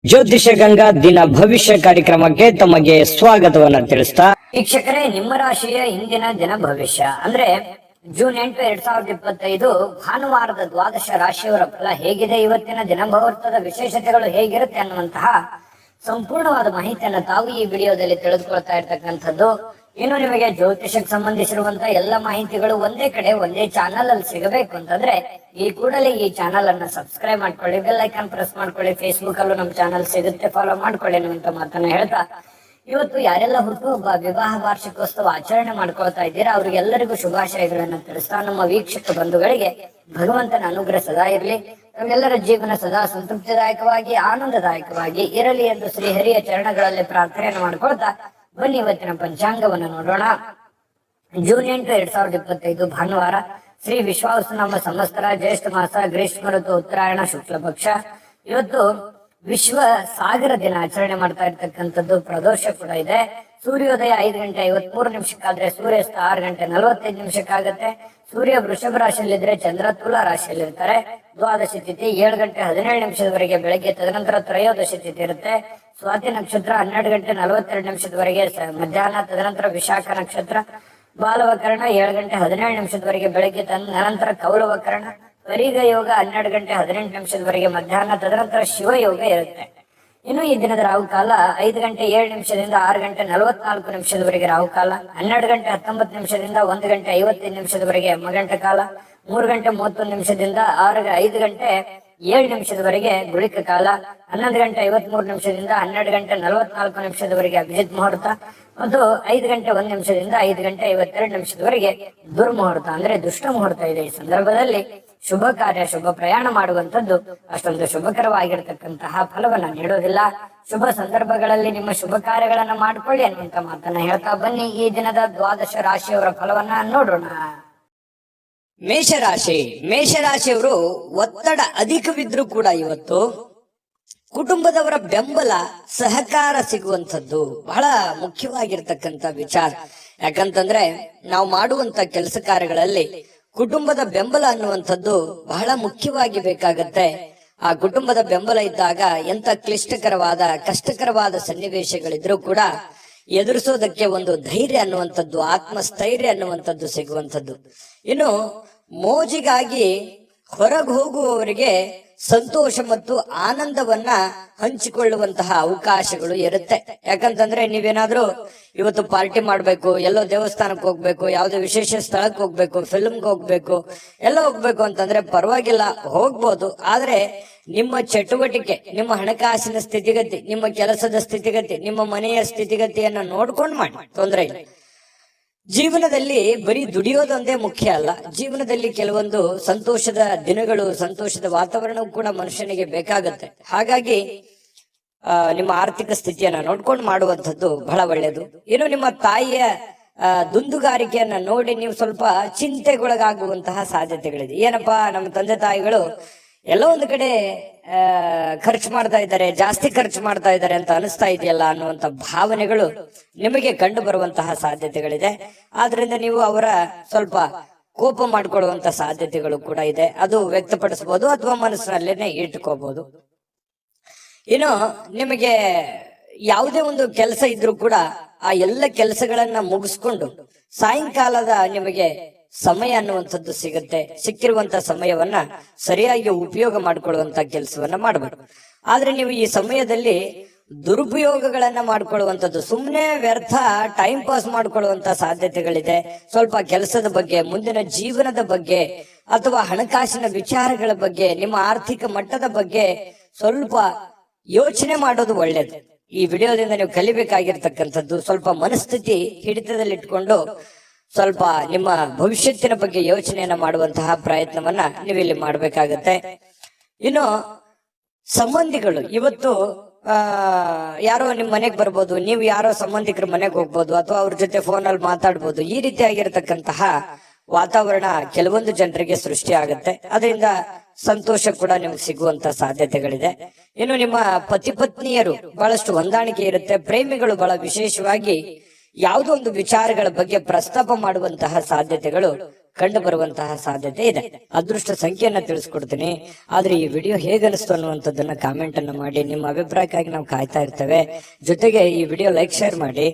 ಜ್ಯೋತಿಷ ಗಂಗಾ ದಿನ ಭವಿಷ್ಯ ಕಾರ್ಯಕ್ರಮಕ್ಕೆ ತಮಗೆ ಸ್ವಾಗತವನ್ನ ತಿಳಿಸ್ತಾ ವೀಕ್ಷಕರೇ, ನಿಮ್ಮ ರಾಶಿಯ ಇಂದಿನ ದಿನ ಭವಿಷ್ಯ ಅಂದ್ರೆ ಜೂನ್ 8, 2025 ಭಾನುವಾರದ ದ್ವಾದಶ ರಾಶಿಯವರ ಫಲ ಹೇಗಿದೆ, ಇವತ್ತಿನ ದಿನ ಮುಹೂರ್ತದ ವಿಶೇಷತೆಗಳು ಹೇಗಿರುತ್ತೆ ಅನ್ನುವಂತಹ ಸಂಪೂರ್ಣವಾದ ಮಾಹಿತಿಯನ್ನು ತಾವು ಈ ವಿಡಿಯೋದಲ್ಲಿ ತಿಳಿದುಕೊಳ್ತಾ ಇರ್ತಕ್ಕಂಥದ್ದು. ಇನ್ನು ನಿಮಗೆ ಜ್ಯೋತಿಷಕ್ಕೆ ಸಂಬಂಧಿಸಿರುವಂತಹ ಎಲ್ಲ ಮಾಹಿತಿಗಳು ಒಂದೇ ಕಡೆ ಒಂದೇ ಚಾನಲ್ ಅಲ್ಲಿ ಸಿಗಬೇಕು ಅಂತಂದ್ರೆ ಈ ಕೂಡಲೇ ಈ ಚಾನಲ್ ಅನ್ನ ಸಬ್ಸ್ಕ್ರೈಬ್ ಮಾಡ್ಕೊಳ್ಳಿ, ಬೆಲ್ ಐಕಾನ್ ಪ್ರೆಸ್ ಮಾಡ್ಕೊಳ್ಳಿ. ಫೇಸ್ಬುಕ್ ಅಲ್ಲೂ ನಮ್ಮ ಚಾನಲ್ ಸಿಗುತ್ತೆ, ಫಾಲೋ ಮಾಡ್ಕೊಳ್ಳಿ ಅನ್ನುವಂತ ಮಾತನ್ನ ಹೇಳ್ತಾ, ಇವತ್ತು ಯಾರೆಲ್ಲ ಹುಟ್ಟುಹಬ್ಬ, ವಿವಾಹ ವಾರ್ಷಿಕೋತ್ಸವ ಆಚರಣೆ ಮಾಡ್ಕೊಳ್ತಾ ಇದ್ದೀರಾ ಅವರಿಗೆಲ್ಲರಿಗೂ ಶುಭಾಶಯಗಳನ್ನು ತಿಳಿಸ್ತಾ, ನಮ್ಮ ವೀಕ್ಷಕ ಬಂಧುಗಳಿಗೆ ಭಗವಂತನ ಅನುಗ್ರಹ ಸದಾ ಇರಲಿ, ನಮ್ಮೆಲ್ಲರ ಜೀವನ ಸದಾ ಸಂತೃಪ್ತಿದಾಯಕವಾಗಿ ಆನಂದದಾಯಕವಾಗಿ ಇರಲಿ ಎಂದು ಶ್ರೀಹರಿಯ ಚರಣಗಳಲ್ಲಿ ಪ್ರಾರ್ಥನೆಯನ್ನು ಮಾಡ್ಕೊಳ್ತಾ ಬನ್ನಿ ಇವತ್ತಿನ ಪಂಚಾಂಗವನ್ನು ನೋಡೋಣ. ಜೂನ್ 8, 2025 ಭಾನುವಾರ, ಶ್ರೀ ವಿಶ್ವಾವಸುನಾಮ ಸಂವತ್ಸರ, ಜ್ಯೇಷ್ಠ ಮಾಸ, ಗ್ರೀಷ್ಮ ಋತು, ಉತ್ತರಾಯಣ, ಶುಕ್ಲ ಪಕ್ಷ. ಇವತ್ತು ವಿಶ್ವ ಸಾಗರ ದಿನ ಆಚರಣೆ ಮಾಡ್ತಾ ಇರ್ತಕ್ಕಂಥದ್ದು. ಪ್ರದೋಷ ಕೂಡ ಇದೆ. ಸೂರ್ಯೋದಯ 5:53 ಸೂರ್ಯಾಸ್ತ 6:45 ಸೂರ್ಯ ವೃಷಭ ರಾಶಿಯಲ್ಲಿದ್ರೆ ಚಂದ್ರ ತುಲಾ ರಾಶಿಯಲ್ಲಿರ್ತಾರೆ. ದ್ವಾದಶಿ ತಿಥಿ 7:17 ಬೆಳಗ್ಗೆ, ತದನಂತರ ತ್ರಯೋದಶಿ ತಿಥಿ ಇರುತ್ತೆ. ಸ್ವಾತಿ ನಕ್ಷತ್ರ 12:42 ಮಧ್ಯಾಹ್ನ, ತದನಂತರ ವಿಶಾಖ ನಕ್ಷತ್ರ. ಬಾಲವಕರಣ 7:17 ಬೆಳಗ್ಗೆ, ತದನಂತರ ಕೌಲವಕರಣ. ಪರಿಗ ಯೋಗ 12:18 ಮಧ್ಯಾಹ್ನ, ತದನಂತರ ಶಿವಯೋಗ ಇರುತ್ತೆ. ಇನ್ನು ಈ ದಿನದ ರಾಹುಕಾಲ 5:07 6:44 ರಾಹುಕಾಲ, 12:19 1:55 ಯಮಗಂಟ ಕಾಲ, 3:31 5:07 ಗುಳಿಕ ಕಾಲ, 11:53 12:44 ಅಭಿಜಿತ್ ಮುಹೂರ್ತ ಮತ್ತು 5:01 5:52 ದುರ್ಮುಹೂರ್ತ ಅಂದ್ರೆ ದುಷ್ಟ ಮುಹೂರ್ತ ಇದೆ. ಈ ಸಂದರ್ಭದಲ್ಲಿ ಶುಭ ಕಾರ್ಯ, ಶುಭ ಪ್ರಯಾಣ ಮಾಡುವಂತದ್ದು ಅಷ್ಟೊಂದು ಶುಭಕರವಾಗಿರ್ತಕ್ಕಂತಹ ಫಲವನ್ನ ನೀಡೋದಿಲ್ಲ. ಶುಭ ಸಂದರ್ಭಗಳಲ್ಲಿ ನಿಮ್ಮ ಶುಭ ಕಾರ್ಯಗಳನ್ನ ಮಾಡ್ಕೊಳ್ಳಿ ಅನ್ನುವಂತ ಮಾತನ್ನ ಹೇಳ್ತಾ ಬನ್ನಿ ಈ ದಿನದ ದ್ವಾದಶ ರಾಶಿಯವರ ಫಲವನ್ನ ನೋಡೋಣ. ಮೇಷರಾಶಿಯವರು ಒತ್ತಡ ಅಧಿಕವಿದ್ರೂ ಕೂಡ ಇವತ್ತು ಕುಟುಂಬದವರ ಬೆಂಬಲ, ಸಹಕಾರ ಸಿಗುವಂಥದ್ದು ಬಹಳ ಮುಖ್ಯವಾಗಿರ್ತಕ್ಕಂಥ ವಿಚಾರ. ಯಾಕಂತಂದ್ರೆ ನಾವು ಮಾಡುವಂತ ಕೆಲಸ ಕಾರ್ಯಗಳಲ್ಲಿ ಕುಟುಂಬದ ಬೆಂಬಲ ಅನ್ನುವಂಥದ್ದು ಬಹಳ ಮುಖ್ಯವಾಗಿ ಬೇಕಾಗತ್ತೆ. ಆ ಕುಟುಂಬದ ಬೆಂಬಲ ಇದ್ದಾಗ ಎಂತ ಕ್ಲಿಷ್ಟಕರವಾದ, ಕಷ್ಟಕರವಾದ ಸನ್ನಿವೇಶಗಳಿದ್ರೂ ಕೂಡ ಎದುರಿಸೋದಕ್ಕೆ ಒಂದು ಧೈರ್ಯ ಅನ್ನುವಂಥದ್ದು, ಆತ್ಮಸ್ಥೈರ್ಯ ಅನ್ನುವಂಥದ್ದು ಸಿಗುವಂಥದ್ದು. ಇನ್ನು ಮೋಜಿಗಾಗಿ ಹೊರಗೆ ಹೋಗುವವರಿಗೆ ಸಂತೋಷ ಮತ್ತು ಆನಂದವನ್ನ ಹಂಚಿಕೊಳ್ಳುವಂತಹ ಅವಕಾಶಗಳು ಇರುತ್ತೆ. ಯಾಕಂತಂದ್ರೆ ನೀವೇನಾದ್ರೂ ಇವತ್ತು ಪಾರ್ಟಿ ಮಾಡ್ಬೇಕು, ಎಲ್ಲೋ ದೇವಸ್ಥಾನಕ್ಕೆ ಹೋಗ್ಬೇಕು, ಯಾವುದೇ ವಿಶೇಷ ಸ್ಥಳಕ್ಕೆ ಹೋಗ್ಬೇಕು, ಫಿಲ್ಮ್ಗೆ ಹೋಗ್ಬೇಕು, ಎಲ್ಲ ಹೋಗ್ಬೇಕು ಅಂತಂದ್ರೆ ಪರವಾಗಿಲ್ಲ, ಹೋಗ್ಬೋದು. ಆದ್ರೆ ನಿಮ್ಮ ಚಟುವಟಿಕೆ, ನಿಮ್ಮ ಹಣಕಾಸಿನ ಸ್ಥಿತಿಗತಿ, ನಿಮ್ಮ ಕೆಲಸದ ಸ್ಥಿತಿಗತಿ, ನಿಮ್ಮ ಮನೆಯ ಸ್ಥಿತಿಗತಿಯನ್ನ ನೋಡ್ಕೊಂಡು ಮಾಡಿ, ತೊಂದರೆ ಇಲ್ಲ. ಜೀವನದಲ್ಲಿ ಬರೀ ದುಡಿಯೋದೊಂದೇ ಮುಖ್ಯ ಅಲ್ಲ. ಜೀವನದಲ್ಲಿ ಕೆಲವೊಂದು ಸಂತೋಷದ ದಿನಗಳು, ಸಂತೋಷದ ವಾತಾವರಣವೂ ಕೂಡ ಮನುಷ್ಯನಿಗೆ ಬೇಕಾಗತ್ತೆ. ಹಾಗಾಗಿ ನಿಮ್ಮ ಆರ್ಥಿಕ ಸ್ಥಿತಿಯನ್ನ ನೋಡ್ಕೊಂಡು ಮಾಡುವಂಥದ್ದು ಬಹಳ ಒಳ್ಳೆಯದು. ಇನ್ನು ನಿಮ್ಮ ತಾಯಿಯ ದುಂದುಗಾರಿಕೆಯನ್ನ ನೋಡಿ ನೀವು ಸ್ವಲ್ಪ ಚಿಂತೆಗೊಳಗಾಗುವಂತಹ ಸಾಧ್ಯತೆಗಳಿದೆ. ಏನಪ್ಪಾ, ನಮ್ಮ ತಂದೆ ತಾಯಿಗಳು ಎಲ್ಲೋ ಒಂದು ಕಡೆ ಖರ್ಚು ಮಾಡ್ತಾ ಇದ್ದಾರೆ, ಜಾಸ್ತಿ ಖರ್ಚು ಮಾಡ್ತಾ ಇದ್ದಾರೆ ಅಂತ ಅನಿಸ್ತಾ ಇದೆಯಲ್ಲ ಅನ್ನುವಂತ ಭಾವನೆಗಳು ನಿಮಗೆ ಕಂಡು ಬರುವಂತಹ ಸಾಧ್ಯತೆಗಳಿದೆ. ಆದ್ರಿಂದ ನೀವು ಅವರ ಸ್ವಲ್ಪ ಕೋಪ ಮಾಡ್ಕೊಳ್ಳುವಂತ ಸಾಧ್ಯತೆಗಳು ಕೂಡ ಇದೆ. ಅದು ವ್ಯಕ್ತಪಡಿಸಬಹುದು ಅಥವಾ ಮನಸ್ಸಿನಲ್ಲೇನೆ ಇಟ್ಕೋಬಹುದು. ಇನ್ನು ನಿಮಗೆ ಯಾವುದೇ ಒಂದು ಕೆಲಸ ಇದ್ರೂ ಕೂಡ ಆ ಎಲ್ಲ ಕೆಲಸಗಳನ್ನ ಮುಗಿಸ್ಕೊಂಡು ಸಾಯಂಕಾಲದ ನಿಮಗೆ ಸಮಯ ಅನ್ನುವಂಥದ್ದು ಸಿಗುತ್ತೆ. ಸಿಕ್ಕಿರುವಂತ ಸಮಯವನ್ನ ಸರಿಯಾಗಿ ಉಪಯೋಗ ಮಾಡ್ಕೊಳ್ಳುವಂತ ಕೆಲಸವನ್ನ ಮಾಡಬೇಕು. ಆದ್ರೆ ನೀವು ಈ ಸಮಯದಲ್ಲಿ ದುರುಪಯೋಗಗಳನ್ನ ಮಾಡ್ಕೊಳ್ಳುವಂಥದ್ದು, ಸುಮ್ಮನೆ ವ್ಯರ್ಥ ಟೈಮ್ ಪಾಸ್ ಮಾಡ್ಕೊಳ್ಳುವಂತ ಸಾಧ್ಯತೆಗಳಿದೆ. ಸ್ವಲ್ಪ ಕೆಲಸದ ಬಗ್ಗೆ, ಮುಂದಿನ ಜೀವನದ ಬಗ್ಗೆ ಅಥವಾ ಹಣಕಾಸಿನ ವಿಚಾರಗಳ ಬಗ್ಗೆ, ನಿಮ್ಮ ಆರ್ಥಿಕ ಮಟ್ಟದ ಬಗ್ಗೆ ಸ್ವಲ್ಪ ಯೋಚನೆ ಮಾಡೋದು ಒಳ್ಳೇದು. ಈ ವಿಡಿಯೋದಿಂದ ನೀವು ಕಲಿಬೇಕಾಗಿರ್ತಕ್ಕಂಥದ್ದು ಸ್ವಲ್ಪ ಮನಸ್ಥಿತಿ ಹಿಡಿತದಲ್ಲಿಟ್ಕೊಂಡು ಸ್ವಲ್ಪ ನಿಮ್ಮ ಭವಿಷ್ಯತ್ತಿನ ಬಗ್ಗೆ ಯೋಚನೆಯನ್ನ ಮಾಡುವಂತಹ ಪ್ರಯತ್ನವನ್ನ ನೀವಿಲ್ಲಿ ಮಾಡ್ಬೇಕಾಗತ್ತೆ. ಇನ್ನು ಸಂಬಂಧಿಗಳು, ಇವತ್ತು ಯಾರೋ ನಿಮ್ ಮನೆಗೆ ಬರ್ಬೋದು, ನೀವು ಯಾರೋ ಸಂಬಂಧಿಕರ ಮನೆಗೆ ಹೋಗ್ಬೋದು ಅಥವಾ ಅವ್ರ ಜೊತೆ ಫೋನಲ್ಲಿ ಮಾತಾಡ್ಬೋದು. ಈ ರೀತಿಯಾಗಿರ್ತಕ್ಕಂತಹ ವಾತಾವರಣ ಕೆಲವೊಂದು ಜನರಿಗೆ ಸೃಷ್ಟಿ ಆಗುತ್ತೆ. ಅದರಿಂದ ಸಂತೋಷ ಕೂಡ ನಿಮ್ಗೆ ಸಿಗುವಂತ ಸಾಧ್ಯತೆಗಳಿದೆ. ಇನ್ನು ನಿಮ್ಮ ಪತಿ ಪತ್ನಿಯರು ಬಹಳಷ್ಟು ಹೊಂದಾಣಿಕೆ ಇರುತ್ತೆ. ಪ್ರೇಮಿಗಳು ಬಹಳ ವಿಶೇಷವಾಗಿ ಯಾವುದೋ ಒಂದು ವಿಚಾರಗಳ ಬಗ್ಗೆ ಪ್ರಸ್ತಾಪ ಮಾಡುವಂತಹ ಸಾಧ್ಯತೆಗಳು ಕಂಡು ಬರುವಂತಹ ಸಾಧ್ಯತೆ ಇದೆ. ಅದೃಷ್ಟ ಸಂಖ್ಯೆಯನ್ನ ತಿಳಿಸ್ಕೊಡ್ತೀನಿ. ಆದ್ರೆ ಈ ವಿಡಿಯೋ ಹೇಗನಿಸ್ತು ಅನ್ನುವಂಥದ್ದನ್ನ ಕಾಮೆಂಟ್ ಅನ್ನ ಮಾಡಿ. ನಿಮ್ಮ ಅಭಿಪ್ರಾಯಕ್ಕಾಗಿ ನಾವು ಕಾಯ್ತಾ ಇರ್ತೇವೆ. ಜೊತೆಗೆ ಈ ವಿಡಿಯೋ ಲೈಕ್ ಶೇರ್ ಮಾಡಿ.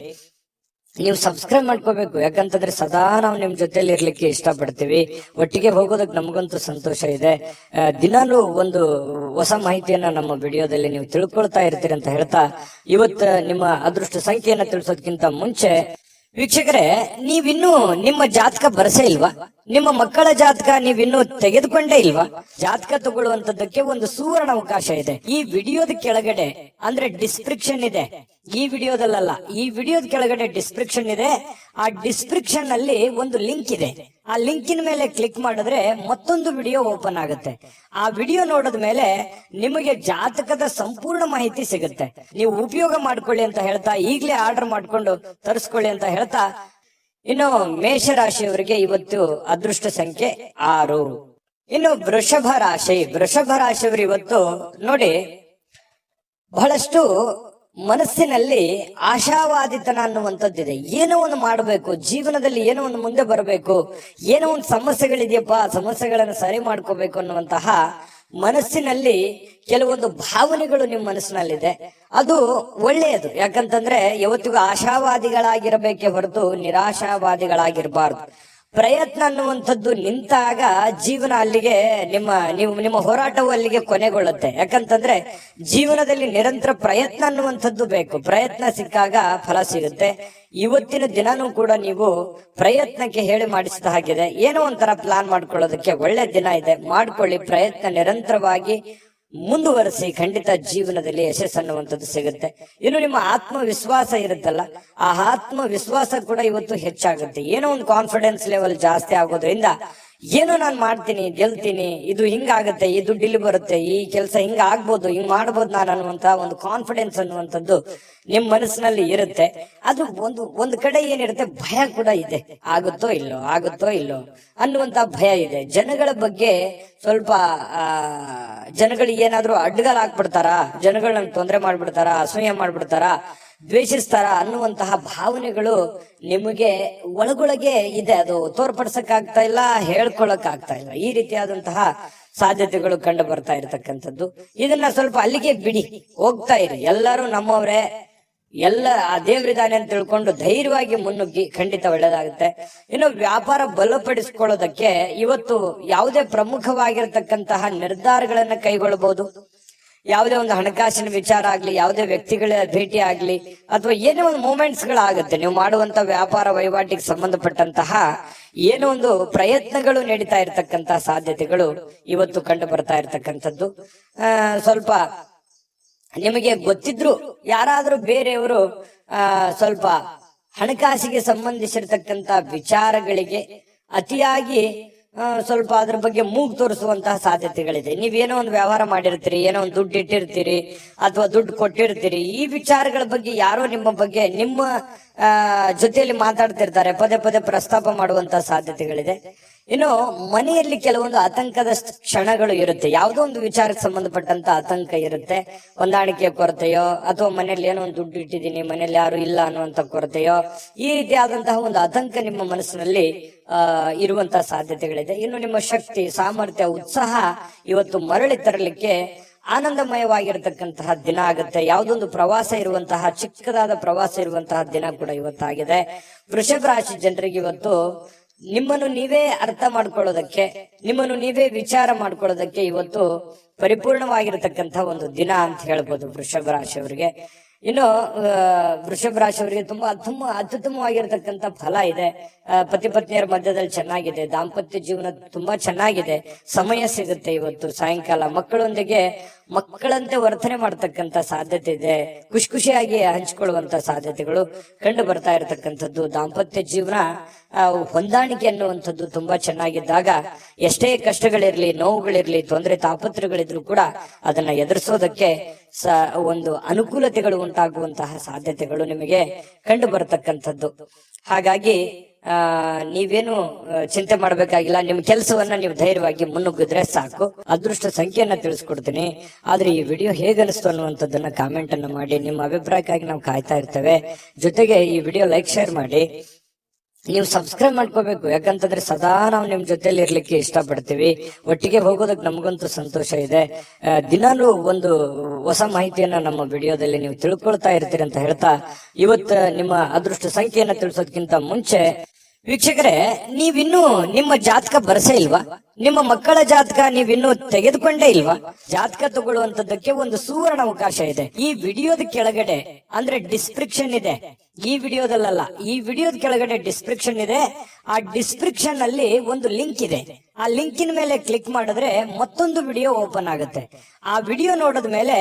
ನೀವು ಸಬ್ಸ್ಕ್ರೈಬ್ ಮಾಡ್ಕೋಬೇಕು, ಯಾಕಂತಂದ್ರೆ ಸದಾ ನಾವು ನಿಮ್ ಜೊತೆಲಿ ಇರ್ಲಿಕ್ಕೆ ಇಷ್ಟಪಡ್ತೀವಿ. ಒಟ್ಟಿಗೆ ಹೋಗೋದಕ್ಕೆ ನಮಗಂತೂ ಸಂತೋಷ ಇದೆ. ದಿನಾಲೂ ಒಂದು ಹೊಸ ಮಾಹಿತಿಯನ್ನ ನಮ್ಮ ವಿಡಿಯೋದಲ್ಲಿ ನೀವು ತಿಳ್ಕೊಳ್ತಾ ಇರ್ತೀರಿ ಅಂತ ಹೇಳ್ತಾ, ಇವತ್ತು ನಿಮ್ಮ ಅದೃಷ್ಟ ಸಂಖ್ಯೆಯನ್ನ ತಿಳಿಸೋದಕ್ಕಿಂತ ಮುಂಚೆ ವೀಕ್ಷಕರೇ, ನೀವಿನ್ನೂ ನಿಮ್ಮ ಜಾತಕ ಬರಸೇ ಇಲ್ವಾ? ನಿಮ್ಮ ಮಕ್ಕಳ ಜಾತಕ ನೀವಿನ್ನೂ ತೆಗೆದುಕೊಂಡೇ ಇಲ್ವಾ? ಜಾತಕ ತಗೊಳ್ಳುವಂತದ್ದಕ್ಕೆ ಒಂದು ಸುವರ್ಣ ಅವಕಾಶ ಇದೆ. ಈ ವಿಡಿಯೋದ ಕೆಳಗಡೆ ಅಂದ್ರೆ ಡಿಸ್ಕ್ರಿಪ್ಷನ್ ಇದೆ. ಈ ವಿಡಿಯೋದಲ್ಲ, ಈ ವಿಡಿಯೋದ ಕೆಳಗಡೆ ಡಿಸ್ಕ್ರಿಪ್ಷನ್ ಇದೆ. ಆ ಡಿಸ್ಕ್ರಿಪ್ಷನ್ ಅಲ್ಲಿ ಒಂದು ಲಿಂಕ್ ಇದೆ. ಆ ಲಿಂಕಿನ ಮೇಲೆ ಕ್ಲಿಕ್ ಮಾಡಿದ್ರೆ ಮತ್ತೊಂದು ವಿಡಿಯೋ ಓಪನ್ ಆಗುತ್ತೆ. ಆ ವಿಡಿಯೋ ನೋಡಿದ ಮೇಲೆ ನಿಮಗೆ ಜಾತಕದ ಸಂಪೂರ್ಣ ಮಾಹಿತಿ ಸಿಗುತ್ತೆ. ನೀವು ಉಪಯೋಗ ಮಾಡ್ಕೊಳ್ಳಿ ಅಂತ ಹೇಳ್ತಾ, ಈಗಲೇ ಆರ್ಡರ್ ಮಾಡ್ಕೊಂಡು ತರಿಸ್ಕೊಳ್ಳಿ ಅಂತ ಹೇಳ್ತಾ, ಇನ್ನು ಮೇಷರಾಶಿಯವರಿಗೆ ಇವತ್ತು ಅದೃಷ್ಟ ಸಂಖ್ಯೆ 6. ಇನ್ನು ವೃಷಭ ರಾಶಿಯವರು ಇವತ್ತು ನೋಡಿ, ಬಹಳಷ್ಟು ಮನಸ್ಸಿನಲ್ಲಿ ಆಶಾವಾದಿತನ ಅನ್ನುವಂಥದ್ದಿದೆ. ಏನೋ ಒಂದು ಮಾಡಬೇಕು, ಜೀವನದಲ್ಲಿ ಏನೋ ಒಂದು ಮುಂದೆ ಬರಬೇಕು, ಏನೋ ಒಂದು ಸಮಸ್ಯೆಗಳಿದೆಯಪ್ಪ, ಸಮಸ್ಯೆಗಳನ್ನು ಸರಿ ಮಾಡ್ಕೋಬೇಕು ಅನ್ನುವಂತಹ ಮನಸ್ಸಿನಲ್ಲಿ ಕೆಲವೊಂದು ಭಾವನೆಗಳು ನಿಮ್ಮ ಮನಸ್ಸಿನಲ್ಲಿದೆ. ಅದು ಒಳ್ಳೆಯದು. ಯಾಕಂತಂದ್ರೆ ಯಾವತ್ತಿಗೂ ಆಶಾವಾದಿಗಳಾಗಿರಬೇಕೇ ಹೊರತು ನಿರಾಶಾವಾದಿಗಳಾಗಿರಬಾರ್ದು. ಪ್ರಯತ್ನ ಅನ್ನುವಂಥದ್ದು ನಿಂತಾಗ ಜೀವನ ಅಲ್ಲಿಗೆ ನಿಮ್ಮ ಹೋರಾಟವು ಅಲ್ಲಿಗೆ ಕೊನೆಗೊಳ್ಳುತ್ತೆ. ಯಾಕಂತಂದ್ರೆ ಜೀವನದಲ್ಲಿ ನಿರಂತರ ಪ್ರಯತ್ನ ಅನ್ನುವಂಥದ್ದು ಬೇಕು. ಪ್ರಯತ್ನ ಸಿಕ್ಕಾಗ ಫಲ ಸಿಗುತ್ತೆ. ಇವತ್ತಿನ ದಿನಾನೂ ಕೂಡ ನೀವು ಪ್ರಯತ್ನಕ್ಕೆ ಹೇಳಿ ಮಾಡಿಸಿದ ಹಾಗಿದೆ. ಏನೋ ಒಂಥರ ಪ್ಲಾನ್ ಮಾಡ್ಕೊಳ್ಳೋದಕ್ಕೆ ಒಳ್ಳೆ ದಿನ ಇದೆ. ಮಾಡ್ಕೊಳ್ಳಿ, ಪ್ರಯತ್ನ ನಿರಂತರವಾಗಿ ಮುಂದುವರಿಸಿ. ಖಂಡಿತ ಜೀವನದಲ್ಲಿ ಯಶಸ್ಸು ಅನ್ನುವಂಥದ್ದು ಸಿಗುತ್ತೆ. ಇನ್ನು ನಿಮ್ಮ ಆತ್ಮವಿಶ್ವಾಸ ಇರುತ್ತಲ್ಲ, ಆ ಆತ್ಮವಿಶ್ವಾಸ ಕೂಡ ಇವತ್ತು ಹೆಚ್ಚಾಗುತ್ತೆ. ಏನೋ ಒಂದು ಕಾನ್ಫಿಡೆನ್ಸ್ ಲೆವೆಲ್ ಜಾಸ್ತಿ ಆಗೋದ್ರಿಂದ ಏನೋ ನಾನು ಮಾಡ್ತೀನಿ, ಗೆಲ್ತೀನಿ, ಇದು ಹಿಂಗಾಗತ್ತೆ, ಈ ದುಡ್ಡು ಇಲ್ಲಿ ಬರುತ್ತೆ, ಈ ಕೆಲಸ ಹಿಂಗ ಆಗ್ಬೋದು, ಹಿಂಗ್ ಮಾಡ್ಬೋದು ನಾನು ಅನ್ನುವಂತ ಒಂದು ಕಾನ್ಫಿಡೆನ್ಸ್ ಅನ್ನುವಂಥದ್ದು ನಿಮ್ ಮನಸ್ಸಿನಲ್ಲಿ ಇರುತ್ತೆ. ಅದು ಒಂದು ಕಡೆ ಏನಿರುತ್ತೆ, ಭಯ ಕೂಡ ಇದೆ. ಆಗುತ್ತೋ ಇಲ್ಲೋ ಅನ್ನುವಂತ ಭಯ ಇದೆ. ಜನಗಳ ಬಗ್ಗೆ ಸ್ವಲ್ಪ ಜನಗಳಿಗೆ ಏನಾದ್ರೂ ಅಡ್ಡಗಾಲ ಹಾಕ್ಬಿಡ್ತಾರ, ಜನಗಳನ್ನ ತೊಂದರೆ ಮಾಡ್ಬಿಡ್ತಾರ, ಅಸೂಯೆ ಮಾಡ್ಬಿಡ್ತಾರ, ದ್ವೇಷಿಸ್ತಾರ ಅನ್ನುವಂತಹ ಭಾವನೆಗಳು ನಿಮಗೆ ಒಳಗೊಳಗೆ ಇದೆ. ಅದು ತೋರ್ಪಡಿಸಕ್ ಆಗ್ತಾ ಇಲ್ಲ, ಹೇಳ್ಕೊಳಕ್ ಆಗ್ತಾ ಇಲ್ಲ. ಈ ರೀತಿಯಾದಂತಹ ಸಾಧ್ಯತೆಗಳು ಕಂಡು ಬರ್ತಾ ಇರತಕ್ಕಂಥದ್ದು. ಇದನ್ನ ಸ್ವಲ್ಪ ಅಲ್ಲಿಗೆ ಬಿಡಿ, ಹೋಗ್ತಾ ಇರಿ. ಎಲ್ಲರೂ ನಮ್ಮವರೇ, ಎಲ್ಲ ಆ ದೇವರಿದಾನೆ ಅಂತ ತಿಳ್ಕೊಂಡು ಧೈರ್ಯವಾಗಿ ಮುನ್ನುಗ್ಗಿ. ಖಂಡಿತ ಒಳ್ಳೇದಾಗುತ್ತೆ. ಇನ್ನು ವ್ಯಾಪಾರ ಬಲಪಡಿಸ್ಕೊಳ್ಳೋದಕ್ಕೆ ಇವತ್ತು ಯಾವುದೇ ಪ್ರಮುಖವಾಗಿರತಕ್ಕಂತಹ ನಿರ್ಧಾರಗಳನ್ನ ಕೈಗೊಳ್ಳಬಹುದು. ಯಾವುದೇ ಒಂದು ಹಣಕಾಸಿನ ವಿಚಾರ ಆಗ್ಲಿ, ಯಾವುದೇ ವ್ಯಕ್ತಿಗಳ ಭೇಟಿ ಆಗ್ಲಿ, ಅಥವಾ ಏನೇ ಒಂದು ಮೂಮೆಂಟ್ಸ್ ಗಳಾಗುತ್ತೆ. ನೀವು ಮಾಡುವಂತ ವ್ಯಾಪಾರ ವಹಿವಾಟಿಗೆ ಸಂಬಂಧಪಟ್ಟಂತಹ ಏನೋ ಒಂದು ಪ್ರಯತ್ನಗಳು ನಡೀತಾ ಇರತಕ್ಕಂತಹ ಸಾಧ್ಯತೆಗಳು ಇವತ್ತು ಕಂಡು ಬರ್ತಾ ಇರತಕ್ಕಂಥದ್ದು. ಸ್ವಲ್ಪ ನಿಮಗೆ ಗೊತ್ತಿದ್ರು ಯಾರಾದ್ರೂ ಬೇರೆಯವರು ಸ್ವಲ್ಪ ಹಣಕಾಸಿಗೆ ಸಂಬಂಧಿಸಿರ್ತಕ್ಕಂತ ವಿಚಾರಗಳಿಗೆ ಅತಿಯಾಗಿ ಸ್ವಲ್ಪ ಅದ್ರ ಬಗ್ಗೆ ಮೂಗು ತೋರಿಸುವಂತಹ ಸಾಧ್ಯತೆಗಳಿದೆ. ನೀವೇನೋ ಒಂದು ವ್ಯವಹಾರ ಮಾಡಿರ್ತೀರಿ, ಏನೋ ಒಂದು ದುಡ್ಡು ಇಟ್ಟಿರ್ತೀರಿ ಅಥವಾ ದುಡ್ಡು ಕೊಟ್ಟಿರ್ತೀರಿ. ಈ ವಿಚಾರಗಳ ಬಗ್ಗೆ ಯಾರೋ ನಿಮ್ಮ ಜೊತೆಯಲ್ಲಿ ಮಾತಾಡ್ತಿರ್ತಾರೆ, ಪದೇ ಪದೇ ಪ್ರಸ್ತಾಪ ಮಾಡುವಂತಹ ಸಾಧ್ಯತೆಗಳಿದೆ. ಇನ್ನು ಮನೆಯಲ್ಲಿ ಕೆಲವೊಂದು ಆತಂಕದ ಕ್ಷಣಗಳು ಇರುತ್ತೆ. ಯಾವುದೋ ಒಂದು ವಿಚಾರಕ್ಕೆ ಸಂಬಂಧಪಟ್ಟಂತ ಆತಂಕ ಇರುತ್ತೆ. ಹೊಂದಾಣಿಕೆ ಕೊರತೆಯೋ, ಅಥವಾ ಮನೆಯಲ್ಲಿ ಏನೋ ಒಂದು ದುಡ್ಡು ಇಟ್ಟಿದ್ದೀನಿ, ಮನೆಯಲ್ಲಿ ಯಾರು ಇಲ್ಲ ಅನ್ನುವಂತ ಕೊರತೆಯೋ, ಈ ರೀತಿಯಾದಂತಹ ಒಂದು ಆತಂಕ ನಿಮ್ಮ ಮನಸ್ಸಿನಲ್ಲಿ ಇರುವಂತಹ ಸಾಧ್ಯತೆಗಳಿದೆ. ಇನ್ನು ನಿಮ್ಮ ಶಕ್ತಿ, ಸಾಮರ್ಥ್ಯ, ಉತ್ಸಾಹ ಇವತ್ತು ಮರಳಿ ತರಲಿಕ್ಕೆ ಆನಂದಮಯವಾಗಿರತಕ್ಕಂತಹ ದಿನ ಆಗುತ್ತೆ. ಯಾವುದೊಂದು ಪ್ರವಾಸ ಇರುವಂತಹ, ಚಿಕ್ಕದಾದ ಪ್ರವಾಸ ಇರುವಂತಹ ದಿನ ಕೂಡ ಇವತ್ತಾಗಿದೆ. ವೃಷಭ ರಾಶಿ ಜನರಿಗೆ ಇವತ್ತು ನಿಮ್ಮನ್ನು ನೀವೇ ಅರ್ಥ ಮಾಡ್ಕೊಳ್ಳೋದಕ್ಕೆ, ನಿಮ್ಮನ್ನು ನೀವೇ ವಿಚಾರ ಮಾಡ್ಕೊಳ್ಳೋದಕ್ಕೆ ಇವತ್ತು ಪರಿಪೂರ್ಣವಾಗಿರತಕ್ಕಂತಹ ಒಂದು ದಿನ ಅಂತ ಹೇಳ್ಬೋದು ವೃಷಭ ರಾಶಿಯವರಿಗೆ. ಇನ್ನು ವೃಷಭ ರಾಶಿಯವರಿಗೆ ತುಂಬಾ ಅತ್ಯುತ್ತಮವಾಗಿರತಕ್ಕಂತ ಫಲ ಇದೆ. ಪತಿ ಪತ್ನಿಯರ ಮಧ್ಯದಲ್ಲಿ ಚೆನ್ನಾಗಿದೆ. ದಾಂಪತ್ಯ ಜೀವನ ತುಂಬಾ ಚೆನ್ನಾಗಿದೆ. ಸಮಯ ಸಿಗುತ್ತೆ ಇವತ್ತು ಸಾಯಂಕಾಲ. ಮಕ್ಕಳೊಂದಿಗೆ ಮಕ್ಕಳಂತೆ ವರ್ತನೆ ಮಾಡ್ತಕ್ಕಂತ ಸಾಧ್ಯತೆ ಇದೆ. ಖುಷಿಯಾಗಿ ಹಂಚಿಕೊಳ್ಳುವಂತ ಸಾಧ್ಯತೆಗಳು ಕಂಡು ಬರ್ತಾ ಇರತಕ್ಕಂಥದ್ದು. ದಾಂಪತ್ಯ ಜೀವನ ಹೊಂದಾಣಿಕೆ ಅನ್ನುವಂಥದ್ದು ತುಂಬಾ ಚೆನ್ನಾಗಿದ್ದಾಗ ಎಷ್ಟೇ ಕಷ್ಟಗಳಿರ್ಲಿ, ನೋವುಗಳಿರ್ಲಿ, ತೊಂದರೆ ತಾಪತ್ರಗಳಿದ್ರು ಕೂಡ ಅದನ್ನ ಎದುರಿಸೋದಕ್ಕೆ ಒಂದು ಅನುಕೂಲತೆಗಳು ಉಂಟಾಗುವಂತಹ ಸಾಧ್ಯತೆಗಳು ನಿಮಗೆ ಕಂಡು ಬರತಕ್ಕಂಥದ್ದು. ಹಾಗಾಗಿ ನೀವೇನು ಚಿಂತೆ ಮಾಡಬೇಕಾಗಿಲ್ಲ. ನಿಮ್ ಕೆಲಸವನ್ನ ನೀವು ಧೈರ್ಯವಾಗಿ ಮುನ್ನುಗ್ಗಿದ್ರೆ ಸಾಕು. ಅದೃಷ್ಟ ಸಂಖ್ಯೆಯನ್ನ ತಿಳಿಸ್ಕೊಡ್ತೀನಿ. ಆದ್ರೆ ಈ ವಿಡಿಯೋ ಹೇಗನಿಸ್ತು ಅನ್ನುವಂಥದ್ದನ್ನ ಕಾಮೆಂಟ್ ಅನ್ನ ಮಾಡಿ. ನಿಮ್ಮ ಅಭಿಪ್ರಾಯಕ್ಕಾಗಿ ನಾವು ಕಾಯ್ತಾ ಇರ್ತೇವೆ. ಜೊತೆಗೆ ಈ ವಿಡಿಯೋ ಲೈಕ್ ಶೇರ್ ಮಾಡಿ. ನೀವು ಸಬ್ಸ್ಕ್ರೈಬ್ ಮಾಡ್ಕೋಬೇಕು. ಯಾಕಂತಂದ್ರೆ ಸದಾ ನಾವು ನಿಮ್ ಜೊತೆಲಿ ಇರ್ಲಿಕ್ಕೆ ಇಷ್ಟಪಡ್ತೀವಿ. ಒಟ್ಟಿಗೆ ಹೋಗೋದಕ್ಕೆ ನಮಗಂತೂ ಸಂತೋಷ ಇದೆ. ದಿನಾನು ಒಂದು ಹೊಸ ಮಾಹಿತಿಯನ್ನ ನಮ್ಮ ವಿಡಿಯೋದಲ್ಲಿ ನೀವು ತಿಳ್ಕೊಳ್ತಾ ಇರ್ತೀರಿ ಅಂತ ಹೇಳ್ತಾ, ಇವತ್ತು ನಿಮ್ಮ ಅದೃಷ್ಟ ಸಂಖ್ಯೆಯನ್ನ ತಿಳಿಸೋದಕ್ಕಿಂತ ಮುಂಚೆ ವೀಕ್ಷಕರೇ, ನೀವಿನ್ನೂ ನಿಮ್ಮ ಜಾತಕ ಬರಸೇ ಇಲ್ವಾ? ನಿಮ್ಮ ಮಕ್ಕಳ ಜಾತಕ ನೀವಿನ್ನೂ ತೆಗೆದುಕೊಂಡೇ ಇಲ್ವಾ? ಜಾತಕ ತಗೊಳ್ಳುವಂತದ್ದಕ್ಕೆ ಒಂದು ಸುವರ್ಣ ಅವಕಾಶ ಇದೆ. ಈ ವಿಡಿಯೋದ ಕೆಳಗಡೆ ಅಂದ್ರೆ ಡಿಸ್ಕ್ರಿಪ್ಷನ್ ಇದೆ. ಈ ವಿಡಿಯೋದಲ್ಲ, ಈ ವಿಡಿಯೋದ ಕೆಳಗಡೆ ಡಿಸ್ಕ್ರಿಪ್ಷನ್ ಇದೆ. ಆ ಡಿಸ್ಕ್ರಿಪ್ಷನ್ ಅಲ್ಲಿ ಒಂದು ಲಿಂಕ್ ಇದೆ. ಆ ಲಿಂಕಿನ ಮೇಲೆ ಕ್ಲಿಕ್ ಮಾಡಿದ್ರೆ ಮತ್ತೊಂದು ವಿಡಿಯೋ ಓಪನ್ ಆಗುತ್ತೆ. ಆ ವಿಡಿಯೋ ನೋಡಿದ ಮೇಲೆ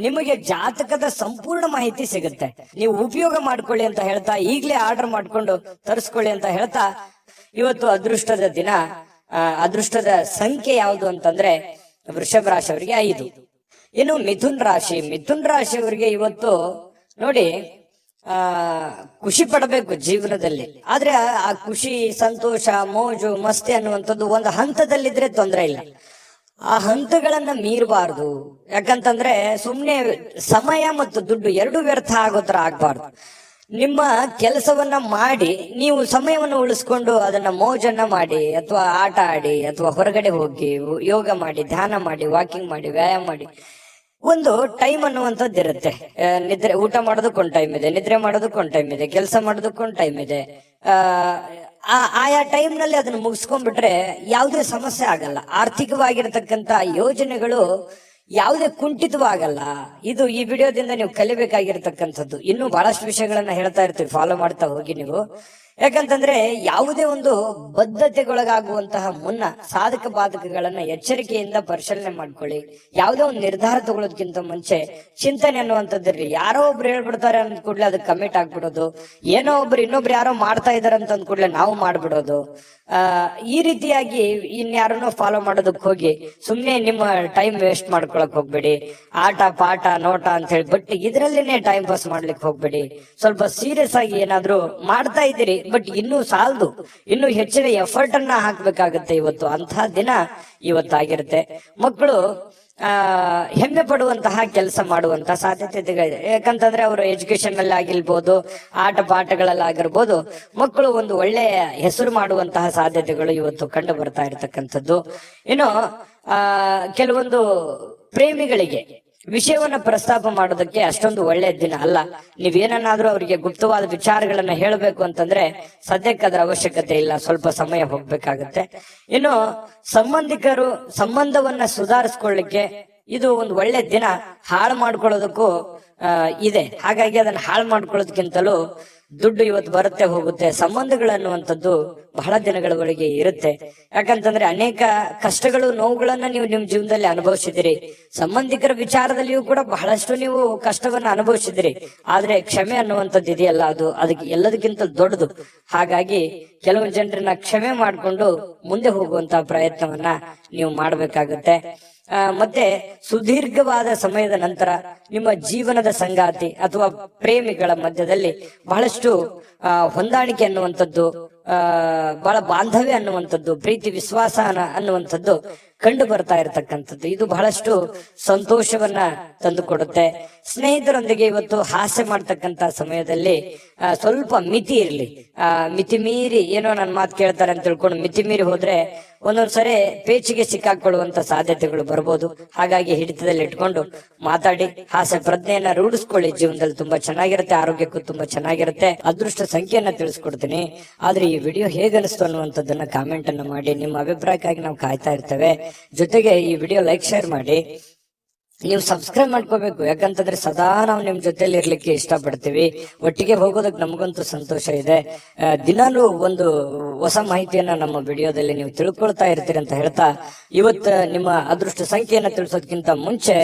ನಿಮಗೆ ಜಾತಕದ ಸಂಪೂರ್ಣ ಮಾಹಿತಿ ಸಿಗುತ್ತೆ. ನೀವು ಉಪಯೋಗ ಮಾಡ್ಕೊಳ್ಳಿ ಅಂತ ಹೇಳ್ತಾ, ಈಗಲೇ ಆರ್ಡರ್ ಮಾಡ್ಕೊಂಡು ತರಿಸ್ಕೊಳ್ಳಿ ಅಂತ ಹೇಳ್ತಾ, ಇವತ್ತು ಅದೃಷ್ಟದ ದಿನ. ಅದೃಷ್ಟದ ಸಂಖ್ಯೆ ಯಾವುದು ಅಂತಂದ್ರೆ ವೃಷಭ ರಾಶಿಯವರಿಗೆ 5. ಇನ್ನು ಮಿಥುನ್ ರಾಶಿಯವರಿಗೆ ಇವತ್ತು ನೋಡಿ, ಖುಷಿ ಪಡಬೇಕು ಜೀವನದಲ್ಲಿ. ಆದ್ರೆ ಆ ಖುಷಿ, ಸಂತೋಷ, ಮೋಜು, ಮಸ್ತಿ ಅನ್ನುವಂಥದ್ದು ಒಂದು ಹಂತದಲ್ಲಿದ್ರೆ ತೊಂದರೆ ಇಲ್ಲ. ಆ ಹಂತಗಳನ್ನ ಮೀರಬಾರ್ದು. ಯಾಕಂತಂದ್ರೆ ಸುಮ್ನೆ ಸಮಯ ಮತ್ತು ದುಡ್ಡು ಎರಡು ವ್ಯರ್ಥ ಆಗೋ ತರ ಆಗ್ಬಾರ್ದು. ನಿಮ್ಮ ಕೆಲಸವನ್ನ ಮಾಡಿ ನೀವು ಸಮಯವನ್ನು ಉಳಿಸ್ಕೊಂಡು ಅದನ್ನ ಮೋಜನ್ನ ಮಾಡಿ, ಅಥವಾ ಆಟ ಆಡಿ, ಅಥವಾ ಹೊರಗಡೆ ಹೋಗಿ ಯೋಗ ಮಾಡಿ, ಧ್ಯಾನ ಮಾಡಿ, ವಾಕಿಂಗ್ ಮಾಡಿ, ವ್ಯಾಯಾಮ ಮಾಡಿ. ಒಂದು ಟೈಮ್ ಅನ್ನುವಂಥದ್ದು ಇರುತ್ತೆ. ನಿದ್ರೆ, ಊಟ ಮಾಡೋದಕ್ಕೊಂದು ಟೈಮ್ ಇದೆ, ನಿದ್ರೆ ಮಾಡೋದಕ್ಕೊಂದು ಟೈಮ್ ಇದೆ, ಕೆಲಸ ಮಾಡೋದಕ್ಕೊಂದು ಟೈಮ್ ಇದೆ. ಆಯಾ ಟೈಮ್ ನಲ್ಲಿ ಅದನ್ನ ಮುಗಿಸ್ಕೊಂಡ್ಬಿಟ್ರೆ ಯಾವುದೇ ಸಮಸ್ಯೆ ಆಗಲ್ಲ. ಆರ್ಥಿಕವಾಗಿರತಕ್ಕಂತ ಯೋಜನೆಗಳು ಯಾವುದೇ ಕುಂಠಿತವಾಗಲ್ಲ. ಇದು ಈ ವಿಡಿಯೋದಿಂದ ನೀವು ಕಲಿಬೇಕಾಗಿರ್ತಕ್ಕಂಥದ್ದು. ಇನ್ನೂ ಬಹಳಷ್ಟು ವಿಷಯಗಳನ್ನ ಹೇಳ್ತಾ ಇರ್ತೀವಿ, ಫಾಲೋ ಮಾಡ್ತಾ ಹೋಗಿ ನೀವು. ಯಾಕಂತಂದ್ರೆ ಯಾವುದೇ ಒಂದು ಬದ್ಧತೆಗೊಳಗಾಗುವಂತಹ ಮುನ್ನ ಸಾಧಕ ಬಾಧಕಗಳನ್ನ ಎಚ್ಚರಿಕೆಯಿಂದ ಪರಿಶೀಲನೆ ಮಾಡ್ಕೊಳ್ಳಿ. ಯಾವುದೇ ಒಂದು ನಿರ್ಧಾರ ತಗೊಳ್ಳೋದಕ್ಕಿಂತ ಮುಂಚೆ ಚಿಂತನೆ ಅನ್ನುವಂಥದ್ದಿರ್ಲಿ. ಯಾರೋ ಒಬ್ರು ಹೇಳ್ಬಿಡ್ತಾರೆ ಅಂದ ಕೂಡಲೇ ಅದಕ್ಕೆ ಕಮಿಟ್ ಆಗ್ಬಿಡೋದು, ಏನೋ ಒಬ್ರು ಇನ್ನೊಬ್ರು ಯಾರೋ ಮಾಡ್ತಾ ಇದಾರೆ ಅಂತ ಅಂದ ಕೂಡಲೇ ನಾವು ಮಾಡ್ಬಿಡೋದು. ಈ ರೀತಿಯಾಗಿ ಇನ್ಯಾರನ್ನೋ ಫಾಲೋ ಮಾಡೋದಕ್ಕೆ ಹೋಗಿ ಸುಮ್ನೆ ನಿಮ್ಮ ಟೈಮ್ ವೇಸ್ಟ್ ಮಾಡ್ಕೊಳಕ್ ಹೋಗ್ಬೇಡಿ. ಆಟ ಪಾಠ ನೋಟ ಅಂತ ಹೇಳಿ ಬಟ್ ಇದ್ರಲ್ಲೇನೆ ಟೈಮ್ ಪಾಸ್ ಮಾಡ್ಲಿಕ್ಕೆ ಹೋಗ್ಬೇಡಿ. ಸ್ವಲ್ಪ ಸೀರಿಯಸ್ ಆಗಿ ಏನಾದ್ರು ಮಾಡ್ತಾ ಇದ್ದೀರಿ, ಬಟ್ ಇನ್ನೂ ಸಾಲದು, ಇನ್ನೂ ಹೆಚ್ಚಿನ ಎಫರ್ಟ್ ಅನ್ನ ಹಾಕ್ಬೇಕಾಗತ್ತೆ. ಇವತ್ತು ಅಂತಹ ದಿನ ಇವತ್ತಾಗಿರುತ್ತೆ. ಮಕ್ಕಳು ಹೆಮ್ಮೆ ಪಡುವಂತಹ ಕೆಲಸ ಮಾಡುವಂತಹ ಸಾಧ್ಯತೆಗಳಿದೆ. ಯಾಕಂತಂದ್ರೆ ಅವರು ಎಜುಕೇಶನ್ ಅಲ್ಲಿ ಆಗಿರ್ಬೋದು, ಆಟ ಪಾಠಗಳಲ್ಲಿ ಆಗಿರ್ಬೋದು, ಮಕ್ಕಳು ಒಂದು ಒಳ್ಳೆಯ ಹೆಸರು ಮಾಡುವಂತಹ ಸಾಧ್ಯತೆಗಳು ಇವತ್ತು ಕಂಡು ಬರ್ತಾ ಇರತಕ್ಕಂಥದ್ದು. ಇನ್ನು ಕೆಲವೊಂದು ಪ್ರೇಮಿಗಳಿಗೆ ವಿಷಯವನ್ನ ಪ್ರಸ್ತಾಪ ಮಾಡೋದಕ್ಕೆ ಅಷ್ಟೊಂದು ಒಳ್ಳೆಯ ದಿನ ಅಲ್ಲ. ನೀವೇನಾದ್ರೂ ಅವರಿಗೆ ಗುಪ್ತವಾದ ವಿಚಾರಗಳನ್ನ ಹೇಳಬೇಕು ಅಂತಂದ್ರೆ ಸದ್ಯಕ್ಕೆ ಅದರ ಅವಶ್ಯಕತೆ ಇಲ್ಲ, ಸ್ವಲ್ಪ ಸಮಯ ಹೋಗ್ಬೇಕಾಗತ್ತೆ. ಇನ್ನು ಸಂಬಂಧಿಕರು ಸಂಬಂಧವನ್ನ ಸುಧಾರಿಸ್ಕೊಳ್ಳಿಕ್ಕೆ ಇದು ಒಂದು ಒಳ್ಳೆ ದಿನ. ಹಾಳು ಮಾಡ್ಕೊಳ್ಳೋದಕ್ಕೂ ಇದೆ. ಹಾಗಾಗಿ ಅದನ್ನ ಹಾಳು ಮಾಡ್ಕೊಳ್ಳೋದಕ್ಕಿಂತಲೂ ದುಡ್ಡು ಇವತ್ತು ಬರುತ್ತೆ ಹೋಗುತ್ತೆ. ಸಂಬಂಧಗಳನ್ನುವಂಥದ್ದು ಬಹಳ ದಿನಗಳವರೆಗೆ ಇರುತ್ತೆ. ಯಾಕಂತಂದ್ರೆ ಅನೇಕ ಕಷ್ಟಗಳು, ನೋವುಗಳನ್ನ ನೀವು ನಿಮ್ ಜೀವನದಲ್ಲಿ ಅನುಭವಿಸಿದಿರಿ. ಸಂಬಂಧಿಕರ ವಿಚಾರದಲ್ಲಿಯೂ ಕೂಡ ಬಹಳಷ್ಟು ನೀವು ಕಷ್ಟವನ್ನ ಅನುಭವಿಸಿದಿರಿ. ಆದ್ರೆ ಕ್ಷಮೆ ಅನ್ನುವಂಥದ್ದು ಇದೆಯಲ್ಲ, ಅದಕ್ಕೆ ಎಲ್ಲದಕ್ಕಿಂತ ದೊಡ್ಡದು. ಹಾಗಾಗಿ ಕೆಲವು ಜನರನ್ನ ಕ್ಷಮೆ ಮಾಡಿಕೊಂಡು ಮುಂದೆ ಹೋಗುವಂತಹ ಪ್ರಯತ್ನವನ್ನ ನೀವು ಮಾಡ್ಬೇಕಾಗತ್ತೆ. ಮತ್ತೆ ಸುದೀರ್ಘವಾದ ಸಮಯದ ನಂತರ ನಿಮ್ಮ ಜೀವನದ ಸಂಗಾತಿ ಅಥವಾ ಪ್ರೇಮಿಗಳ ಮಧ್ಯದಲ್ಲಿ ಬಹಳಷ್ಟು ಹೊಂದಾಣಿಕೆ ಅನ್ನುವಂಥದ್ದು, ಬಹಳ ಬಾಂಧವ್ಯ ಅನ್ನುವಂಥದ್ದು, ಪ್ರೀತಿ ವಿಶ್ವಾಸ ಅನ್ನುವಂಥದ್ದು ಕಂಡು ಬರ್ತಾ ಇರತಕ್ಕಂಥದ್ದು. ಇದು ಬಹಳಷ್ಟು ಸಂತೋಷವನ್ನ ತಂದುಕೊಡುತ್ತೆ. ಸ್ನೇಹಿತರೊಂದಿಗೆ ಇವತ್ತು ಹಾಸ್ಯ ಮಾಡ್ತಕ್ಕಂತ ಸಮಯದಲ್ಲಿ ಸ್ವಲ್ಪ ಮಿತಿ ಇರ್ಲಿ. ಮಿತಿ ಮೀರಿ ಏನೋ ನನ್ನ ಮಾತು ಕೇಳ್ತಾರೆ ಅಂತ ತಿಳ್ಕೊಂಡು ಮಿತಿ ಮೀರಿ ಹೋದ್ರೆ ಒಂದೊಂದ್ಸರಿ ಪೇಚಿಗೆ ಸಿಕ್ಕಾಕೊಳ್ಳುವಂತ ಸಾಧ್ಯತೆಗಳು ಬರ್ಬೋದು. ಹಾಗಾಗಿ ಹಿಡಿತದಲ್ಲಿ ಇಟ್ಕೊಂಡು ಮಾತಾಡಿ ಹಾಸ್ಯ ಪ್ರಜ್ಞೆಯನ್ನ ರೂಢಿಸ್ಕೊಳ್ಳಿ. ಜೀವನದಲ್ಲಿ ತುಂಬಾ ಚೆನ್ನಾಗಿರುತ್ತೆ, ಆರೋಗ್ಯಕ್ಕೂ ತುಂಬಾ ಚೆನ್ನಾಗಿರುತ್ತೆ. ಅದೃಷ್ಟ ಸಂಖ್ಯೆಯನ್ನ ತಿಳಿಸ್ಕೊಡ್ತೀನಿ. ಆದ್ರೆ ಈ ವಿಡಿಯೋ ಹೇಗನಿಸ್ತು ಅನ್ನುವಂಥದ್ದನ್ನ ಕಾಮೆಂಟ್ ಅನ್ನ ಮಾಡಿ. ನಿಮ್ಮ ಅಭಿಪ್ರಾಯಕ್ಕಾಗಿ ನಾವು ಕಾಯ್ತಾ ಇರ್ತೇವೆ. ಜೊತೆಗೆ ಈ ವಿಡಿಯೋ ಲೈಕ್, ಶೇರ್ ಮಾಡಿ. ನೀವು ಸಬ್ಸ್ಕ್ರೈಬ್ ಮಾಡ್ಕೋಬೇಕು. ಯಾಕಂತಂದ್ರೆ ಸದಾ ನಾವು ನಿಮ್ ಜೊತೆಲಿ ಇರ್ಲಿಕ್ಕೆ ಇಷ್ಟಪಡ್ತೀವಿ. ಒಟ್ಟಿಗೆ ಹೋಗೋದಕ್ಕೆ ನಮಗಂತೂ ಸಂತೋಷ ಇದೆ. ದಿನಾನು ಒಂದು ಹೊಸ ಮಾಹಿತಿಯನ್ನ ನಮ್ಮ ವಿಡಿಯೋದಲ್ಲಿ ನೀವು ತಿಳ್ಕೊಳ್ತಾ ಇರ್ತೀರಿ ಅಂತ ಹೇಳ್ತಾ, ಇವತ್ತು ನಿಮ್ಮ ಅದೃಷ್ಟ ಸಂಖ್ಯೆಯನ್ನ ತಿಳಿಸೋದಕ್ಕಿಂತ ಮುಂಚೆ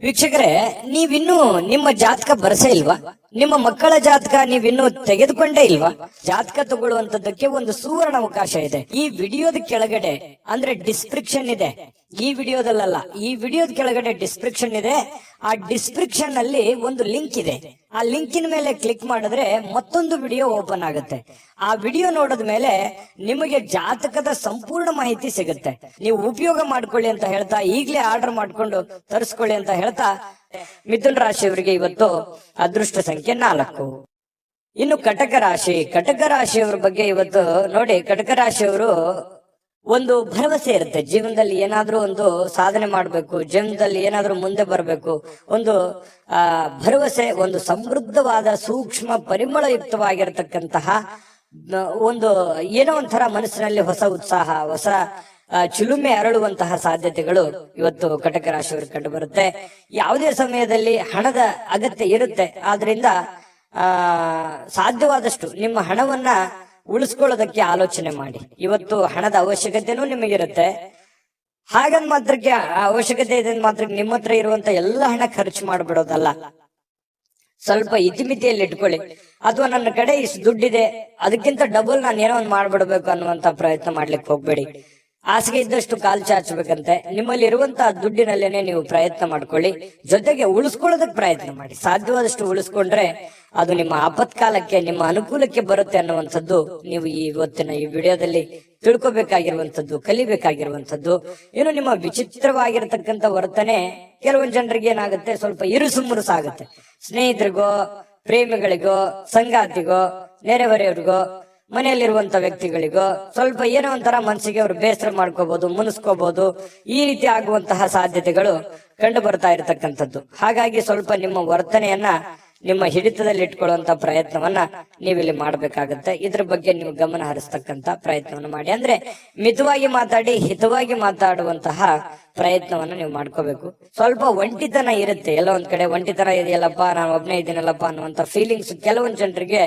ವೀಕ್ಷಕರೇ, ನೀವಿನ್ನೂ ನಿಮ್ಮ ಜಾತಕ ಬರಸೇ ಇಲ್ವಾ? ನಿಮ್ಮ ಮಕ್ಕಳ ಜಾತಕ ನೀವಿನ್ನೂ ತೆಗೆದುಕೊಂಡೇ ಇಲ್ವಾ? ಜಾತಕ ತಗೊಳ್ಳುವಂತದ್ದಕ್ಕೆ ಒಂದು ಸುವರ್ಣ ಅವಕಾಶ ಇದೆ. ಈ ವಿಡಿಯೋದ ಕೆಳಗಡೆ ಅಂದ್ರೆ ಡಿಸ್ಕ್ರಿಪ್ಷನ್ ಇದೆ. ಈ ವಿಡಿಯೋದಲ್ಲ, ಈ ವಿಡಿಯೋದ ಕೆಳಗಡೆ ಡಿಸ್ಕ್ರಿಪ್ಷನ್ ಇದೆ. ಆ ಡಿಸ್ಕ್ರಿಪ್ಷನ್ ಅಲ್ಲಿ ಒಂದು ಲಿಂಕ್ ಇದೆ. ಆ ಲಿಂಕಿನ ಮೇಲೆ ಕ್ಲಿಕ್ ಮಾಡಿದ್ರೆ ಮತ್ತೊಂದು ವಿಡಿಯೋ ಓಪನ್ ಆಗುತ್ತೆ. ಆ ವಿಡಿಯೋ ನೋಡಿದ ಮೇಲೆ ನಿಮಗೆ ಜಾತಕದ ಸಂಪೂರ್ಣ ಮಾಹಿತಿ ಸಿಗುತ್ತೆ. ನೀವು ಉಪಯೋಗ ಮಾಡ್ಕೊಳ್ಳಿ ಅಂತ ಹೇಳ್ತಾ, ಈಗಲೇ ಆರ್ಡರ್ ಮಾಡ್ಕೊಂಡು ತರಿಸ್ಕೊಳ್ಳಿ ಅಂತ ಹೇಳ್ತಾ, ಮಿಥುನ್ ರಾಶಿಯವರಿಗೆ ಇವತ್ತು ಅದೃಷ್ಟ ಸಂಖ್ಯೆ 4. ಇನ್ನು ಕಟಕ ರಾಶಿಯವರ ಬಗ್ಗೆ ಇವತ್ತು ನೋಡಿ, ಕಟಕ ರಾಶಿಯವರು ಒಂದು ಭರವಸೆ ಇರುತ್ತೆ. ಜೀವನದಲ್ಲಿ ಏನಾದ್ರೂ ಒಂದು ಸಾಧನೆ ಮಾಡ್ಬೇಕು, ಜೀವನದಲ್ಲಿ ಏನಾದ್ರೂ ಮುಂದೆ ಬರಬೇಕು, ಒಂದು ಭರವಸೆ, ಒಂದು ಸಮೃದ್ಧವಾದ ಸೂಕ್ಷ್ಮ ಪರಿಮಳಯುಕ್ತವಾಗಿರತಕ್ಕಂತಹ ಒಂದು ಏನೋ ಒಂಥರ ಮನಸ್ಸಿನಲ್ಲಿ ಹೊಸ ಉತ್ಸಾಹ, ಹೊಸ ಚಿಲುಮೆ ಅರಳುವಂತಹ ಸಾಧ್ಯತೆಗಳು ಇವತ್ತು ಕಟಕ ರಾಶಿಯವರಿಗೆ ಕಂಡು ಬರುತ್ತೆ. ಯಾವುದೇ ಸಮಯದಲ್ಲಿ ಹಣದ ಅಗತ್ಯ ಇರುತ್ತೆ, ಆದ್ರಿಂದ ಸಾಧ್ಯವಾದಷ್ಟು ನಿಮ್ಮ ಹಣವನ್ನ ಉಳಿಸ್ಕೊಳ್ಳೋದಕ್ಕೆ ಆಲೋಚನೆ ಮಾಡಿ. ಇವತ್ತು ಹಣದ ಅವಶ್ಯಕತೆನೂ ನಿಮಗಿರುತ್ತೆ, ಹಾಗಂದ್ ಮಾತ್ರಕ್ಕೆ ಅವಶ್ಯಕತೆ ಇದೆ ಮಾತ್ರಕ್ಕೆ ನಿಮ್ಮ ಹತ್ರ ಇರುವಂತ ಎಲ್ಲ ಹಣ ಖರ್ಚು ಮಾಡ್ಬಿಡೋದಲ್ಲ. ಸ್ವಲ್ಪ ಇತಿಮಿತಿಯಲ್ಲಿ ಇಟ್ಕೊಳ್ಳಿ. ಅಥವಾ ನನ್ನ ಕಡೆ ಇಷ್ಟು ದುಡ್ಡಿದೆ, ಅದಕ್ಕಿಂತ ಡಬಲ್ ನಾನು ಏನೋ ಒಂದು ಮಾಡ್ಬಿಡ್ಬೇಕು ಅನ್ನುವಂತ ಪ್ರಯತ್ನ ಮಾಡ್ಲಿಕ್ಕೆ ಹೋಗ್ಬೇಡಿ. ಹಾಸಿಗೆ ಇದ್ದಷ್ಟು ಕಾಲ್ ಚಾಚಬೇಕಂತೆ. ನಿಮ್ಮಲ್ಲಿ ಇರುವಂತಹ ದುಡ್ಡಿನಲ್ಲೇನೆ ನೀವು ಪ್ರಯತ್ನ ಮಾಡ್ಕೊಳ್ಳಿ, ಜೊತೆಗೆ ಉಳಿಸ್ಕೊಳ್ಳೋದಕ್ಕೆ ಪ್ರಯತ್ನ ಮಾಡಿ. ಸಾಧ್ಯವಾದಷ್ಟು ಉಳಿಸ್ಕೊಂಡ್ರೆ ಅದು ನಿಮ್ಮ ಆಪತ್ಕಾಲಕ್ಕೆ, ನಿಮ್ಮ ಅನುಕೂಲಕ್ಕೆ ಬರುತ್ತೆ ಅನ್ನುವಂಥದ್ದು ನೀವು ಇವತ್ತಿನ ಈ ವಿಡಿಯೋದಲ್ಲಿ ತಿಳ್ಕೊಬೇಕಾಗಿರುವಂತದ್ದು, ಕಲಿಬೇಕಾಗಿರುವಂತದ್ದು. ಏನು ನಿಮ್ಮ ವಿಚಿತ್ರವಾಗಿರತಕ್ಕಂತ ವರ್ತನೆ ಕೆಲವೊಂದು ಜನರಿಗೆ ಏನಾಗುತ್ತೆ, ಸ್ವಲ್ಪ ಇರುಸು ಮುರುಸಾಗುತ್ತೆ. ಸ್ನೇಹಿತರಿಗೋ, ಪ್ರೇಮಿಗಳಿಗೋ, ಸಂಗಾತಿಗೋ, ನೆರೆಹೊರೆಯವ್ರಿಗೋ, ಮನೆಯಲ್ಲಿರುವಂತ ವ್ಯಕ್ತಿಗಳಿಗೋ ಸ್ವಲ್ಪ ಏನೋ ಒಂಥರ ಮನಸ್ಸಿಗೆ ಅವರು ಬೇಸರ ಮಾಡ್ಕೋಬಹುದು, ಮುನಿಸ್ಕೋಬಹುದು. ಈ ರೀತಿ ಆಗುವಂತಹ ಸಾಧ್ಯತೆಗಳು ಕಂಡು ಬರ್ತಾ ಇರತಕ್ಕಂಥದ್ದು. ಹಾಗಾಗಿ ಸ್ವಲ್ಪ ನಿಮ್ಮ ವರ್ತನೆಯನ್ನ ನಿಮ್ಮ ಹಿಡಿತದಲ್ಲಿ ಇಟ್ಕೊಳ್ಳುವಂತ ಪ್ರಯತ್ನವನ್ನ ನೀವಿಲ್ಲಿ ಮಾಡ್ಬೇಕಾಗತ್ತೆ. ಇದ್ರ ಬಗ್ಗೆ ನೀವು ಗಮನ ಹರಿಸ್ತಕ್ಕಂತ ಪ್ರಯತ್ನವನ್ನ ಮಾಡಿ. ಅಂದ್ರೆ ಮಿತವಾಗಿ ಮಾತಾಡಿ, ಹಿತವಾಗಿ ಮಾತಾಡುವಂತಹ ಪ್ರಯತ್ನವನ್ನ ನೀವು ಮಾಡ್ಕೋಬೇಕು. ಸ್ವಲ್ಪ ಒಂಟಿತನ ಇರುತ್ತೆ, ಎಲ್ಲ ಒಂದ್ ಕಡೆ ಒಂಟಿತನ ಇದೆಯಲ್ಲಪ್ಪ, ನಾನು ಒಬ್ನೇ ಇದ್ದೀನಲ್ಲಪ್ಪ ಅನ್ನುವಂತ ಫೀಲಿಂಗ್ಸ್ ಕೆಲವೊಂದು ಜನರಿಗೆ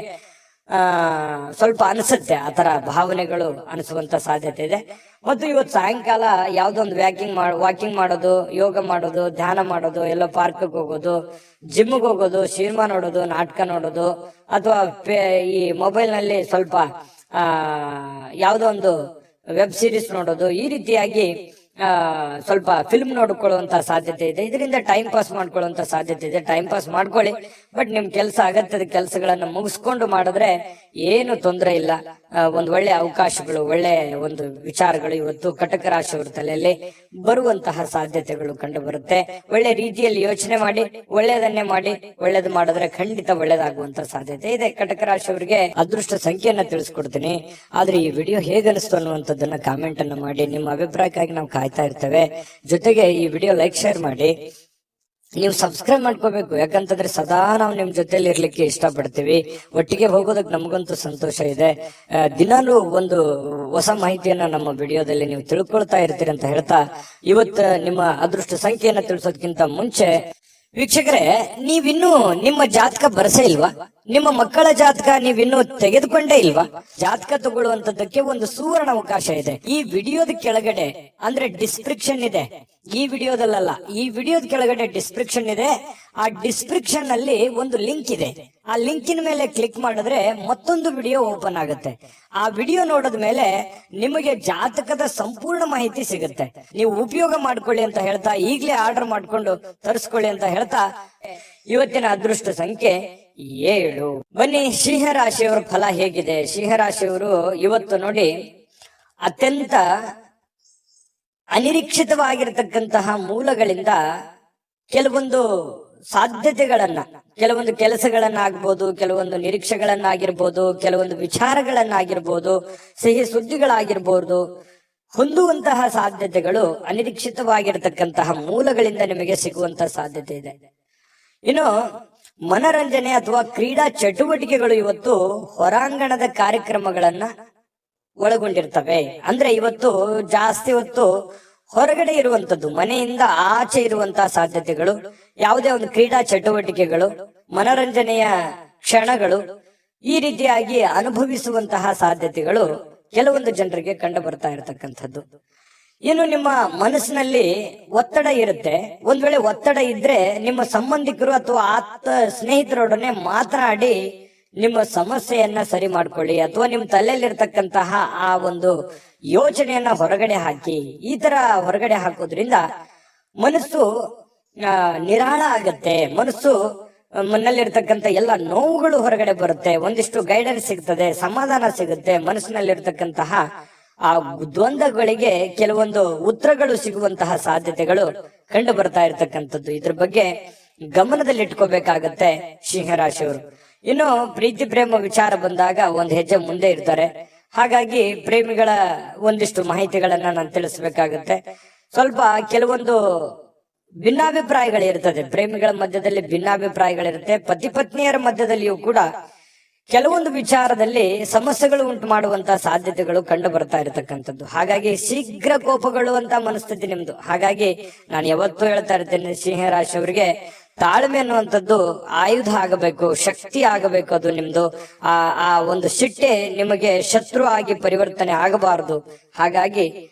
ಸ್ವಲ್ಪ ಅನಿಸುತ್ತೆ. ಆತರ ಭಾವನೆಗಳು ಅನಿಸುವಂತ ಸಾಧ್ಯತೆ ಇದೆ. ಮತ್ತು ಇವತ್ತು ಸಾಯಂಕಾಲ ಯಾವ್ದೊಂದು ವಾಕಿಂಗ್ ಮಾಡೋದು, ಯೋಗ ಮಾಡೋದು, ಧ್ಯಾನ ಮಾಡೋದು, ಎಲ್ಲೋ ಪಾರ್ಕ್ಗೆ ಹೋಗೋದು, ಜಿಮ್ಗೆ ಹೋಗೋದು, ಸಿನಿಮಾ ನೋಡೋದು, ನಾಟಕ ನೋಡೋದು, ಅಥವಾ ಈ ಮೊಬೈಲ್ ನಲ್ಲಿ ಸ್ವಲ್ಪ ಯಾವ್ದೋ ಒಂದು ವೆಬ್ ಸೀರೀಸ್ ನೋಡೋದು, ಈ ರೀತಿಯಾಗಿ ಸ್ವಲ್ಪ ಫಿಲ್ಮ್ ನೋಡ್ಕೊಳ್ಳುವಂತ ಸಾಧ್ಯತೆ ಇದೆ. ಇದರಿಂದ ಟೈಮ್ ಪಾಸ್ ಮಾಡ್ಕೊಳ್ಳುವಂತ ಸಾಧ್ಯತೆ ಇದೆ. ಟೈಮ್ ಪಾಸ್ ಮಾಡ್ಕೊಳ್ಳಿ, ಬಟ್ ನಿಮ್ ಕೆಲಸ, ಅಗತ್ಯದ ಕೆಲಸಗಳನ್ನ ಮುಗಿಸ್ಕೊಂಡು ಮಾಡಿದ್ರೆ ಏನು ತೊಂದರೆ ಇಲ್ಲ. ಒಂದು ಒಳ್ಳೆ ಅವಕಾಶಗಳು, ಒಳ್ಳೆ ಒಂದು ವಿಚಾರಗಳು ಇವತ್ತು ಕಟಕ ರಾಶಿಯವರ ತಲೆಯಲ್ಲಿ ಬರುವಂತಹ ಸಾಧ್ಯತೆಗಳು ಕಂಡು ಬರುತ್ತೆ. ಒಳ್ಳೆ ರೀತಿಯಲ್ಲಿ ಯೋಚನೆ ಮಾಡಿ, ಒಳ್ಳೆಯದನ್ನೇ ಮಾಡಿ, ಒಳ್ಳೇದು ಮಾಡಿದ್ರೆ ಖಂಡಿತ ಒಳ್ಳೇದಾಗುವಂತ ಸಾಧ್ಯತೆ ಇದೆ. ಕಟಕ ರಾಶಿಯವರಿಗೆ ಅದೃಷ್ಟ ಸಂಖ್ಯೆಯನ್ನ ತಿಳಿಸ್ಕೊಡ್ತೀನಿ. ಆದ್ರೆ ಈ ವಿಡಿಯೋ ಹೇಗನಿಸ್ತು ಅನ್ನುವಂಥದ್ದನ್ನ ಕಾಮೆಂಟ್ ಅನ್ನ ಮಾಡಿ. ನಿಮ್ಮ ಅಭಿಪ್ರಾಯಕ್ಕಾಗಿ ನಾವು ಕಾಯ್ತಾ ಇರ್ತೇವೆ. ಜೊತೆಗೆ ಈ ವಿಡಿಯೋ ಲೈಕ್, ಶೇರ್ ಮಾಡಿ. ನೀವು ಸಬ್ಸ್ಕ್ರೈಬ್ ಮಾಡ್ಕೋಬೇಕು, ಯಾಕಂತಂದ್ರೆ ಸದಾ ನಾವು ನಿಮ್ ಜೊತೆಲಿ ಇರ್ಲಿಕ್ಕೆ ಇಷ್ಟಪಡ್ತೀವಿ. ಒಟ್ಟಿಗೆ ಹೋಗೋದಕ್ಕೆ ನಮಗಂತೂ ಸಂತೋಷ ಇದೆ. ದಿನಾಲೂ ಒಂದು ಹೊಸ ಮಾಹಿತಿಯನ್ನ ನಮ್ಮ ವಿಡಿಯೋದಲ್ಲಿ ನೀವು ತಿಳ್ಕೊಳ್ತಾ ಇರ್ತೀರಿ ಅಂತ ಹೇಳ್ತಾ, ಇವತ್ತು ನಿಮ್ಮ ಅದೃಷ್ಟ ಸಂಖ್ಯೆಯನ್ನ ತಿಳಿಸೋದಕ್ಕಿಂತ ಮುಂಚೆ ವೀಕ್ಷಕರೇ, ನೀವಿನ್ನೂ ನಿಮ್ಮ ಜಾತಕ ಬರಸೇ ಇಲ್ವಾ? ನಿಮ್ಮ ಮಕ್ಕಳ ಜಾತಕ ನೀವಿನ್ನೂ ತೆಗೆದುಕೊಂಡೇ ಇಲ್ವಾ? ಜಾತಕ ತಗೊಳ್ಳುವಂತದ್ದಕ್ಕೆ ಒಂದು ಸುವರ್ಣ ಅವಕಾಶ ಇದೆ. ಈ ವಿಡಿಯೋದ ಕೆಳಗಡೆ ಅಂದ್ರೆ ಡಿಸ್ಕ್ರಿಪ್ಷನ್ ಇದೆ, ಈ ವಿಡಿಯೋದಲ್ಲ, ಈ ವಿಡಿಯೋದ ಕೆಳಗಡೆ ಡಿಸ್ಕ್ರಿಪ್ಷನ್ ಇದೆ. ಆ ಡಿಸ್ಕ್ರಿಪ್ಷನ್ ಅಲ್ಲಿ ಒಂದು ಲಿಂಕ್ ಇದೆ. ಆ ಲಿಂಕಿನ ಮೇಲೆ ಕ್ಲಿಕ್ ಮಾಡಿದ್ರೆ ಮತ್ತೊಂದು ವಿಡಿಯೋ ಓಪನ್ ಆಗುತ್ತೆ. ಆ ವಿಡಿಯೋ ನೋಡಿದ ಮೇಲೆ ನಿಮಗೆ ಜಾತಕದ ಸಂಪೂರ್ಣ ಮಾಹಿತಿ ಸಿಗುತ್ತೆ. ನೀವು ಉಪಯೋಗ ಮಾಡ್ಕೊಳ್ಳಿ ಅಂತ ಹೇಳ್ತಾ, ಈಗಲೇ ಆರ್ಡರ್ ಮಾಡ್ಕೊಂಡು ತರಿಸ್ಕೊಳ್ಳಿ ಅಂತ ಹೇಳ್ತಾ, ಇವತ್ತಿನ ಅದೃಷ್ಟ ಸಂಖ್ಯೆ 7. ಬನ್ನಿ, ಸಿಂಹರಾಶಿಯವರ ಫಲ ಹೇಗಿದೆ. ಸಿಂಹರಾಶಿಯವರು ಇವತ್ತು ನೋಡಿ, ಅತ್ಯಂತ ಅನಿರೀಕ್ಷಿತವಾಗಿರತಕ್ಕಂತಹ ಮೂಲಗಳಿಂದ ಕೆಲವೊಂದು ಸಾಧ್ಯತೆಗಳನ್ನ, ಕೆಲವೊಂದು ಕೆಲಸಗಳನ್ನಾಗ್ಬೋದು, ಕೆಲವೊಂದು ನಿರೀಕ್ಷೆಗಳನ್ನಾಗಿರ್ಬೋದು, ಕೆಲವೊಂದು ವಿಚಾರಗಳನ್ನಾಗಿರ್ಬೋದು, ಸಿಹಿ ಸುದ್ದಿಗಳಾಗಿರ್ಬೋದು, ಹೊಂದುವಂತಹ ಸಾಧ್ಯತೆಗಳು ಅನಿರೀಕ್ಷಿತವಾಗಿರತಕ್ಕಂತಹ ಮೂಲಗಳಿಂದ ನಿಮಗೆ ಸಿಗುವಂತಹ ಸಾಧ್ಯತೆ ಇದೆ. ಇನ್ನು ಮನರಂಜನೆ ಅಥವಾ ಕ್ರೀಡಾ ಚಟುವಟಿಕೆಗಳು ಇವತ್ತು ಹೊರಾಂಗಣದ ಕಾರ್ಯಕ್ರಮಗಳನ್ನ ಒಳಗೊಂಡಿರ್ತವೆ. ಅಂದ್ರೆ ಇವತ್ತು ಜಾಸ್ತಿ ಹೊತ್ತು ಹೊರಗಡೆ ಇರುವಂತದ್ದು, ಮನೆಯಿಂದ ಆಚೆ ಇರುವಂತಹ ಸಾಧ್ಯತೆಗಳು, ಯಾವುದೇ ಒಂದು ಕ್ರೀಡಾ ಚಟುವಟಿಕೆಗಳು, ಮನರಂಜನೆಯ ಕ್ಷಣಗಳು, ಈ ರೀತಿಯಾಗಿ ಅನುಭವಿಸುವಂತಹ ಸಾಧ್ಯತೆಗಳು ಕೆಲವೊಂದು ಜನರಿಗೆ ಕಂಡು ಬರ್ತಾ ಇರತಕ್ಕಂಥದ್ದು. ಇನ್ನು ನಿಮ್ಮ ಮನಸ್ಸಿನಲ್ಲಿ ಒತ್ತಡ ಇರುತ್ತೆ. ಒಂದ್ ವೇಳೆ ಒತ್ತಡ ಇದ್ರೆ ನಿಮ್ಮ ಸಂಬಂಧಿಕರು ಅಥವಾ ಸ್ನೇಹಿತರೊಡನೆ ಮಾತನಾಡಿ ನಿಮ್ಮ ಸಮಸ್ಯೆಯನ್ನ ಸರಿ ಮಾಡ್ಕೊಳ್ಳಿ, ಅಥವಾ ನಿಮ್ಮ ತಲೆಯಲ್ಲಿರ್ತಕ್ಕಂತಹ ಆ ಒಂದು ಯೋಚನೆಯನ್ನ ಹೊರಗಡೆ ಹಾಕಿ. ಈ ತರ ಹೊರಗಡೆ ಹಾಕೋದ್ರಿಂದ ಮನಸ್ಸು ನಿರಾಳ ಆಗತ್ತೆ. ಮನಸ್ಸು ಮನಲ್ಲಿರ್ತಕ್ಕಂಥ ಎಲ್ಲ ನೋವುಗಳು ಹೊರಗಡೆ ಬರುತ್ತೆ. ಒಂದಿಷ್ಟು ಗೈಡೆನ್ಸ್ ಸಿಗ್ತದೆ, ಸಮಾಧಾನ ಸಿಗುತ್ತೆ. ಮನಸ್ಸಿನಲ್ಲಿರ್ತಕ್ಕಂತಹ ಆ ದ್ವಂದ್ವಗಳಿಗೆ ಕೆಲವೊಂದು ಉತ್ತರಗಳು ಸಿಗುವಂತಹ ಸಾಧ್ಯತೆಗಳು ಕಂಡು ಬರ್ತಾ ಇರತಕ್ಕಂಥದ್ದು. ಇದ್ರ ಬಗ್ಗೆ ಗಮನದಲ್ಲಿ ಇಟ್ಕೋಬೇಕಾಗತ್ತೆ ಸಿಂಹರಾಶಿಯವರು. ಇನ್ನು ಪ್ರೀತಿ ಪ್ರೇಮ ವಿಚಾರ ಬಂದಾಗ ಒಂದ್ ಹೆಜ್ಜೆ ಮುಂದೆ ಇರ್ತಾರೆ. ಹಾಗಾಗಿ ಪ್ರೇಮಿಗಳ ಒಂದಿಷ್ಟು ಮಾಹಿತಿಗಳನ್ನ ನಾನು ತಿಳಿಸ್ಬೇಕಾಗುತ್ತೆ. ಸ್ವಲ್ಪ ಕೆಲವೊಂದು ಭಿನ್ನಾಭಿಪ್ರಾಯಗಳಿರ್ತದೆ, ಪ್ರೇಮಿಗಳ ಮಧ್ಯದಲ್ಲಿ ಭಿನ್ನಾಭಿಪ್ರಾಯಗಳಿರುತ್ತೆ. ಪತಿ ಪತ್ನಿಯರ ಮಧ್ಯದಲ್ಲಿಯೂ ಕೂಡ ಕೆಲವೊಂದು ವಿಚಾರದಲ್ಲಿ ಸಮಸ್ಯೆಗಳು ಉಂಟು ಮಾಡುವಂತಹ ಸಾಧ್ಯತೆಗಳು ಕಂಡು ಬರ್ತಾ ಇರತಕ್ಕಂಥದ್ದು. ಹಾಗಾಗಿ ಶೀಘ್ರ ಕೋಪಗೊಳ್ಳುವಂತ ಮನಸ್ಥಿತಿ ನಿಮ್ದು. ಹಾಗಾಗಿ ನಾನು ಯಾವತ್ತೂ ಹೇಳ್ತಾ ಇರ್ತೇನೆ, ಸಿಂಹರಾಶಿಯವರಿಗೆ ತಾಳ್ಮೆ ಅನ್ನುವಂಥದ್ದು ಆಯುಧ ಆಗಬೇಕು, ಶಕ್ತಿ ಆಗಬೇಕು. ಅದು ನಿಮ್ದು ಆ ಒಂದು ಸಿಟ್ಟೆ ನಿಮಗೆ ಶತ್ರು ಆಗಿ ಪರಿವರ್ತನೆ ಆಗಬಾರದು. ಹಾಗಾಗಿ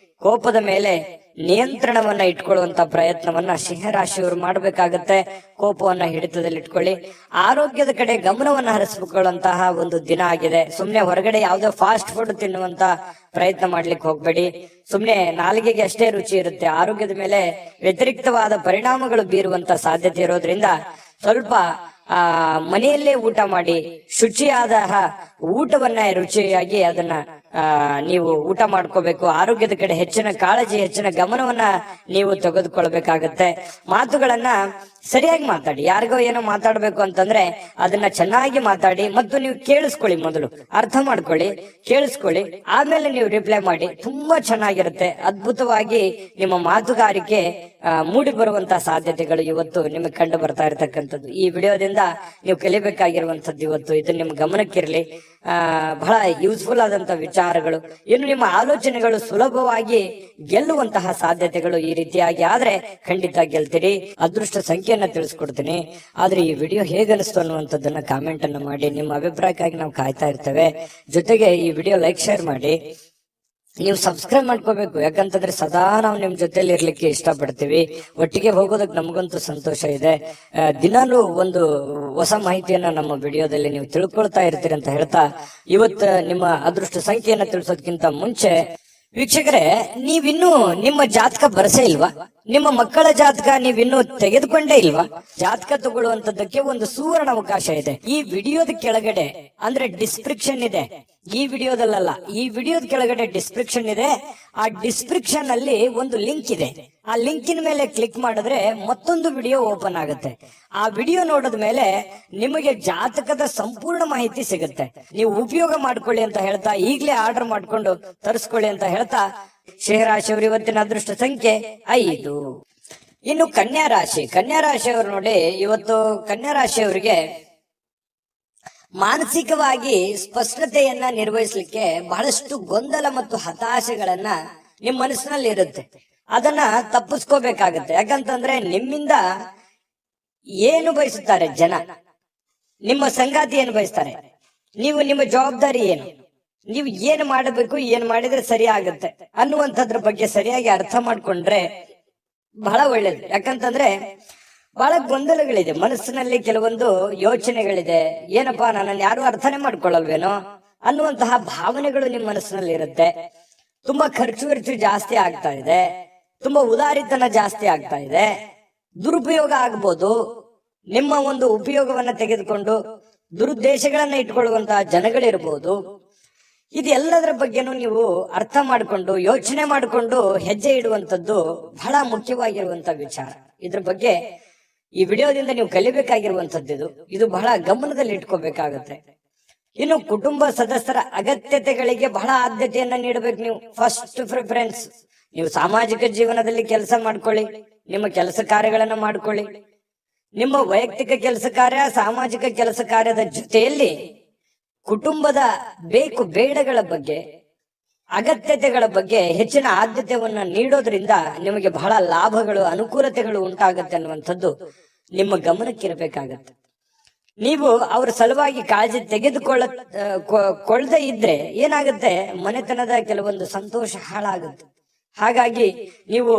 ಕೋಪದ ಮೇಲೆ ನಿಯಂತ್ರಣವನ್ನ ಇಟ್ಕೊಳ್ಳುವಂತ ಪ್ರಯತ್ನವನ್ನ ಸಿಂಹರಾಶಿಯವರು ಮಾಡಬೇಕಾಗತ್ತೆ. ಕೋಪವನ್ನ ಹಿಡಿತದಲ್ಲಿ ಇಟ್ಕೊಳ್ಳಿ. ಆರೋಗ್ಯದ ಕಡೆ ಗಮನವನ್ನ ಹರಿಸಿಕೊಳ್ಳುವಂತಹ ಒಂದು ದಿನ ಆಗಿದೆ. ಸುಮ್ನೆ ಹೊರಗಡೆ ಯಾವುದೋ ಫಾಸ್ಟ್ ಫುಡ್ ತಿನ್ನುವಂತ ಪ್ರಯತ್ನ ಮಾಡ್ಲಿಕ್ಕೆ ಹೋಗ್ಬೇಡಿ. ಸುಮ್ನೆ ನಾಲಿಗೆಗೆ ಅಷ್ಟೇ ರುಚಿ ಇರುತ್ತೆ, ಆರೋಗ್ಯದ ಮೇಲೆ ವ್ಯತಿರಿಕ್ತವಾದ ಪರಿಣಾಮಗಳು ಬೀರುವಂತ ಸಾಧ್ಯತೆ ಇರೋದ್ರಿಂದ ಸ್ವಲ್ಪ ಮನೆಯಲ್ಲೇ ಊಟ ಮಾಡಿ ಶುಚಿಯಾದ ಊಟವನ್ನ ರುಚಿಯಾಗಿ ಅದನ್ನ ನೀವು ಊಟ ಮಾಡ್ಕೋಬೇಕು. ಆರೋಗ್ಯದ ಕಡೆ ಹೆಚ್ಚಿನ ಕಾಳಜಿ, ಹೆಚ್ಚಿನ ಗಮನವನ್ನ ನೀವು ತೆಗೆದುಕೊಳ್ಬೇಕಾಗತ್ತೆ. ಮಾತುಗಳನ್ನ ಸರಿಯಾಗಿ ಮಾತಾಡಿ. ಯಾರಿಗೋ ಏನೋ ಮಾತಾಡ್ಬೇಕು ಅಂತಂದ್ರೆ ಅದನ್ನ ಚೆನ್ನಾಗಿ ಮಾತಾಡಿ ಮತ್ತು ನೀವು ಕೇಳಿಸ್ಕೊಳ್ಳಿ. ಮೊದಲು ಅರ್ಥ ಮಾಡ್ಕೊಳ್ಳಿ, ಕೇಳಿಸ್ಕೊಳ್ಳಿ, ಆಮೇಲೆ ನೀವು ರಿಪ್ಲೈ ಮಾಡಿ. ತುಂಬಾ ಚೆನ್ನಾಗಿರುತ್ತೆ. ಅದ್ಭುತವಾಗಿ ನಿಮ್ಮ ಮಾತುಗಾರಿಕೆ ಮೂಡಿ ಬರುವಂತಹ ಸಾಧ್ಯತೆಗಳು ಇವತ್ತು ನಿಮಗೆ ಕಂಡು ಬರ್ತಾ ಇರತಕ್ಕಂಥದ್ದು. ಈ ವಿಡಿಯೋದಿಂದ ನೀವು ಕಲಿಬೇಕಾಗಿರುವಂತದ್ದು ಇವತ್ತು ಇದು ನಿಮ್ಮ ಗಮನಕ್ಕಿರಲಿ. ಬಹಳ ಯೂಸ್ಫುಲ್ ಆದಂತ ವಿಚಾರಗಳು. ಇನ್ನು ನಿಮ್ಮ ಆಲೋಚನೆಗಳು ಸುಲಭವಾಗಿ ಗೆಲ್ಲುವಂತಹ ಸಾಧ್ಯತೆಗಳು ಈ ರೀತಿಯಾಗಿ ಆದ್ರೆ ಖಂಡಿತ ಗೆಲ್ತೀರಿ. ಅದೃಷ್ಟ ಸಂಖ್ಯೆಯನ್ನ ತಿಳಿಸ್ಕೊಡ್ತೀನಿ. ಆದ್ರೆ ಈ ವಿಡಿಯೋ ಹೇಗನಿಸ್ತು ಅನ್ನುವಂಥದ್ದನ್ನ ಕಾಮೆಂಟ್ ಅನ್ನ ಮಾಡಿ. ನಿಮ್ಮ ಅಭಿಪ್ರಾಯಕ್ಕಾಗಿ ನಾವು ಕಾಯ್ತಾ ಇರ್ತೇವೆ. ಜೊತೆಗೆ ಈ ವಿಡಿಯೋ ಲೈಕ್, ಶೇರ್ ಮಾಡಿ. ನೀವು ಸಬ್ಸ್ಕ್ರೈಬ್ ಮಾಡ್ಕೋಬೇಕು. ಯಾಕಂತಂದ್ರೆ ಸದಾ ನಾವು ನಿಮ್ ಜೊತೆಲಿ ಇರ್ಲಿಕ್ಕೆ ಇಷ್ಟಪಡ್ತೀವಿ. ಒಟ್ಟಿಗೆ ಹೋಗೋದಕ್ಕೆ ನಮಗಂತೂ ಸಂತೋಷ ಇದೆ. ದಿನಾಲೂ ಒಂದು ಹೊಸ ಮಾಹಿತಿಯನ್ನ ನಮ್ಮ ವಿಡಿಯೋದಲ್ಲಿ ನೀವು ತಿಳ್ಕೊಳ್ತಾ ಇರ್ತೀರಿ ಅಂತ ಹೇಳ್ತಾ, ಇವತ್ತು ನಿಮ್ಮ ಅದೃಷ್ಟ ಸಂಖ್ಯೆಯನ್ನ ತಿಳಿಸೋದಕ್ಕಿಂತ ಮುಂಚೆ ವೀಕ್ಷಕರೇ, ನೀವಿನ್ನೂ ನಿಮ್ಮ ಜಾತಕ ಬರಸೇ ಇಲ್ವಾ? ನಿಮ್ಮ ಮಕ್ಕಳ ಜಾತಕ ನೀವಿನ್ನೂ ತೆಗೆದುಕೊಂಡೇ ಇಲ್ವಾ? ಜಾತಕ ತಗೊಳ್ಳುವಂತದ್ದಕ್ಕೆ ಒಂದು ಸುವರ್ಣ ಅವಕಾಶ ಇದೆ. ಈ ವಿಡಿಯೋದ ಕೆಳಗಡೆ ಅಂದ್ರೆ ಡಿಸ್ಕ್ರಿಪ್ಷನ್ ಇದೆ. ಈ ವಿಡಿಯೋದಲ್ಲ, ಈ ವಿಡಿಯೋದ ಕೆಳಗಡೆ ಡಿಸ್ಕ್ರಿಪ್ಷನ್ ಇದೆ. ಆ ಡಿಸ್ಕ್ರಿಪ್ಷನ್ ಅಲ್ಲಿ ಒಂದು ಲಿಂಕ್ ಇದೆ. ಆ ಲಿಂಕಿನ ಮೇಲೆ ಕ್ಲಿಕ್ ಮಾಡಿದ್ರೆ ಮತ್ತೊಂದು ವಿಡಿಯೋ ಓಪನ್ ಆಗುತ್ತೆ. ಆ ವಿಡಿಯೋ ನೋಡಿದ ಮೇಲೆ ನಿಮಗೆ ಜಾತಕದ ಸಂಪೂರ್ಣ ಮಾಹಿತಿ ಸಿಗುತ್ತೆ. ನೀವು ಉಪಯೋಗ ಮಾಡ್ಕೊಳ್ಳಿ ಅಂತ ಹೇಳ್ತಾ, ಈಗಲೇ ಆರ್ಡರ್ ಮಾಡ್ಕೊಂಡು ತರಿಸ್ಕೊಳ್ಳಿ ಅಂತ ಹೇಳ್ತಾ, ಸಿಂಹರಾಶಿಯವರು ಇವತ್ತಿನ ಅದೃಷ್ಟ ಸಂಖ್ಯೆ 5. ಇನ್ನು ಕನ್ಯಾ ರಾಶಿ. ಕನ್ಯಾ ರಾಶಿಯವರು ನೋಡಿ, ಇವತ್ತು ಕನ್ಯಾ ರಾಶಿಯವರಿಗೆ ಮಾನಸಿಕವಾಗಿ ಸ್ಪಷ್ಟತೆಯನ್ನ ನಿರ್ವಹಿಸಲಿಕ್ಕೆ ಬಹಳಷ್ಟು ಗೊಂದಲ ಮತ್ತು ಹತಾಶೆಗಳನ್ನ ನಿಮ್ಮ ಮನಸ್ಸಿನಲ್ಲಿ ಇರುತ್ತೆ. ಅದನ್ನ ತಪ್ಪಿಸ್ಕೋಬೇಕಾಗತ್ತೆ. ಯಾಕಂತಂದ್ರೆ ನಿಮ್ಮಿಂದ ಏನು ಬಯಸುತ್ತಾರೆ ಜನ, ನಿಮ್ಮ ಸಂಗಾತಿ ಏನು ಬಯಸ್ತಾರೆ, ನೀವು ನಿಮ್ಮ ಜವಾಬ್ದಾರಿ ಏನು, ನೀವು ಏನು ಮಾಡಬೇಕು, ಏನು ಮಾಡಿದ್ರೆ ಸರಿ ಆಗುತ್ತೆ ಅನ್ನುವಂಥದ್ರ ಬಗ್ಗೆ ಸರಿಯಾಗಿ ಅರ್ಥ ಮಾಡ್ಕೊಂಡ್ರೆ ಬಹಳ ಒಳ್ಳೇದು. ಯಾಕಂತಂದ್ರೆ ಬಹಳ ಗೊಂದಲಗಳಿದೆ ಮನಸ್ಸಿನಲ್ಲಿ, ಕೆಲವೊಂದು ಯೋಚನೆಗಳಿದೆ. ಏನಪ್ಪಾ, ನನ್ನನ್ನು ಯಾರು ಅರ್ಥನೇ ಮಾಡ್ಕೊಳ್ಳಲ್ವೇನೋ ಅನ್ನುವಂತಹ ಭಾವನೆಗಳು ನಿಮ್ಮ ಮನಸ್ಸಿನಲ್ಲಿ ಇರುತ್ತೆ. ತುಂಬಾ ಖರ್ಚು ಜಾಸ್ತಿ ಆಗ್ತಾ ಇದೆ, ತುಂಬಾ ಉದಾರಿತನ ಜಾಸ್ತಿ ಆಗ್ತಾ ಇದೆ, ದುರುಪಯೋಗ ಆಗ್ಬೋದು. ನಿಮ್ಮ ಒಂದು ಉಪಯೋಗವನ್ನ ತೆಗೆದುಕೊಂಡು ದುರುದ್ದೇಶಗಳನ್ನ ಇಟ್ಕೊಳ್ಳುವಂತಹ ಜನಗಳಿರ್ಬೋದು. ಇದೆಲ್ಲದರ ಬಗ್ಗೆನೂ ನೀವು ಅರ್ಥ ಮಾಡಿಕೊಂಡು ಯೋಚನೆ ಮಾಡಿಕೊಂಡು ಹೆಜ್ಜೆ ಇಡುವಂತದ್ದು ಬಹಳ ಮುಖ್ಯವಾಗಿರುವಂತ ವಿಚಾರ. ಇದ್ರ ಬಗ್ಗೆ ಈ ವಿಡಿಯೋದಿಂದ ನೀವು ಕಲಿಬೇಕಾಗಿರುವಂತದ್ದು ಇದು ಬಹಳ ಗಮನದಲ್ಲಿ ಇಟ್ಕೋಬೇಕಾಗತ್ತೆ. ಇನ್ನು ಕುಟುಂಬ ಸದಸ್ಯರ ಅಗತ್ಯತೆಗಳಿಗೆ ಬಹಳ ಆದ್ಯತೆಯನ್ನ ನೀಡಬೇಕು. ನೀವು ಫಸ್ಟ್ ಪ್ರಿಫರೆನ್ಸ್. ನೀವು ಸಾಮಾಜಿಕ ಜೀವನದಲ್ಲಿ ಕೆಲಸ ಮಾಡ್ಕೊಳ್ಳಿ, ನಿಮ್ಮ ಕೆಲಸ ಕಾರ್ಯಗಳನ್ನ ಮಾಡ್ಕೊಳ್ಳಿ. ನಿಮ್ಮ ವೈಯಕ್ತಿಕ ಕೆಲಸ ಕಾರ್ಯ, ಸಾಮಾಜಿಕ ಕೆಲಸ ಕಾರ್ಯದ ಜೊತೆಯಲ್ಲಿ ಕುಟುಂಬದ ಬೇಕು ಬೇಡಗಳ ಬಗ್ಗೆ, ಅಗತ್ಯತೆಗಳ ಬಗ್ಗೆ ಹೆಚ್ಚಿನ ಆದ್ಯತೆಯನ್ನ ನೀಡೋದ್ರಿಂದ ನಿಮಗೆ ಬಹಳ ಲಾಭಗಳು, ಅನುಕೂಲತೆಗಳು ಉಂಟಾಗತ್ತೆ ಅನ್ನುವಂಥದ್ದು ನಿಮ್ಮ ಗಮನಕ್ಕಿರಬೇಕಾಗತ್ತೆ. ನೀವು ಅವರ ಸಲುವಾಗಿ ಕಾಳಜಿ ತೆಗೆದುಕೊಳ್ಳದೆ ಇದ್ರೆ ಏನಾಗುತ್ತೆ, ಮನೆತನದ ಕೆಲವೊಂದು ಸಂತೋಷ ಹಾಳಾಗುತ್ತೆ. ಹಾಗಾಗಿ ನೀವು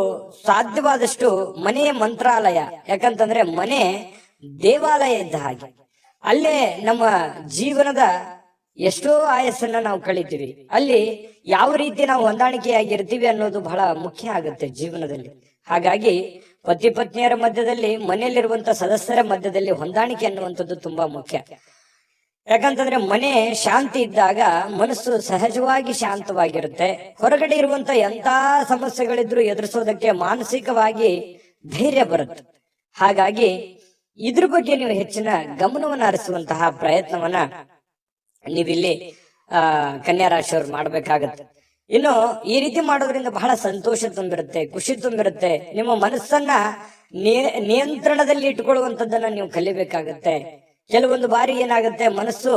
ಸಾಧ್ಯವಾದಷ್ಟು ಮನೆಯ ಮಂತ್ರಾಲಯ, ಯಾಕಂತಂದ್ರೆ ಮನೆ ದೇವಾಲಯ ಇದ್ದ ಹಾಗೆ. ಅಲ್ಲೇ ನಮ್ಮ ಜೀವನದ ಎಷ್ಟೋ ಆಯಸ್ಸನ್ನ ನಾವು ಕಳಿತೀವಿ. ಅಲ್ಲಿ ಯಾವ ರೀತಿ ನಾವು ಹೊಂದಾಣಿಕೆಯಾಗಿರ್ತೀವಿ ಅನ್ನೋದು ಬಹಳ ಮುಖ್ಯ ಆಗುತ್ತೆ ಜೀವನದಲ್ಲಿ. ಹಾಗಾಗಿ ಪತಿ ಪತ್ನಿಯರ ಮಧ್ಯದಲ್ಲಿ, ಮನೆಯಲ್ಲಿರುವಂತ ಸದಸ್ಯರ ಮಧ್ಯದಲ್ಲಿ ಹೊಂದಾಣಿಕೆ ಅನ್ನುವಂಥದ್ದು ತುಂಬಾ ಮುಖ್ಯ. ಯಾಕಂತಂದ್ರೆ ಮನೆ ಶಾಂತಿ ಇದ್ದಾಗ ಮನಸ್ಸು ಸಹಜವಾಗಿ ಶಾಂತವಾಗಿರುತ್ತೆ. ಹೊರಗಡೆ ಇರುವಂತ ಎಂತ ಸಮಸ್ಯೆಗಳಿದ್ರು ಎದುರಿಸೋದಕ್ಕೆ ಮಾನಸಿಕವಾಗಿ ಧೈರ್ಯ ಬರುತ್ತೆ. ಹಾಗಾಗಿ ಇದ್ರ ಬಗ್ಗೆ ನೀವು ಹೆಚ್ಚಿನ ಗಮನವನ್ನ ಹರಿಸುವಂತಹ ಪ್ರಯತ್ನವನ್ನ ನೀವಿಲ್ಲಿ ಕನ್ಯಾ ರಾಶಿಯವ್ರು ಮಾಡ್ಬೇಕಾಗತ್ತೆ. ಇನ್ನು ಈ ರೀತಿ ಮಾಡೋದ್ರಿಂದ ಬಹಳ ಸಂತೋಷ ತುಂಬಿರುತ್ತೆ, ಖುಷಿ ತುಂಬಿರುತ್ತೆ. ನಿಮ್ಮ ಮನಸ್ಸನ್ನ ನಿಯಂತ್ರಣದಲ್ಲಿ ಇಟ್ಕೊಳ್ಳುವಂತದ್ದನ್ನ ನೀವು ಕಲಿಬೇಕಾಗತ್ತೆ. ಕೆಲವೊಂದು ಬಾರಿ ಏನಾಗುತ್ತೆ, ಮನಸ್ಸು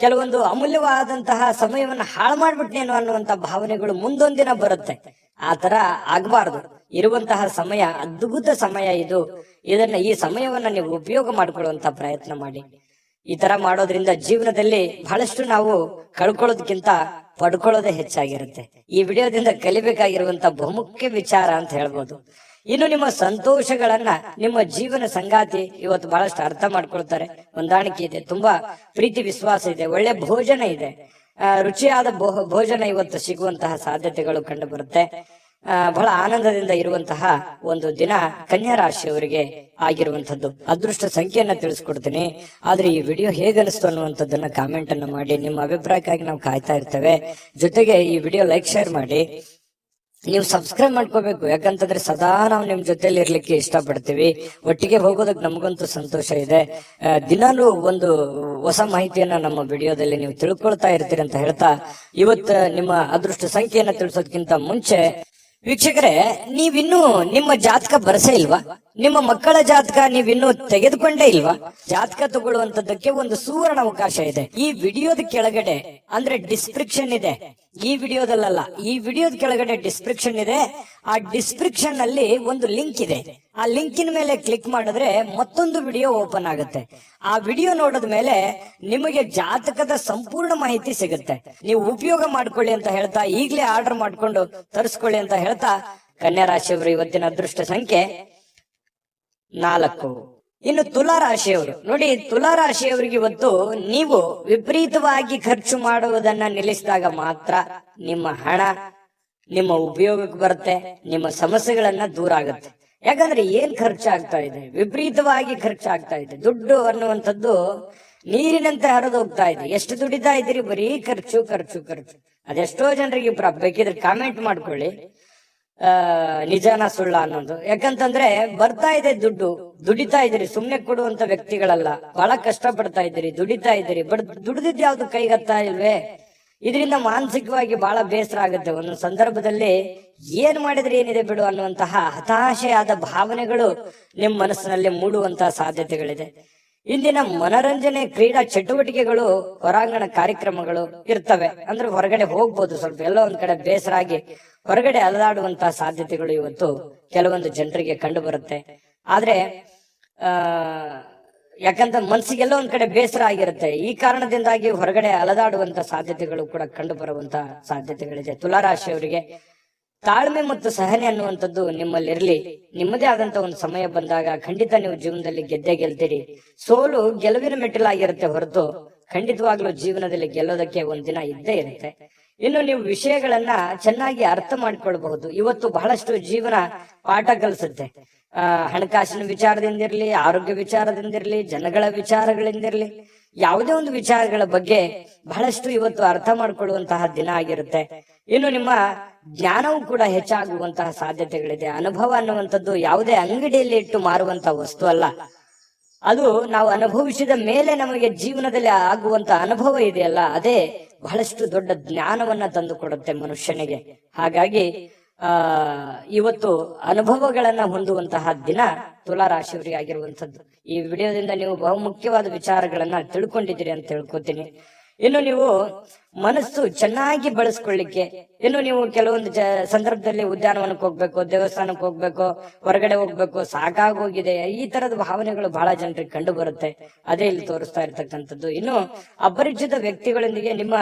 ಕೆಲವೊಂದು ಅಮೂಲ್ಯವಾದಂತಹ ಸಮಯವನ್ನ ಹಾಳು ಮಾಡ್ಬಿಟ್ನೇನೋ ಅನ್ನುವಂತ ಭಾವನೆಗಳು ಮುಂದೊಂದಿನ ಬರುತ್ತೆ. ಆ ತರ ಆಗ್ಬಾರ್ದು. ಇರುವಂತಹ ಸಮಯ ಅದ್ಭುತ ಸಮಯ ಇದು. ಈ ಸಮಯವನ್ನ ನೀವು ಉಪಯೋಗ ಮಾಡಿಕೊಳ್ಳುವಂತ ಪ್ರಯತ್ನ ಮಾಡಿ. ಈ ತರ ಮಾಡೋದ್ರಿಂದ ಜೀವನದಲ್ಲಿ ಬಹಳಷ್ಟು ನಾವು ಕಳ್ಕೊಳ್ಳೋದಕ್ಕಿಂತ ಪಡ್ಕೊಳ್ಳೋದೇ ಹೆಚ್ಚಾಗಿರುತ್ತೆ. ಈ ವಿಡಿಯೋದಿಂದ ಕಲಿಬೇಕಾಗಿರುವಂತ ಬಹುಮುಖ್ಯ ವಿಚಾರ ಅಂತ ಹೇಳ್ಬೋದು. ಇನ್ನು ನಿಮ್ಮ ಸಂತೋಷಗಳನ್ನ ನಿಮ್ಮ ಜೀವನ ಸಂಗಾತಿ ಇವತ್ತು ಬಹಳಷ್ಟು ಅರ್ಥ ಮಾಡ್ಕೊಳ್ತಾರೆ. ಹೊಂದಾಣಿಕೆ ಇದೆ, ತುಂಬಾ ಪ್ರೀತಿ ವಿಶ್ವಾಸ ಇದೆ, ಒಳ್ಳೆ ಭೋಜನ ಇದೆ, ರುಚಿಯಾದ ಭೋಜನ ಇವತ್ತು ಸಿಗುವಂತಹ ಸಾಧ್ಯತೆಗಳು ಕಂಡು ಬರುತ್ತೆ. ಬಹಳ ಆನಂದದಿಂದ ಇರುವಂತಹ ಒಂದು ದಿನ ಕನ್ಯಾ ರಾಶಿಯವರಿಗೆ ಆಗಿರುವಂತದ್ದು. ಅದೃಷ್ಟ ಸಂಖ್ಯೆಯನ್ನ ತಿಳಿಸ್ಕೊಡ್ತೀನಿ. ಆದ್ರೆ ಈ ವಿಡಿಯೋ ಹೇಗನಿಸ್ತು ಅನ್ನುವಂಥದ್ದನ್ನ ಕಾಮೆಂಟ್ ಅನ್ನ ಮಾಡಿ. ನಿಮ್ಮ ಅಭಿಪ್ರಾಯಕ್ಕಾಗಿ ನಾವು ಕಾಯ್ತಾ ಇರ್ತೇವೆ. ಜೊತೆಗೆ ಈ ವಿಡಿಯೋ ಲೈಕ್ ಶೇರ್ ಮಾಡಿ. ನೀವು ಸಬ್ಸ್ಕ್ರೈಬ್ ಮಾಡ್ಕೋಬೇಕು, ಯಾಕಂತಂದ್ರೆ ಸದಾ ನಾವು ನಿಮ್ ಜೊತೆಲಿ ಇರ್ಲಿಕ್ಕೆ ಇಷ್ಟಪಡ್ತೀವಿ. ಒಟ್ಟಿಗೆ ಹೋಗೋದಕ್ಕೆ ನಮಗಂತೂ ಸಂತೋಷ ಇದೆ. ದಿನಾಲೂ ಒಂದು ಹೊಸ ಮಾಹಿತಿಯನ್ನ ನಮ್ಮ ವಿಡಿಯೋದಲ್ಲಿ ನೀವು ತಿಳ್ಕೊಳ್ತಾ ಇರ್ತೀರಿ ಅಂತ ಹೇಳ್ತಾ, ಇವತ್ತು ನಿಮ್ಮ ಅದೃಷ್ಟ ಸಂಖ್ಯೆಯನ್ನ ತಿಳಿಸೋದಕ್ಕಿಂತ ಮುಂಚೆ ವೀಕ್ಷಕರೇ, ನೀವಿನ್ನೂ ನಿಮ್ಮ ಜಾತಕ ಬರಸೇ ಇಲ್ವಾ? ನಿಮ್ಮ ಮಕ್ಕಳ ಜಾತಕ ನೀವಿನ್ನೂ ತೆಗೆದುಕೊಂಡೇ ಇಲ್ವಾ? ಜಾತಕ ತಗೊಳ್ಳುವಂತದ್ದಕ್ಕೆ ಒಂದು ಸುವರ್ಣ ಅವಕಾಶ ಇದೆ. ಈ ವಿಡಿಯೋದ ಕೆಳಗಡೆ ಅಂದ್ರೆ ಡಿಸ್ಕ್ರಿಪ್ಷನ್ ಇದೆ. ಈ ವಿಡಿಯೋದಲ್ಲ, ಈ ವಿಡಿಯೋದ ಕೆಳಗಡೆ ಡಿಸ್ಕ್ರಿಪ್ಷನ್ ಇದೆ. ಆ ಡಿಸ್ಕ್ರಿಪ್ಷನ್ ಅಲ್ಲಿ ಒಂದು ಲಿಂಕ್ ಇದೆ. ಆ ಲಿಂಕಿನ ಮೇಲೆ ಕ್ಲಿಕ್ ಮಾಡಿದ್ರೆ ಮತ್ತೊಂದು ವಿಡಿಯೋ ಓಪನ್ ಆಗುತ್ತೆ. ಆ ವಿಡಿಯೋ ನೋಡಿದ ಮೇಲೆ ನಿಮಗೆ ಜಾತಕದ ಸಂಪೂರ್ಣ ಮಾಹಿತಿ ಸಿಗುತ್ತೆ. ನೀವು ಉಪಯೋಗ ಮಾಡ್ಕೊಳ್ಳಿ ಅಂತ ಹೇಳ್ತಾ, ಈಗಲೇ ಆರ್ಡರ್ ಮಾಡ್ಕೊಂಡು ತರಿಸ್ಕೊಳ್ಳಿ ಅಂತ ಹೇಳ್ತಾ, ಕನ್ಯಾ ರಾಶಿಯವರು ಇವತ್ತಿನ ಅದೃಷ್ಟ ಸಂಖ್ಯೆ 4. ಇನ್ನು ತುಲಾ ರಾಶಿಯವರು ನೋಡಿ, ತುಲಾ ರಾಶಿಯವರಿಗೆ ಇವತ್ತು ನೀವು ವಿಪರೀತವಾಗಿ ಖರ್ಚು ಮಾಡುವುದನ್ನ ನಿಲ್ಲಿಸಿದಾಗ ಮಾತ್ರ ನಿಮ್ಮ ಹಣ ನಿಮ್ಮ ಉಪಯೋಗಕ್ಕೆ ಬರುತ್ತೆ, ನಿಮ್ಮ ಸಮಸ್ಯೆಗಳನ್ನ ದೂರ ಆಗುತ್ತೆ. ಯಾಕಂದ್ರೆ ಏನ್ ಖರ್ಚಾಗ್ತಾ ಇದೆ, ವಿಪರೀತವಾಗಿ ಖರ್ಚಾಗ್ತಾ ಇದೆ. ದುಡ್ಡು ಅನ್ನುವಂಥದ್ದು ನೀರಿನಂತೆ ಹರಿದು ಹೋಗ್ತಾ ಇದೆ. ಎಷ್ಟು ದುಡಿತಾ ಇದ್ದೀರಿ, ಬರೀ ಖರ್ಚು ಖರ್ಚು ಖರ್ಚು. ಅದೆಷ್ಟೋ ಜನರಿಗೆ ಬೇಕಿದ್ರೆ ಕಾಮೆಂಟ್ ಮಾಡ್ಕೊಳ್ಳಿ, ನಿಜಾನ ಸುಳ್ಳ ಅನ್ನೋದು. ಯಾಕಂತಂದ್ರೆ ಬರ್ತಾ ಇದೆ ದುಡ್ಡು, ದುಡಿತಾ ಇದ್ದೀರಿ, ಸುಮ್ನೆ ಕೊಡುವಂತ ವ್ಯಕ್ತಿಗಳಲ್ಲ. ಬಹಳ ಕಷ್ಟ ಪಡ್ತಾ ಇದ್ದೀರಿ, ದುಡಿತಾ ಇದ್ದೀರಿ, ಬಟ್ ದುಡಿದಿದ್ ಯಾವ್ದು ಕೈಗತ್ತಾ ಇಲ್ವೇ? ಇದರಿಂದ ಮಾನಸಿಕವಾಗಿ ಬಹಳ ಬೇಸರ ಆಗುತ್ತೆ. ಒಂದೊಂದು ಸಂದರ್ಭದಲ್ಲಿ ಏನ್ ಮಾಡಿದ್ರೆ ಏನಿದೆ ಬಿಡು ಅನ್ನುವಂತಹ ಹತಾಶೆಯಾದ ಭಾವನೆಗಳು ನಿಮ್ ಮನಸ್ಸಿನಲ್ಲಿ ಮೂಡುವಂತಹ ಸಾಧ್ಯತೆಗಳಿದೆ. ಇಂದಿನ ಮನರಂಜನೆ ಕ್ರೀಡಾ ಚಟುವಟಿಕೆಗಳು, ಹೊರಾಂಗಣ ಕಾರ್ಯಕ್ರಮಗಳು ಇರ್ತವೆ. ಅಂದ್ರೆ ಹೊರಗಡೆ ಹೋಗ್ಬೋದು, ಸ್ವಲ್ಪ ಎಲ್ಲೋ ಒಂದ್ ಕಡೆ ಬೇಸರ ಆಗಿ ಹೊರಗಡೆ ಅಲದಾಡುವಂತಹ ಸಾಧ್ಯತೆಗಳು ಇವತ್ತು ಕೆಲವೊಂದು ಜನರಿಗೆ ಕಂಡು ಬರುತ್ತೆ. ಆದ್ರೆ ಯಾಕಂತ ಮನ್ಸಿಗೆಲ್ಲ ಒಂದ್ ಕಡೆ ಬೇಸರ ಆಗಿರುತ್ತೆ. ಈ ಕಾರಣದಿಂದಾಗಿ ಹೊರಗಡೆ ಅಲದಾಡುವಂತ ಸಾಧ್ಯತೆಗಳು ಕೂಡ ಕಂಡು ಬರುವಂತ ಸಾಧ್ಯತೆಗಳಿದೆ. ತುಲಾರಾಶಿಯವರಿಗೆ ತಾಳ್ಮೆ ಮತ್ತು ಸಹನೆ ಅನ್ನುವಂಥದ್ದು ನಿಮ್ಮಲ್ಲಿ ಇರ್ಲಿ. ನಿಮ್ಮದೇ ಆದಂತ ಒಂದು ಸಮಯ ಬಂದಾಗ ಖಂಡಿತ ನೀವು ಜೀವನದಲ್ಲಿ ಗೆದ್ದೇ ಗೆಲ್ತೀರಿ. ಸೋಲು ಗೆಲುವಿನ ಮೆಟ್ಟಿಲಾಗಿರುತ್ತೆ ಹೊರತು ಖಂಡಿತವಾಗ್ಲೂ ಜೀವನದಲ್ಲಿ ಗೆಲ್ಲೋದಕ್ಕೆ ಒಂದಿನ ಇದ್ದೇ ಇರುತ್ತೆ. ಇನ್ನು ನೀವು ವಿಷಯಗಳನ್ನ ಚೆನ್ನಾಗಿ ಅರ್ಥ ಮಾಡ್ಕೊಳ್ಬಹುದು. ಇವತ್ತು ಬಹಳಷ್ಟು ಜೀವನ ಪಾಠ ಕಲಿಸುತ್ತೆ. ಹಣಕಾಸಿನ ವಿಚಾರದಿಂದಿರ್ಲಿ, ಆರೋಗ್ಯ ವಿಚಾರದಿಂದಿರ್ಲಿ, ಜನಗಳ ವಿಚಾರಗಳಿಂದಿರ್ಲಿ, ಯಾವುದೇ ಒಂದು ವಿಚಾರಗಳ ಬಗ್ಗೆ ಬಹಳಷ್ಟು ಇವತ್ತು ಅರ್ಥ ಮಾಡ್ಕೊಳ್ಳುವಂತಹ ದಿನ ಆಗಿರುತ್ತೆ. ಇನ್ನು ನಿಮ್ಮ ಜ್ಞಾನವೂ ಕೂಡ ಹೆಚ್ಚಾಗುವಂತಹ ಸಾಧ್ಯತೆಗಳಿದೆ. ಅನುಭವ ಅನ್ನುವಂಥದ್ದು ಯಾವುದೇ ಅಂಗಡಿಯಲ್ಲಿ ಇಟ್ಟು ಮಾರುವಂತಹ ವಸ್ತು ಅಲ್ಲ. ಅದು ನಾವು ಅನುಭವಿಸಿದ ಮೇಲೆ ನಮಗೆ ಜೀವನದಲ್ಲಿ ಆಗುವಂತ ಅನುಭವ ಇದೆಯಲ್ಲ, ಅದೇ ಬಹಳಷ್ಟು ದೊಡ್ಡ ಜ್ಞಾನವನ್ನ ತಂದು ಕೊಡುತ್ತೆ ಮನುಷ್ಯನಿಗೆ. ಹಾಗಾಗಿ ಇವತ್ತು ಅನುಭವಗಳನ್ನ ಹೊಂದುವಂತಹ ದಿನ ತುಲಾ ರಾಶಿಯವರಿಗೆ ಆಗಿರುವಂತದ್ದು. ಈ ವಿಡಿಯೋದಿಂದ ನೀವು ಬಹುಮುಖ್ಯವಾದ ವಿಚಾರಗಳನ್ನ ತಿಳ್ಕೊಂಡಿದ್ದೀರಿ ಅಂತ ತಿಳ್ಕೊತೀನಿ. ಇನ್ನು ನೀವು ಮನಸ್ಸು ಚೆನ್ನಾಗಿ ಬಳಸ್ಕೊಳ್ಳಿಕ್ಕೆ, ಇನ್ನು ನೀವು ಕೆಲವೊಂದು ಸಂದರ್ಭದಲ್ಲಿ ಉದ್ಯಾನವನಕ್ಕೆ ಹೋಗ್ಬೇಕು, ದೇವಸ್ಥಾನಕ್ಕೆ ಹೋಗ್ಬೇಕು, ಹೊರಗಡೆ ಹೋಗ್ಬೇಕು, ಸಾಕಾಗೋಗಿದೆ, ಈ ತರದ ಭಾವನೆಗಳು ಬಹಳ ಜನರಿಗೆ ಕಂಡು ಬರುತ್ತೆ. ಅದೇ ಇಲ್ಲಿ ತೋರಿಸ್ತಾ ಇರ್ತಕ್ಕಂಥದ್ದು. ಇನ್ನು ಅಪರಿಚಿತ ವ್ಯಕ್ತಿಗಳೊಂದಿಗೆ ನಿಮ್ಮ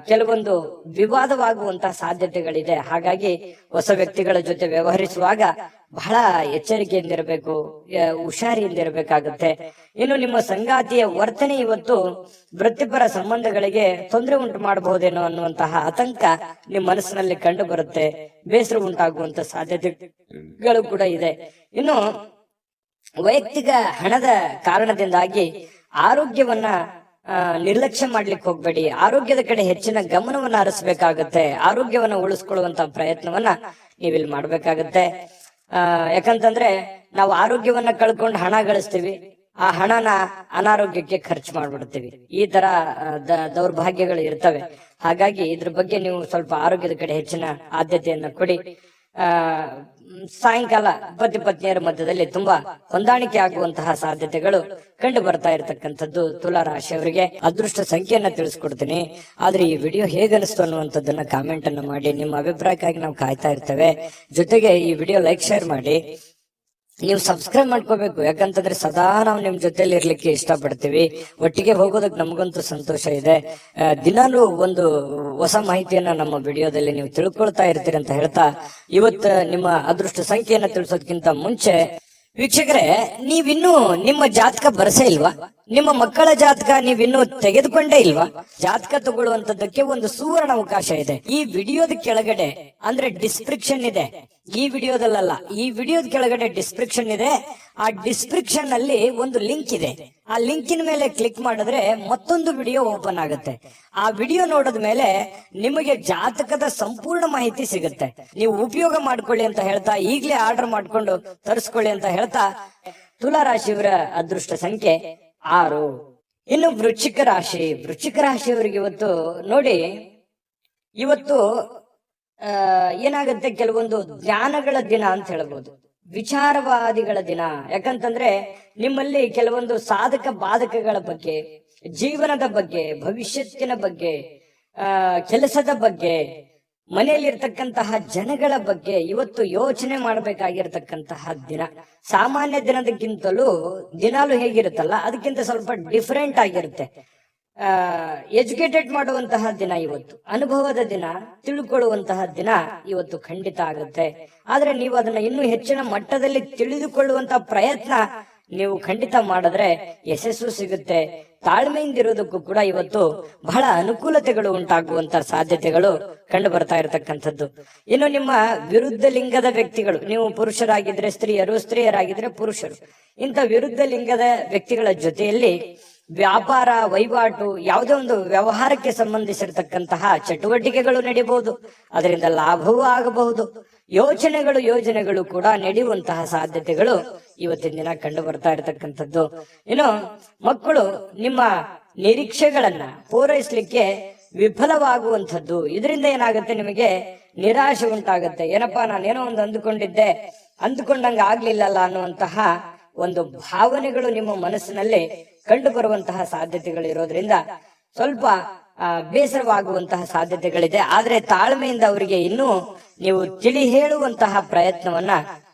ಕೆಲವೊಂದು ವಿವಾದವಾಗುವಂತಹ ಸಾಧ್ಯತೆಗಳಿದೆ. ಹಾಗಾಗಿ ಹೊಸ ವ್ಯಕ್ತಿಗಳ ಜೊತೆ ವ್ಯವಹರಿಸುವಾಗ ಬಹಳ ಎಚ್ಚರಿಕೆಯಿಂದಿರಬೇಕು, ಹುಷಾರಿಯಿಂದಿರಬೇಕಾಗುತ್ತೆ. ಇನ್ನು ನಿಮ್ಮ ಸಂಗಾತಿಯ ವರ್ತನೆ ಇವತ್ತು ವೃತ್ತಿಪರ ಸಂಬಂಧಗಳಿಗೆ ತೊಂದರೆ ಉಂಟು ಮಾಡಬಹುದೇನೋ ಅನ್ನುವಂತಹ ಆತಂಕ ನಿಮ್ಮ ಮನಸ್ಸಿನಲ್ಲಿ ಕಂಡು ಬರುತ್ತೆ. ಬೇಸರ ಉಂಟಾಗುವಂತ ಸಾಧ್ಯತೆಗಳು ಕೂಡ ಇದೆ. ಇನ್ನು ವೈಯಕ್ತಿಕ ಹಣದ ಕಾರಣದಿಂದಾಗಿ ಆರೋಗ್ಯವನ್ನ ನಿರ್ಲಕ್ಷ್ಯ ಮಾಡ್ಲಿಕ್ಕೆ ಹೋಗ್ಬೇಡಿ. ಆರೋಗ್ಯದ ಕಡೆ ಹೆಚ್ಚಿನ ಗಮನವನ್ನ ಹರಿಸಬೇಕಾಗತ್ತೆ. ಆರೋಗ್ಯವನ್ನ ಉಳಿಸ್ಕೊಳ್ಳುವಂತ ಪ್ರಯತ್ನವನ್ನ ನೀವಿಲ್ಲಿ ಮಾಡ್ಬೇಕಾಗತ್ತೆ. ಯಾಕಂತಂದ್ರೆ ನಾವು ಆರೋಗ್ಯವನ್ನ ಕಳ್ಕೊಂಡು ಹಣ ಗಳಿಸ್ತೀವಿ, ಆ ಹಣನ ಅನಾರೋಗ್ಯಕ್ಕೆ ಖರ್ಚು ಮಾಡ್ಬಿಡ್ತೀವಿ. ಈ ತರ ದೌರ್ಭಾಗ್ಯಗಳು ಇರ್ತವೆ. ಹಾಗಾಗಿ ಇದ್ರ ಬಗ್ಗೆ ನೀವು ಸ್ವಲ್ಪ ಆರೋಗ್ಯದ ಕಡೆ ಹೆಚ್ಚಿನ ಆದ್ಯತೆಯನ್ನ ಕೊಡಿ. ಸಾಯಂಕಾಲ ಪತಿ ಪತ್ನಿಯರ ಮಧ್ಯದಲ್ಲಿ ತುಂಬಾ ಹೊಂದಾಣಿಕೆ ಆಗುವಂತಹ ಸಾಧ್ಯತೆಗಳು ಕಂಡು ಬರ್ತಾ ಇರತಕ್ಕಂಥದ್ದು ತುಲಾ ರಾಶಿಯವರಿಗೆ. ಅದೃಷ್ಟ ಸಂಖ್ಯೆಯನ್ನ ತಿಳಿಸ್ಕೊಡ್ತೀನಿ. ಆದ್ರೆ ಈ ವಿಡಿಯೋ ಹೇಗನಿಸ್ತು ಅನ್ನುವಂಥದ್ದನ್ನ ಕಾಮೆಂಟ್ ಅನ್ನ ಮಾಡಿ. ನಿಮ್ಮ ಅಭಿಪ್ರಾಯಕ್ಕಾಗಿ ನಾವು ಕಾಯ್ತಾ ಇರ್ತೇವೆ. ಜೊತೆಗೆ ಈ ವಿಡಿಯೋ ಲೈಕ್ ಶೇರ್ ಮಾಡಿ. ನೀವು ಸಬ್ಸ್ಕ್ರೈಬ್ ಮಾಡ್ಕೋಬೇಕು, ಯಾಕಂತಂದ್ರೆ ಸದಾ ನಾವು ನಿಮ್ ಜೊತೆಲಿ ಇರ್ಲಿಕ್ಕೆ ಇಷ್ಟಪಡ್ತೀವಿ. ಒಟ್ಟಿಗೆ ಹೋಗೋದಕ್ಕೆ ನಮಗಂತೂ ಸಂತೋಷ ಇದೆ. ದಿನಾಲೂ ಒಂದು ಹೊಸ ಮಾಹಿತಿಯನ್ನ ನಮ್ಮ ವಿಡಿಯೋದಲ್ಲಿ ನೀವು ತಿಳ್ಕೊಳ್ತಾ ಇರ್ತೀರಿ ಅಂತ ಹೇಳ್ತಾ, ಇವತ್ತು ನಿಮ್ಮ ಅದೃಷ್ಟ ಸಂಖ್ಯೆಯನ್ನ ತಿಳಿಸೋದಕ್ಕಿಂತ ಮುಂಚೆ ವೀಕ್ಷಕರೇ, ನೀವಿನ್ನೂ ನಿಮ್ಮ ಜಾತಕ ಬರಸೇ ಇಲ್ವಾ? ನಿಮ್ಮ ಮಕ್ಕಳ ಜಾತಕ ನೀವಿನ್ನೂ ತೆಗೆದುಕೊಂಡೇ ಇಲ್ವಾ? ಜಾತಕ ತಗೊಳ್ಳುವಂತದ್ದಕ್ಕೆ ಒಂದು ಸುವರ್ಣ ಅವಕಾಶ ಇದೆ. ಈ ವಿಡಿಯೋದ ಕೆಳಗಡೆ ಅಂದ್ರೆ ಡಿಸ್ಕ್ರಿಪ್ಷನ್ ಇದೆ. ಈ ವಿಡಿಯೋದಲ್ಲ, ಈ ವಿಡಿಯೋದ ಕೆಳಗಡೆ ಡಿಸ್ಕ್ರಿಪ್ಷನ್ ಇದೆ. ಆ ಡಿಸ್ಕ್ರಿಪ್ಷನ್ ಅಲ್ಲಿ ಒಂದು ಲಿಂಕ್ ಇದೆ. ಆ ಲಿಂಕಿನ ಮೇಲೆ ಕ್ಲಿಕ್ ಮಾಡಿದ್ರೆ ಮತ್ತೊಂದು ವಿಡಿಯೋ ಓಪನ್ ಆಗುತ್ತೆ. ಆ ವಿಡಿಯೋ ನೋಡಿದ ಮೇಲೆ ನಿಮಗೆ ಜಾತಕದ ಸಂಪೂರ್ಣ ಮಾಹಿತಿ ಸಿಗುತ್ತೆ. ನೀವು ಉಪಯೋಗ ಮಾಡ್ಕೊಳ್ಳಿ ಅಂತ ಹೇಳ್ತಾ, ಈಗಲೇ ಆರ್ಡರ್ ಮಾಡ್ಕೊಂಡು ತರಿಸ್ಕೊಳ್ಳಿ ಅಂತ ಹೇಳ್ತಾ, ತುಲಾ ರಾಶಿಯವರ ಅದೃಷ್ಟ ಸಂಖ್ಯೆ 6. ಇನ್ನು ವೃಶ್ಚಿಕ ರಾಶಿ. ವೃಶ್ಚಿಕ ರಾಶಿಯವರಿಗೆ ಇವತ್ತು ನೋಡಿ, ಇವತ್ತು ಏನಾಗುತ್ತೆ, ಕೆಲವೊಂದು ಜ್ಞಾನಗಳ ದಿನ ಅಂತ ಹೇಳ್ಬೋದು, ವಿಚಾರವಾದಿಗಳ ದಿನ. ಯಾಕಂತಂದ್ರೆ ನಿಮ್ಮಲ್ಲಿ ಕೆಲವೊಂದು ಸಾಧಕ ಬಾಧಕಗಳ ಬಗ್ಗೆ, ಜೀವನದ ಬಗ್ಗೆ, ಭವಿಷ್ಯತ್ತಿನ ಬಗ್ಗೆ, ಕೆಲಸದ ಬಗ್ಗೆ, ಮನೆಯಲ್ಲಿರ್ತಕ್ಕಂತಹ ಜನಗಳ ಬಗ್ಗೆ ಇವತ್ತು ಯೋಚನೆ ಮಾಡಬೇಕಾಗಿರ್ತಕ್ಕಂತಹ ದಿನ. ಸಾಮಾನ್ಯ ದಿನದಕ್ಕಿಂತಲೂ ದಿನಾಲು ಹೇಗಿರುತ್ತಲ್ಲ ಅದಕ್ಕಿಂತ ಸ್ವಲ್ಪ ಡಿಫರೆಂಟ್ ಆಗಿರುತ್ತೆ. ಎಜುಕೇಟೆಡ್ ಮಾಡುವಂತಹ ದಿನ ಇವತ್ತು, ಅನುಭವದ ದಿನ, ತಿಳ್ಕೊಳ್ಳುವಂತಹ ದಿನ ಇವತ್ತು ಖಂಡಿತ ಆಗುತ್ತೆ. ಆದ್ರೆ ನೀವು ಅದನ್ನ ಇನ್ನೂ ಹೆಚ್ಚಿನ ಮಟ್ಟದಲ್ಲಿ ತಿಳಿದುಕೊಳ್ಳುವಂತಹ ಪ್ರಯತ್ನ ನೀವು ಖಂಡಿತ ಮಾಡಿದ್ರೆ ಯಶಸ್ಸು ಸಿಗುತ್ತೆ. ತಾಳ್ಮೆಯಿಂದಿರೋದಕ್ಕೂ ಕೂಡ ಇವತ್ತು ಬಹಳ ಅನುಕೂಲತೆಗಳು ಉಂಟಾಗುವಂತ ಸಾಧ್ಯತೆಗಳು ಕಂಡು ಬರ್ತಾ ಇರತಕ್ಕಂಥದ್ದು. ಇನ್ನು ನಿಮ್ಮ ವಿರುದ್ಧ ಲಿಂಗದ ವ್ಯಕ್ತಿಗಳು, ನೀವು ಪುರುಷರಾಗಿದ್ರೆ ಸ್ತ್ರೀಯರು, ಸ್ತ್ರೀಯರಾಗಿದ್ರೆ ಪುರುಷರು, ಇಂಥ ವಿರುದ್ಧ ಲಿಂಗದ ವ್ಯಕ್ತಿಗಳ ಜೊತೆಯಲ್ಲಿ ವ್ಯಾಪಾರ ವಹಿವಾಟು, ಯಾವುದೇ ಒಂದು ವ್ಯವಹಾರಕ್ಕೆ ಸಂಬಂಧಿಸಿರತಕ್ಕಂತಹ ಚಟುವಟಿಕೆಗಳು ನಡೀಬಹುದು. ಅದರಿಂದ ಲಾಭವೂ ಆಗಬಹುದು. ಯೋಜನೆಗಳು ಕೂಡ ನಡೆಯುವಂತಹ ಸಾಧ್ಯತೆಗಳು ಇವತ್ತಿನ ದಿನ ಕಂಡು ಬರ್ತಾ ಇರತಕ್ಕಂಥದ್ದು. ಇನ್ನು ಮಕ್ಕಳು ನಿಮ್ಮ ನಿರೀಕ್ಷೆಗಳನ್ನ ಪೂರೈಸಲಿಕ್ಕೆ ವಿಫಲವಾಗುವಂಥದ್ದು. ಇದರಿಂದ ಏನಾಗುತ್ತೆ, ನಿಮಗೆ ನಿರಾಶೆ ಉಂಟಾಗುತ್ತೆ. ಏನಪ್ಪಾ, ನಾನೇನೋ ಒಂದು ಅಂದುಕೊಂಡಂಗ ಆಗ್ಲಿಲ್ಲಲ್ಲ ಅನ್ನುವಂತಹ ಒಂದು ಭಾವನೆಗಳು ನಿಮ್ಮ ಮನಸ್ಸಿನಲ್ಲಿ ಕಂಡು ಬರುವಂತಹ ಸಾಧ್ಯತೆಗಳು ಇರೋದ್ರಿಂದ ಸ್ವಲ್ಪ ಬೇಸರವಾಗುವಂತಹ ಸಾಧ್ಯತೆಗಳಿದೆ. ಆದ್ರೆ ತಾಳ್ಮೆಯಿಂದ ಅವರಿಗೆ ಇನ್ನೂ ನೀವು ತಿಳಿ ಹೇಳುವಂತಹ ಪ್ರಯತ್ನವನ್ನ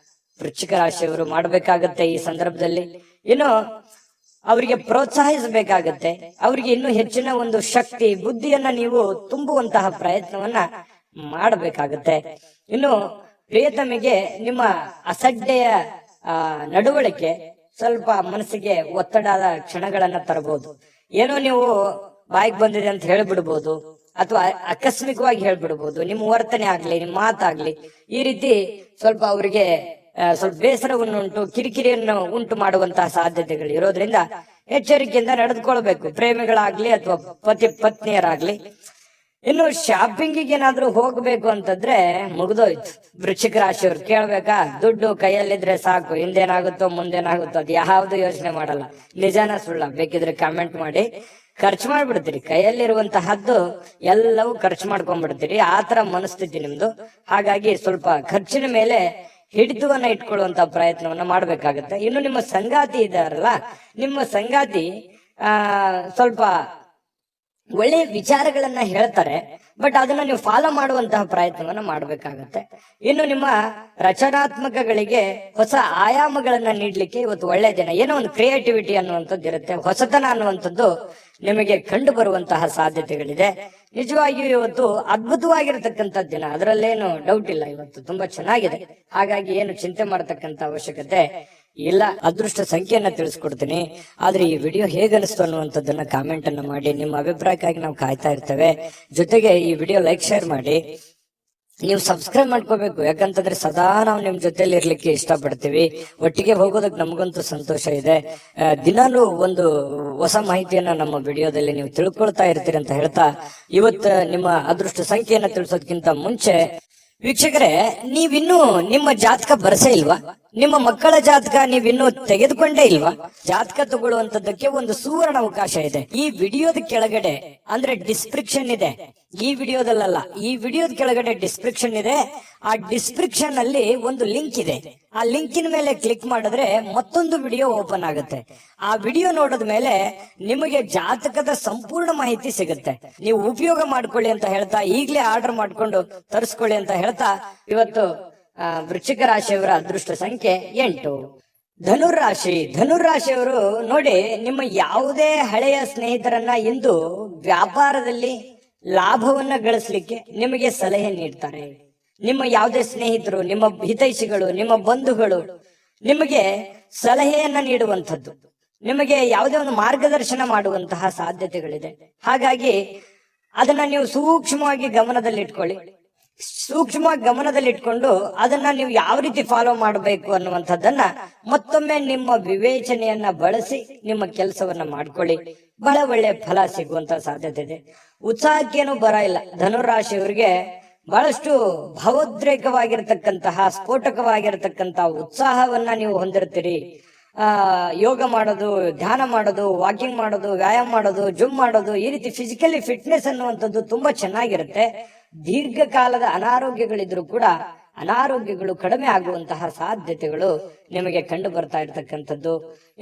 ವೃಶ್ಚಿಕ ರಾಶಿಯವರು ಮಾಡಬೇಕಾಗತ್ತೆ. ಈ ಸಂದರ್ಭದಲ್ಲಿ ಇನ್ನು ಅವರಿಗೆ ಪ್ರೋತ್ಸಾಹಿಸಬೇಕಾಗತ್ತೆ. ಅವರಿಗೆ ಇನ್ನೂ ಹೆಚ್ಚಿನ ಒಂದು ಶಕ್ತಿ, ಬುದ್ಧಿಯನ್ನ ನೀವು ತುಂಬುವಂತಹ ಪ್ರಯತ್ನವನ್ನ ಮಾಡಬೇಕಾಗತ್ತೆ. ಇನ್ನು ಪ್ರಿಯತಮಿಗೆ ನಿಮ್ಮ ಅಸಡ್ಡೆಯ ನಡವಳಿಕೆ ಸ್ವಲ್ಪ ಮನಸ್ಸಿಗೆ ಒತ್ತಡದ ಕ್ಷಣಗಳನ್ನ ತರಬಹುದು. ಏನೋ ನೀವು ಬಾಯಿಗೆ ಬಂದಿದೆ ಅಂತ ಹೇಳ್ಬಿಡ್ಬೋದು, ಅಥವಾ ಆಕಸ್ಮಿಕವಾಗಿ ಹೇಳ್ಬಿಡ್ಬೋದು. ನಿಮ್ಮ ವರ್ತನೆ ಆಗ್ಲಿ, ನಿಮ್ಮ ಮಾತಾಗ್ಲಿ ಈ ರೀತಿ ಸ್ವಲ್ಪ ಅವರಿಗೆ ಸ್ವಲ್ಪ ಬೇಸರವನ್ನುಂಟು, ಕಿರಿಕಿರಿಯನ್ನು ಉಂಟು ಮಾಡುವಂತಹ ಸಾಧ್ಯತೆಗಳು ಇರೋದ್ರಿಂದ ಎಚ್ಚರಿಕೆಯಿಂದ ನಡೆದುಕೊಳ್ಬೇಕು, ಪ್ರೇಮಿಗಳಾಗ್ಲಿ ಅಥವಾ ಪತ್ನಿಯರಾಗ್ಲಿ. ಇನ್ನು ಶಾಪಿಂಗಿಗೆ ಏನಾದ್ರೂ ಹೋಗ್ಬೇಕು ಅಂತಂದ್ರೆ ಮುಗ್ದೋಯ್ತು. ವೃಶ್ಚಿಕ ರಾಶಿಯವ್ರು ಕೇಳ್ಬೇಕಾ, ದುಡ್ಡು ಕೈಯಲ್ಲಿದ್ರೆ ಸಾಕು, ಹಿಂದೇನಾಗುತ್ತೋ ಮುಂದೇನಾಗುತ್ತೋ ಅದು ಯಾವ್ದು ಯೋಚನೆ ಮಾಡಲ್ಲ. ನಿಜಾನ ಸುಳ್ಳ ಬೇಕಿದ್ರೆ ಕಾಮೆಂಟ್ ಮಾಡಿ. ಖರ್ಚು ಮಾಡ್ಬಿಡ್ತೀರಿ, ಕೈಯಲ್ಲಿರುವಂತಹದ್ದು ಎಲ್ಲವೂ ಖರ್ಚು ಮಾಡ್ಕೊಂಡ್ಬಿಡ್ತೀರಿ. ಆತರ ಮನಸ್ಥಿತಿ ನಿಮ್ದು. ಹಾಗಾಗಿ ಸ್ವಲ್ಪ ಖರ್ಚಿನ ಮೇಲೆ ಹಿಡಿತವನ್ನ ಇಟ್ಕೊಳ್ಳುವಂತ ಪ್ರಯತ್ನವನ್ನ ಮಾಡ್ಬೇಕಾಗತ್ತೆ. ಇನ್ನು ನಿಮ್ಮ ಸಂಗಾತಿ ಇದಾರಲ್ಲ, ನಿಮ್ಮ ಸಂಗಾತಿ ಸ್ವಲ್ಪ ಒಳ್ಳೆಯ ವಿಚಾರಗಳನ್ನ ಹೇಳ್ತಾರೆ, ಬಟ್ ಅದನ್ನ ನೀವು ಫಾಲೋ ಮಾಡುವಂತಹ ಪ್ರಯತ್ನವನ್ನ ಮಾಡ್ಬೇಕಾಗತ್ತೆ. ಇನ್ನು ನಿಮ್ಮ ರಚನಾತ್ಮಕಗಳಿಗೆ ಹೊಸ ಆಯಾಮಗಳನ್ನ ನೀಡ್ಲಿಕ್ಕೆ ಇವತ್ತು ಒಳ್ಳೆ ದಿನ. ಏನೋ ಒಂದು ಕ್ರಿಯೇಟಿವಿಟಿ ಅನ್ನುವಂಥದ್ದು ಇರುತ್ತೆ, ಹೊಸತನ ಅನ್ನುವಂಥದ್ದು ನಿಮಗೆ ಕಂಡು ಬರುವಂತಹ ಸಾಧ್ಯತೆಗಳಿದೆ. ನಿಜವಾಗಿಯೂ ಇವತ್ತು ಅದ್ಭುತವಾಗಿರತಕ್ಕಂಥ ದಿನ, ಅದರಲ್ಲೇನು ಡೌಟ್ ಇಲ್ಲ. ಇವತ್ತು ತುಂಬಾ ಚೆನ್ನಾಗಿದೆ, ಹಾಗಾಗಿ ಏನು ಚಿಂತೆ ಮಾಡತಕ್ಕಂತ ಅವಶ್ಯಕತೆ ಇಲ್ಲ. ಅದೃಷ್ಟ ಸಂಖ್ಯೆಯನ್ನ ತಿಳಿಸ್ಕೊಡ್ತೀನಿ. ಆದ್ರೆ ಈ ವಿಡಿಯೋ ಹೇಗನಿಸ್ತು ಅನ್ನುವಂಥದ್ದನ್ನ ಕಾಮೆಂಟ್ ಅನ್ನ ಮಾಡಿ. ನಿಮ್ಮ ಅಭಿಪ್ರಾಯಕ್ಕಾಗಿ ನಾವು ಕಾಯ್ತಾ ಇರ್ತೇವೆ. ಜೊತೆಗೆ ಈ ವಿಡಿಯೋ ಲೈಕ್ ಶೇರ್ ಮಾಡಿ. ನೀವು ಸಬ್ಸ್ಕ್ರೈಬ್ ಮಾಡ್ಕೋಬೇಕು, ಯಾಕಂತಂದ್ರೆ ಸದಾ ನಾವು ನಿಮ್ ಜೊತೆಲಿ ಇರ್ಲಿಕ್ಕೆ ಇಷ್ಟಪಡ್ತೀವಿ. ಒಟ್ಟಿಗೆ ಹೋಗೋದಕ್ಕೆ ನಮಗಂತೂ ಸಂತೋಷ ಇದೆ. ದಿನಾಲೂ ಒಂದು ಹೊಸ ಮಾಹಿತಿಯನ್ನ ನಮ್ಮ ವಿಡಿಯೋದಲ್ಲಿ ನೀವು ತಿಳ್ಕೊಳ್ತಾ ಇರ್ತೀರಿ ಅಂತ ಹೇಳ್ತಾ, ಇವತ್ತು ನಿಮ್ಮ ಅದೃಷ್ಟ ಸಂಖ್ಯೆಯನ್ನ ತಿಳಿಸೋದಕ್ಕಿಂತ ಮುಂಚೆ ವೀಕ್ಷಕರೇ, ನೀವಿನ್ನೂ ನಿಮ್ಮ ಜಾತಕ ಬರಸೇ ಇಲ್ವಾ? ನಿಮ್ಮ ಮಕ್ಕಳ ಜಾತಕ ನೀವಿನ್ನೂ ತೆಗೆದುಕೊಂಡೇ ಇಲ್ವಾ? ಜಾತಕ ತಗೊಳ್ಳುವಂತದ್ದಕ್ಕೆ ಒಂದು ಸುವರ್ಣ ಅವಕಾಶ ಇದೆ. ಈ ವಿಡಿಯೋದ ಕೆಳಗಡೆ ಅಂದ್ರೆ ಡಿಸ್ಕ್ರಿಪ್ಷನ್ ಇದೆ. ಈ ವಿಡಿಯೋದಲ್ಲ, ಈ ವಿಡಿಯೋದ ಕೆಳಗಡೆ ಡಿಸ್ಕ್ರಿಪ್ಷನ್ ಇದೆ. ಆ ಡಿಸ್ಕ್ರಿಪ್ಷನ್ ಅಲ್ಲಿ ಒಂದು ಲಿಂಕ್ ಇದೆ. ಆ ಲಿಂಕಿನ ಮೇಲೆ ಕ್ಲಿಕ್ ಮಾಡಿದ್ರೆ ಮತ್ತೊಂದು ವಿಡಿಯೋ ಓಪನ್ ಆಗುತ್ತೆ. ಆ ವಿಡಿಯೋ ನೋಡಿದ ಮೇಲೆ ನಿಮಗೆ ಜಾತಕದ ಸಂಪೂರ್ಣ ಮಾಹಿತಿ ಸಿಗುತ್ತೆ. ನೀವು ಉಪಯೋಗ ಮಾಡ್ಕೊಳ್ಳಿ ಅಂತ ಹೇಳ್ತಾ, ಈಗಲೇ ಆರ್ಡರ್ ಮಾಡ್ಕೊಂಡು ತರಿಸ್ಕೊಳ್ಳಿ ಅಂತ ಹೇಳ್ತಾ, ಇವತ್ತು ವೃಶ್ಚಿಕ ರಾಶಿಯವರ ಅದೃಷ್ಟ ಸಂಖ್ಯೆ 8. ಧನುರಾಶಿಯವರು ನೋಡಿ, ನಿಮ್ಮ ಯಾವುದೇ ಹಳೆಯ ಸ್ನೇಹಿತರನ್ನ ಇಂದು ವ್ಯಾಪಾರದಲ್ಲಿ ಲಾಭವನ್ನ ಗಳಿಸ್ಲಿಕ್ಕೆ ನಿಮಗೆ ಸಲಹೆ ನೀಡ್ತಾರೆ. ನಿಮ್ಮ ಯಾವುದೇ ಸ್ನೇಹಿತರು, ನಿಮ್ಮ ಹಿತೈಷಿಗಳು, ನಿಮ್ಮ ಬಂಧುಗಳು ನಿಮಗೆ ಸಲಹೆಯನ್ನ ನೀಡುವಂಥದ್ದು, ನಿಮಗೆ ಯಾವುದೇ ಒಂದು ಮಾರ್ಗದರ್ಶನ ಮಾಡುವಂತಹ ಸಾಧ್ಯತೆಗಳಿದೆ. ಹಾಗಾಗಿ ಅದನ್ನ ನೀವು ಸೂಕ್ಷ್ಮವಾಗಿ ಗಮನದಲ್ಲಿಟ್ಕೊಂಡು ಅದನ್ನ ನೀವು ಯಾವ ರೀತಿ ಫಾಲೋ ಮಾಡಬೇಕು ಅನ್ನುವಂಥದ್ದನ್ನ ಮತ್ತೊಮ್ಮೆ ನಿಮ್ಮ ವಿವೇಚನೆಯನ್ನ ಬಳಸಿ ನಿಮ್ಮ ಕೆಲಸವನ್ನ ಮಾಡ್ಕೊಳ್ಳಿ. ಬಹಳ ಒಳ್ಳೆ ಫಲ ಸಿಗುವಂತ ಸಾಧ್ಯತೆ ಇದೆ. ಉತ್ಸಾಹಕ್ಕೇನು ಬರ ಇಲ್ಲ. ಧನುರಾಶಿಯವರಿಗೆ ಬಹಳಷ್ಟು ಭಾವೋದ್ರೇಕವಾಗಿರ್ತಕ್ಕಂತಹ, ಸ್ಫೋಟಕವಾಗಿರ್ತಕ್ಕಂತಹ ಉತ್ಸಾಹವನ್ನ ನೀವು ಹೊಂದಿರ್ತೀರಿ. ಯೋಗ ಮಾಡೋದು, ಧ್ಯಾನ ಮಾಡೋದು, ವಾಕಿಂಗ್ ಮಾಡೋದು, ವ್ಯಾಯಾಮ ಮಾಡೋದು, ಜಿಮ್ ಮಾಡೋದು, ಈ ರೀತಿ ಫಿಸಿಕಲಿ ಫಿಟ್ನೆಸ್ ಅನ್ನುವಂಥದ್ದು ತುಂಬಾ ಚೆನ್ನಾಗಿರುತ್ತೆ. ದೀರ್ಘಕಾಲದ ಅನಾರೋಗ್ಯಗಳಿದ್ರು ಕೂಡ ಅನಾರೋಗ್ಯಗಳು ಕಡಿಮೆ ಆಗುವಂತಹ ಸಾಧ್ಯತೆಗಳು ನಿಮಗೆ ಕಂಡು ಬರ್ತಾ ಇರ್ತಕ್ಕಂಥದ್ದು.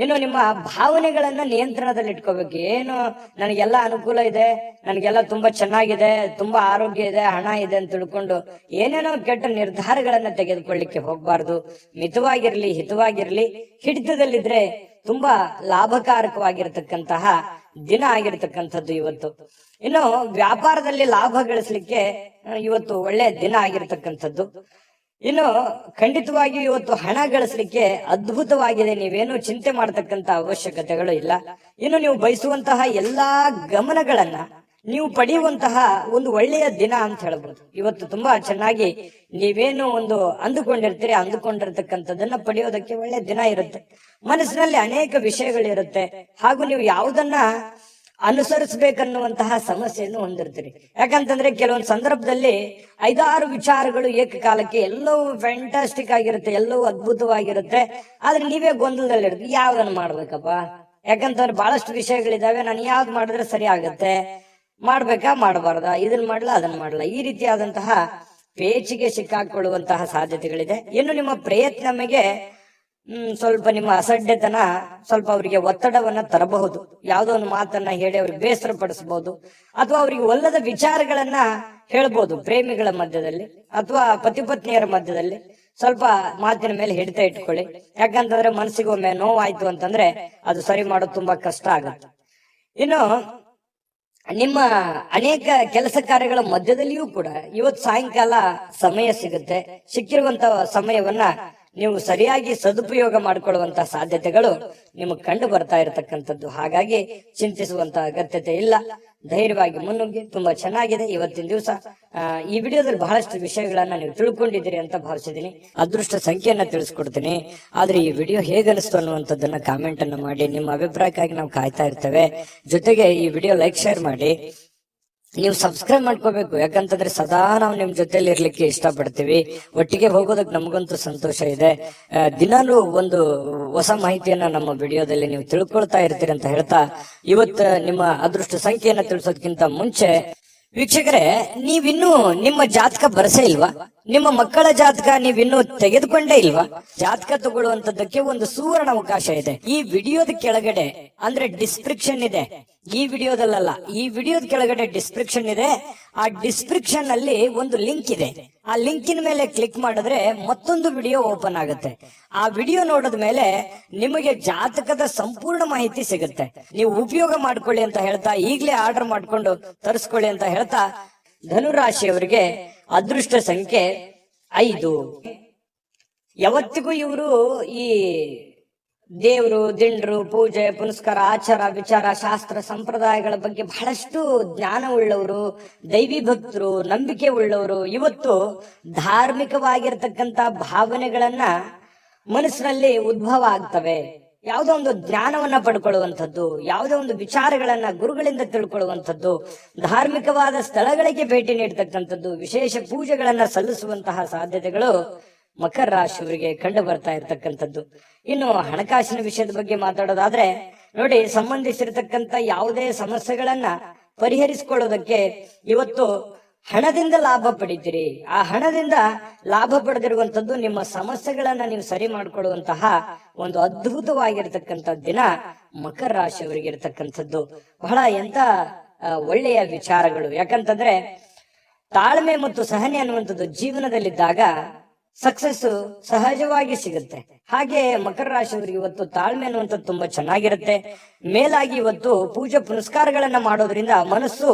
ಇನ್ನು ನಿಮ್ಮ ಭಾವನೆಗಳನ್ನ ನಿಯಂತ್ರಣದಲ್ಲಿ ಇಟ್ಕೋಬೇಕು. ಏನು ನನಗೆಲ್ಲ ಅನುಕೂಲ ಇದೆ, ನನಗೆಲ್ಲ ತುಂಬಾ ಚೆನ್ನಾಗಿದೆ, ತುಂಬಾ ಆರೋಗ್ಯ ಇದೆ, ಹಣ ಇದೆ ಅಂತ ತಿಳ್ಕೊಂಡು ಏನೇನೋ ಕೆಟ್ಟ ನಿರ್ಧಾರಗಳನ್ನ ತೆಗೆದುಕೊಳ್ಳಿಕ್ಕೆ ಹೋಗ್ಬಾರ್ದು. ಮಿತವಾಗಿರ್ಲಿ, ಹಿತವಾಗಿರ್ಲಿ. ಹಿಡಿತದಲ್ಲಿದ್ರೆ ತುಂಬಾ ಲಾಭಕಾರಕವಾಗಿರ್ತಕ್ಕಂತಹ ದಿನ ಆಗಿರ್ತಕ್ಕಂಥದ್ದು ಇವತ್ತು. ಇನ್ನು ವ್ಯಾಪಾರದಲ್ಲಿ ಲಾಭ ಗಳಿಸ್ಲಿಕ್ಕೆ ಇವತ್ತು ಒಳ್ಳೆ ದಿನ ಆಗಿರ್ತಕ್ಕಂಥದ್ದು. ಇನ್ನು ಖಂಡಿತವಾಗಿ ಇವತ್ತು ಹಣ ಗಳಿಸ್ಲಿಕ್ಕೆ ಅದ್ಭುತವಾಗಿದೆ. ನೀವೇನು ಚಿಂತೆ ಮಾಡತಕ್ಕಂತ ಅವಶ್ಯಕತೆಗಳು ಇಲ್ಲ. ಇನ್ನು ನೀವು ಬಯಸುವಂತಹ ಎಲ್ಲಾ ಗಮನಗಳನ್ನ ನೀವು ಪಡೆಯುವಂತಹ ಒಂದು ಒಳ್ಳೆಯ ದಿನ ಅಂತ ಹೇಳ್ಬೋದು. ಇವತ್ತು ತುಂಬಾ ಚೆನ್ನಾಗಿ ನೀವೇನು ಒಂದು ಅಂದುಕೊಂಡಿರ್ತಕ್ಕಂಥದ್ದನ್ನ ಪಡೆಯೋದಕ್ಕೆ ಒಳ್ಳೆ ದಿನ ಇರುತ್ತೆ. ಮನಸ್ಸಿನಲ್ಲಿ ಅನೇಕ ವಿಷಯಗಳಿರುತ್ತೆ. ಹಾಗೂ ನೀವು ಯಾವುದನ್ನ ಅನುಸರಿಸಬೇಕನ್ನುವಂತಹ ಸಮಸ್ಯೆಯನ್ನು ಹೊಂದಿರ್ತೀರಿ. ಯಾಕಂತಂದ್ರೆ ಕೆಲವೊಂದು ಸಂದರ್ಭದಲ್ಲಿ 5-6 ವಿಚಾರಗಳು ಏಕಕಾಲಕ್ಕೆ ಎಲ್ಲವೂ ಫ್ಯಾಂಟಾಸ್ಟಿಕ್ ಆಗಿರುತ್ತೆ, ಎಲ್ಲವೂ ಅದ್ಭುತವಾಗಿರುತ್ತೆ. ಆದ್ರೆ ನೀವೇ ಗೊಂದಲದಲ್ಲಿರುತ್ತೆ, ಯಾವ್ದನ್ನ ಮಾಡ್ಬೇಕಪ್ಪ? ಯಾಕಂತಂದ್ರೆ ಬಹಳಷ್ಟು ವಿಷಯಗಳಿದಾವೆ, ನಾನು ಯಾವ್ದು ಮಾಡಿದ್ರೆ ಸರಿ ಆಗತ್ತೆ, ಮಾಡ್ಬೇಕಾ ಮಾಡಬಾರ್ದ, ಇದನ್ನ ಮಾಡ್ಲಾ ಅದನ್ನ ಮಾಡ್ಲಾ, ಈ ರೀತಿಯಾದಂತಹ ಪೇಚಿಗೆ ಸಿಕ್ಕಾಕೊಳ್ಳುವಂತಹ ಸಾಧ್ಯತೆಗಳಿದೆ. ಇನ್ನು ನಿಮ್ಮ ಪ್ರಯತ್ನಮಗೆ ಸ್ವಲ್ಪ ನಿಮ್ಮ ಅಸಡ್ಡೆತನ ಸ್ವಲ್ಪ ಅವರಿಗೆ ಒತ್ತಡವನ್ನ ತರಬಹುದು. ಯಾವುದೋ ಒಂದು ಮಾತನ್ನ ಹೇಳಿ ಅವ್ರಿಗೆ ಬೇಸರ ಪಡಿಸಬಹುದು, ಅಥವಾ ಅವರಿಗೆ ಒಲ್ಲದ ವಿಚಾರಗಳನ್ನ ಹೇಳ್ಬೋದು. ಪ್ರೇಮಿಗಳ ಮಧ್ಯದಲ್ಲಿ ಅಥವಾ ಪತಿ ಪತ್ನಿಯರ ಮಧ್ಯದಲ್ಲಿ ಸ್ವಲ್ಪ ಮಾತಿನ ಮೇಲೆ ಹಿಡಿತ ಇಟ್ಕೊಳ್ಳಿ. ಯಾಕಂತಂದ್ರೆ ಮನಸ್ಸಿಗೊಮ್ಮೆ ನೋವಾಯ್ತು ಅಂತಂದ್ರೆ ಅದು ಸರಿ ಮಾಡೋದು ತುಂಬಾ ಕಷ್ಟ ಆಗುತ್ತೆ. ಇನ್ನು ನಿಮ್ಮ ಅನೇಕ ಕೆಲಸ ಕಾರ್ಯಗಳ ಮಧ್ಯದಲ್ಲಿಯೂ ಕೂಡ ಇವತ್ತು ಸಾಯಂಕಾಲ ಸಮಯ ಸಿಗುತ್ತೆ. ಸಿಕ್ಕಿರುವಂತ ಸಮಯವನ್ನ ನೀವು ಸರಿಯಾಗಿ ಸದುಪಯೋಗ ಮಾಡಿಕೊಳ್ಳುವಂತಹ ಸಾಧ್ಯತೆಗಳು ನಿಮಗೆ ಕಂಡು ಬರ್ತಾ ಇರತಕ್ಕಂಥದ್ದು. ಹಾಗಾಗಿ ಚಿಂತಿಸುವಂತ ಅಗತ್ಯತೆ ಇಲ್ಲ. ಧೈರ್ಯವಾಗಿ ಮುನ್ನುಗ್ಗಿ. ತುಂಬಾ ಚೆನ್ನಾಗಿದೆ ಇವತ್ತಿನ ದಿವಸ. ಈ ವಿಡಿಯೋದಲ್ಲಿ ಬಹಳಷ್ಟು ವಿಷಯಗಳನ್ನ ನೀವು ತಿಳ್ಕೊಂಡಿದ್ದೀರಿ ಅಂತ ಭಾವಿಸಿದೀನಿ. ಅದೃಷ್ಟ ಸಂಖ್ಯೆಯನ್ನ ತಿಳಿಸ್ಕೊಡ್ತೀನಿ. ಆದ್ರೆ ಈ ವಿಡಿಯೋ ಹೇಗನಿಸ್ತು ಅನ್ನುವಂಥದ್ದನ್ನ ಕಾಮೆಂಟ್ ಅನ್ನ ಮಾಡಿ. ನಿಮ್ಮ ಅಭಿಪ್ರಾಯಕ್ಕಾಗಿ ನಾವು ಕಾಯ್ತಾ ಇರ್ತೇವೆ. ಜೊತೆಗೆ ಈ ವಿಡಿಯೋ ಲೈಕ್, ಶೇರ್ ಮಾಡಿ. ನೀವು ಸಬ್ಸ್ಕ್ರೈಬ್ ಮಾಡ್ಕೋಬೇಕು. ಯಾಕಂತಂದ್ರೆ ಸದಾ ನಾವು ನಿಮ್ ಜೊತೆಲಿ ಇರ್ಲಿಕ್ಕೆ ಇಷ್ಟಪಡ್ತೀವಿ. ಒಟ್ಟಿಗೆ ಹೋಗೋದಕ್ಕೆ ನಮಗಂತೂ ಸಂತೋಷ ಇದೆ. ದಿನಾಲೂ ಒಂದು ಹೊಸ ಮಾಹಿತಿಯನ್ನ ನಮ್ಮ ವಿಡಿಯೋದಲ್ಲಿ ನೀವು ತಿಳ್ಕೊಳ್ತಾ ಇರ್ತೀರಿ ಅಂತ ಹೇಳ್ತಾ, ಇವತ್ತು ನಿಮ್ಮ ಅದೃಷ್ಟ ಸಂಖ್ಯೆಯನ್ನ ತಿಳಿಸೋದಕ್ಕಿಂತ ಮುಂಚೆ ವೀಕ್ಷಕರೇ, ನೀವಿನ್ನೂ ನಿಮ್ಮ ಜಾತಕ ಬರಸೇ ಇಲ್ವಾ? ನಿಮ್ಮ ಮಕ್ಕಳ ಜಾತಕ ನೀವಿನ್ನೂ ತೆಗೆದುಕೊಂಡೇ ಇಲ್ವಾ? ಜಾತಕ ತಗೊಳ್ಳುವಂತದ್ದಕ್ಕೆ ಒಂದು ಸುವರ್ಣ ಅವಕಾಶ ಇದೆ. ಈ ವಿಡಿಯೋದ ಕೆಳಗಡೆ ಅಂದ್ರೆ ಡಿಸ್ಕ್ರಿಪ್ಷನ್ ಇದೆ. ಈ ವಿಡಿಯೋದಲ್ಲ, ಈ ವಿಡಿಯೋದ ಕೆಳಗಡೆ ಡಿಸ್ಕ್ರಿಪ್ಷನ್ ಇದೆ. ಆ ಡಿಸ್ಕ್ರಿಪ್ಷನ್ ಅಲ್ಲಿ ಒಂದು ಲಿಂಕ್ ಇದೆ. ಆ ಲಿಂಕಿನ ಮೇಲೆ ಕ್ಲಿಕ್ ಮಾಡಿದ್ರೆ ಮತ್ತೊಂದು ವಿಡಿಯೋ ಓಪನ್ ಆಗುತ್ತೆ. ಆ ವಿಡಿಯೋ ನೋಡಿದ ಮೇಲೆ ನಿಮಗೆ ಜಾತಕದ ಸಂಪೂರ್ಣ ಮಾಹಿತಿ ಸಿಗುತ್ತೆ. ನೀವು ಉಪಯೋಗ ಮಾಡ್ಕೊಳ್ಳಿ ಅಂತ ಹೇಳ್ತಾ, ಈಗಲೇ ಆರ್ಡರ್ ಮಾಡ್ಕೊಂಡು ತರಿಸ್ಕೊಳ್ಳಿ ಅಂತ ಹೇಳ್ತಾ, ಧನುರಾಶಿಯವರಿಗೆ ಅದೃಷ್ಟ ಸಂಖ್ಯೆ 5. ಯಾವತ್ತಿಗೂ ಇವರು ಈ ದೇವರು, ದಿಂಡ್ರು, ಪೂಜೆ, ಪುನಸ್ಕಾರ, ಆಚಾರ, ವಿಚಾರ, ಶಾಸ್ತ್ರ, ಸಂಪ್ರದಾಯಗಳ ಬಗ್ಗೆ ಬಹಳಷ್ಟು ಜ್ಞಾನ ಉಳ್ಳವರು, ದೈವಿ ಭಕ್ತರು, ನಂಬಿಕೆ ಉಳ್ಳವರು. ಇವತ್ತು ಧಾರ್ಮಿಕವಾಗಿರ್ತಕ್ಕಂತ ಭಾವನೆಗಳನ್ನ ಮನಸ್ಸಿನಲ್ಲಿ ಉದ್ಭವ ಆಗ್ತವೆ. ಯಾವುದೋ ಒಂದು ಜ್ಞಾನವನ್ನ ಪಡ್ಕೊಳ್ಳುವಂಥದ್ದು, ಯಾವುದೋ ಒಂದು ವಿಚಾರಗಳನ್ನ ಗುರುಗಳಿಂದ ತಿಳ್ಕೊಳ್ಳುವಂಥದ್ದು, ಧಾರ್ಮಿಕವಾದ ಸ್ಥಳಗಳಿಗೆ ಭೇಟಿ ನೀಡತಕ್ಕಂಥದ್ದು, ವಿಶೇಷ ಪೂಜೆಗಳನ್ನ ಸಲ್ಲಿಸುವಂತಹ ಸಾಧ್ಯತೆಗಳು ಮಕರ ರಾಶಿಯವರಿಗೆ ಕಂಡು ಬರ್ತಾ ಇರತಕ್ಕಂಥದ್ದು. ಇನ್ನು ಹಣಕಾಸಿನ ವಿಷಯದ ಬಗ್ಗೆ ಮಾತಾಡೋದಾದ್ರೆ ನೋಡಿ, ಸಂಬಂಧಿಸಿರತಕ್ಕಂತ ಯಾವುದೇ ಸಮಸ್ಯೆಗಳನ್ನ ಪರಿಹರಿಸಿಕೊಳ್ಳೋದಕ್ಕೆ ಇವತ್ತು ಹಣದಿಂದ ಲಾಭ ಪಡಿತೀರಿ. ಆ ಹಣದಿಂದ ಲಾಭ ಪಡೆದಿರುವಂತದ್ದು ನಿಮ್ಮ ಸಮಸ್ಯೆಗಳನ್ನ ನೀವು ಸರಿ ಮಾಡಿಕೊಳ್ಳುವಂತಹ ಒಂದು ಅದ್ಭುತವಾಗಿರ್ತಕ್ಕಂಥ ದಿನ ಮಕರ ರಾಶಿಯವರಿಗೆ ಇರತಕ್ಕಂಥದ್ದು. ಬಹಳ ಎಂತ ಒಳ್ಳೆಯ ವಿಚಾರಗಳು. ಯಾಕಂತಂದ್ರೆ ತಾಳ್ಮೆ ಮತ್ತು ಸಹನೆ ಅನ್ನುವಂಥದ್ದು ಜೀವನದಲ್ಲಿದ್ದಾಗ ಸಕ್ಸಸ್ ಸಹಜವಾಗಿ ಸಿಗುತ್ತೆ. ಹಾಗೆ ಮಕರ ರಾಶಿಯವರಿಗೆ ಇವತ್ತು ತಾಳ್ಮೆ ಅನ್ನುವಂಥದ್ದು ತುಂಬಾ ಚೆನ್ನಾಗಿರುತ್ತೆ. ಮೇಲಾಗಿ ಇವತ್ತು ಪೂಜೆ ಪುನಸ್ಕಾರಗಳನ್ನ ಮಾಡೋದ್ರಿಂದ ಮನಸ್ಸು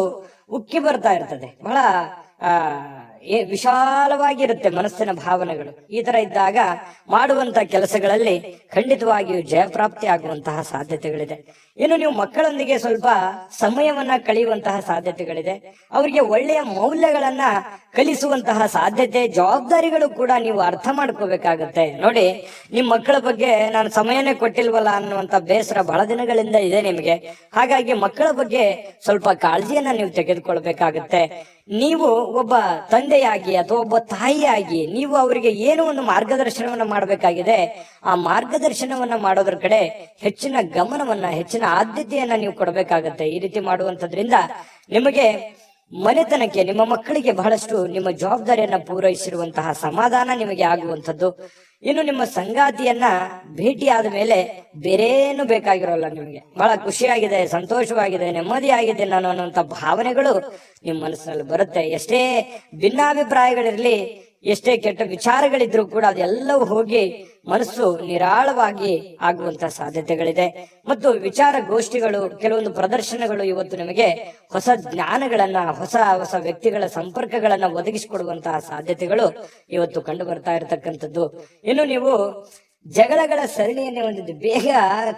ಉಕ್ಕಿ ಬರ್ತಾ ಇರ್ತದೆ. ಬಹಳ ವಿಶಾಲವಾಗಿರುತ್ತೆ ಮನಸ್ಸಿನ ಭಾವನೆಗಳು. ಈ ತರ ಇದ್ದಾಗ ಮಾಡುವಂತಹ ಕೆಲಸಗಳಲ್ಲಿ ಖಂಡಿತವಾಗಿಯೂ ಜಯಪ್ರಾಪ್ತಿ ಆಗುವಂತಹ ಸಾಧ್ಯತೆಗಳಿದೆ. ಇನ್ನು ನೀವು ಮಕ್ಕಳೊಂದಿಗೆ ಸ್ವಲ್ಪ ಸಮಯವನ್ನ ಕಳೆಯುವಂತಹ ಸಾಧ್ಯತೆಗಳಿದೆ. ಅವರಿಗೆ ಒಳ್ಳೆಯ ಮೌಲ್ಯಗಳನ್ನ ಕಲಿಸುವಂತಹ ಸಾಧ್ಯತೆ, ಜವಾಬ್ದಾರಿಗಳು ಕೂಡ ನೀವು ಅರ್ಥ ಮಾಡ್ಕೋಬೇಕಾಗತ್ತೆ. ನೋಡಿ, ನಿಮ್ ಮಕ್ಕಳ ಬಗ್ಗೆ ನಾನು ಸಮಯನೇ ಕೊಟ್ಟಿಲ್ವಲ್ಲ ಅನ್ನುವಂತ ಬೇಸರ ಬಹಳ ದಿನಗಳಿಂದ ಇದೆ ನಿಮಗೆ. ಹಾಗಾಗಿ ಮಕ್ಕಳ ಬಗ್ಗೆ ಸ್ವಲ್ಪ ಕಾಳಜಿಯನ್ನ ನೀವು ತೆಗೆದುಕೊಳ್ಬೇಕಾಗತ್ತೆ. ನೀವು ಒಬ್ಬ ತಂದೆಯಾಗಿ ಅಥವಾ ಒಬ್ಬ ತಾಯಿಯಾಗಿ ನೀವು ಅವರಿಗೆ ಏನೋ ಒಂದು ಮಾರ್ಗದರ್ಶನವನ್ನ ಮಾಡಬೇಕಾಗಿದೆ. ಆ ಮಾರ್ಗದರ್ಶನವನ್ನ ಮಾಡೋದ್ರ ಕಡೆ ಹೆಚ್ಚಿನ ಗಮನವನ್ನ, ಹೆಚ್ಚಿನ ಆದ್ಯತೆಯನ್ನ ನೀವು ಕೊಡಬೇಕಾಗತ್ತೆ. ಈ ರೀತಿ ಮಾಡುವಂತದ್ರಿಂದ ನಿಮಗೆ ಮನೆತನಕ್ಕೆ, ನಿಮ್ಮ ಮಕ್ಕಳಿಗೆ ಬಹಳಷ್ಟು ನಿಮ್ಮ ಜವಾಬ್ದಾರಿಯನ್ನ ಪೂರೈಸಿರುವಂತಹ ಸಮಾಧಾನ ನಿಮಗೆ ಆಗುವಂಥದ್ದು. ಇನ್ನು ನಿಮ್ಮ ಸಂಗಾತಿಯನ್ನ ಭೇಟಿ ಆದ ಮೇಲೆ ಬೇರೇನು ಬೇಕಾಗಿರೋಲ್ಲ. ನಿಮಗೆ ಬಹಳ ಖುಷಿಯಾಗಿದೆ, ಸಂತೋಷವಾಗಿದೆ, ನೆಮ್ಮದಿಯಾಗಿದೆ ಅನ್ನುವಂತ ಭಾವನೆಗಳು ನಿಮ್ಮ ಮನಸ್ಸಿನಲ್ಲಿ ಬರುತ್ತೆ. ಎಷ್ಟೇ ಭಿನ್ನಾಭಿಪ್ರಾಯಗಳಿರ್ಲಿ, ಎಷ್ಟೇ ಕೆಟ್ಟ ವಿಚಾರಗಳಿದ್ರು ಕೂಡ ಅದೆಲ್ಲವೂ ಹೋಗಿ ಮನಸ್ಸು ನಿರಾಳವಾಗಿ ಆಗುವಂತಹ ಸಾಧ್ಯತೆಗಳಿದೆ. ಮತ್ತು ವಿಚಾರ ಗೋಷ್ಠಿಗಳು, ಕೆಲವೊಂದು ಪ್ರದರ್ಶನಗಳು ಇವತ್ತು ನಿಮಗೆ ಹೊಸ ಜ್ಞಾನಗಳನ್ನ, ಹೊಸ ಹೊಸ ವ್ಯಕ್ತಿಗಳ ಸಂಪರ್ಕಗಳನ್ನ ಒದಗಿಸಿಕೊಡುವಂತಹ ಸಾಧ್ಯತೆಗಳು ಇವತ್ತು ಕಂಡು ಬರ್ತಾ ಇರತಕ್ಕಂಥದ್ದು. ಇನ್ನು ನೀವು ಜಗಳಗಳ ಸರಣಿಯನ್ನೇ ಹೊಂದಿದ್ದು ಬೇಗ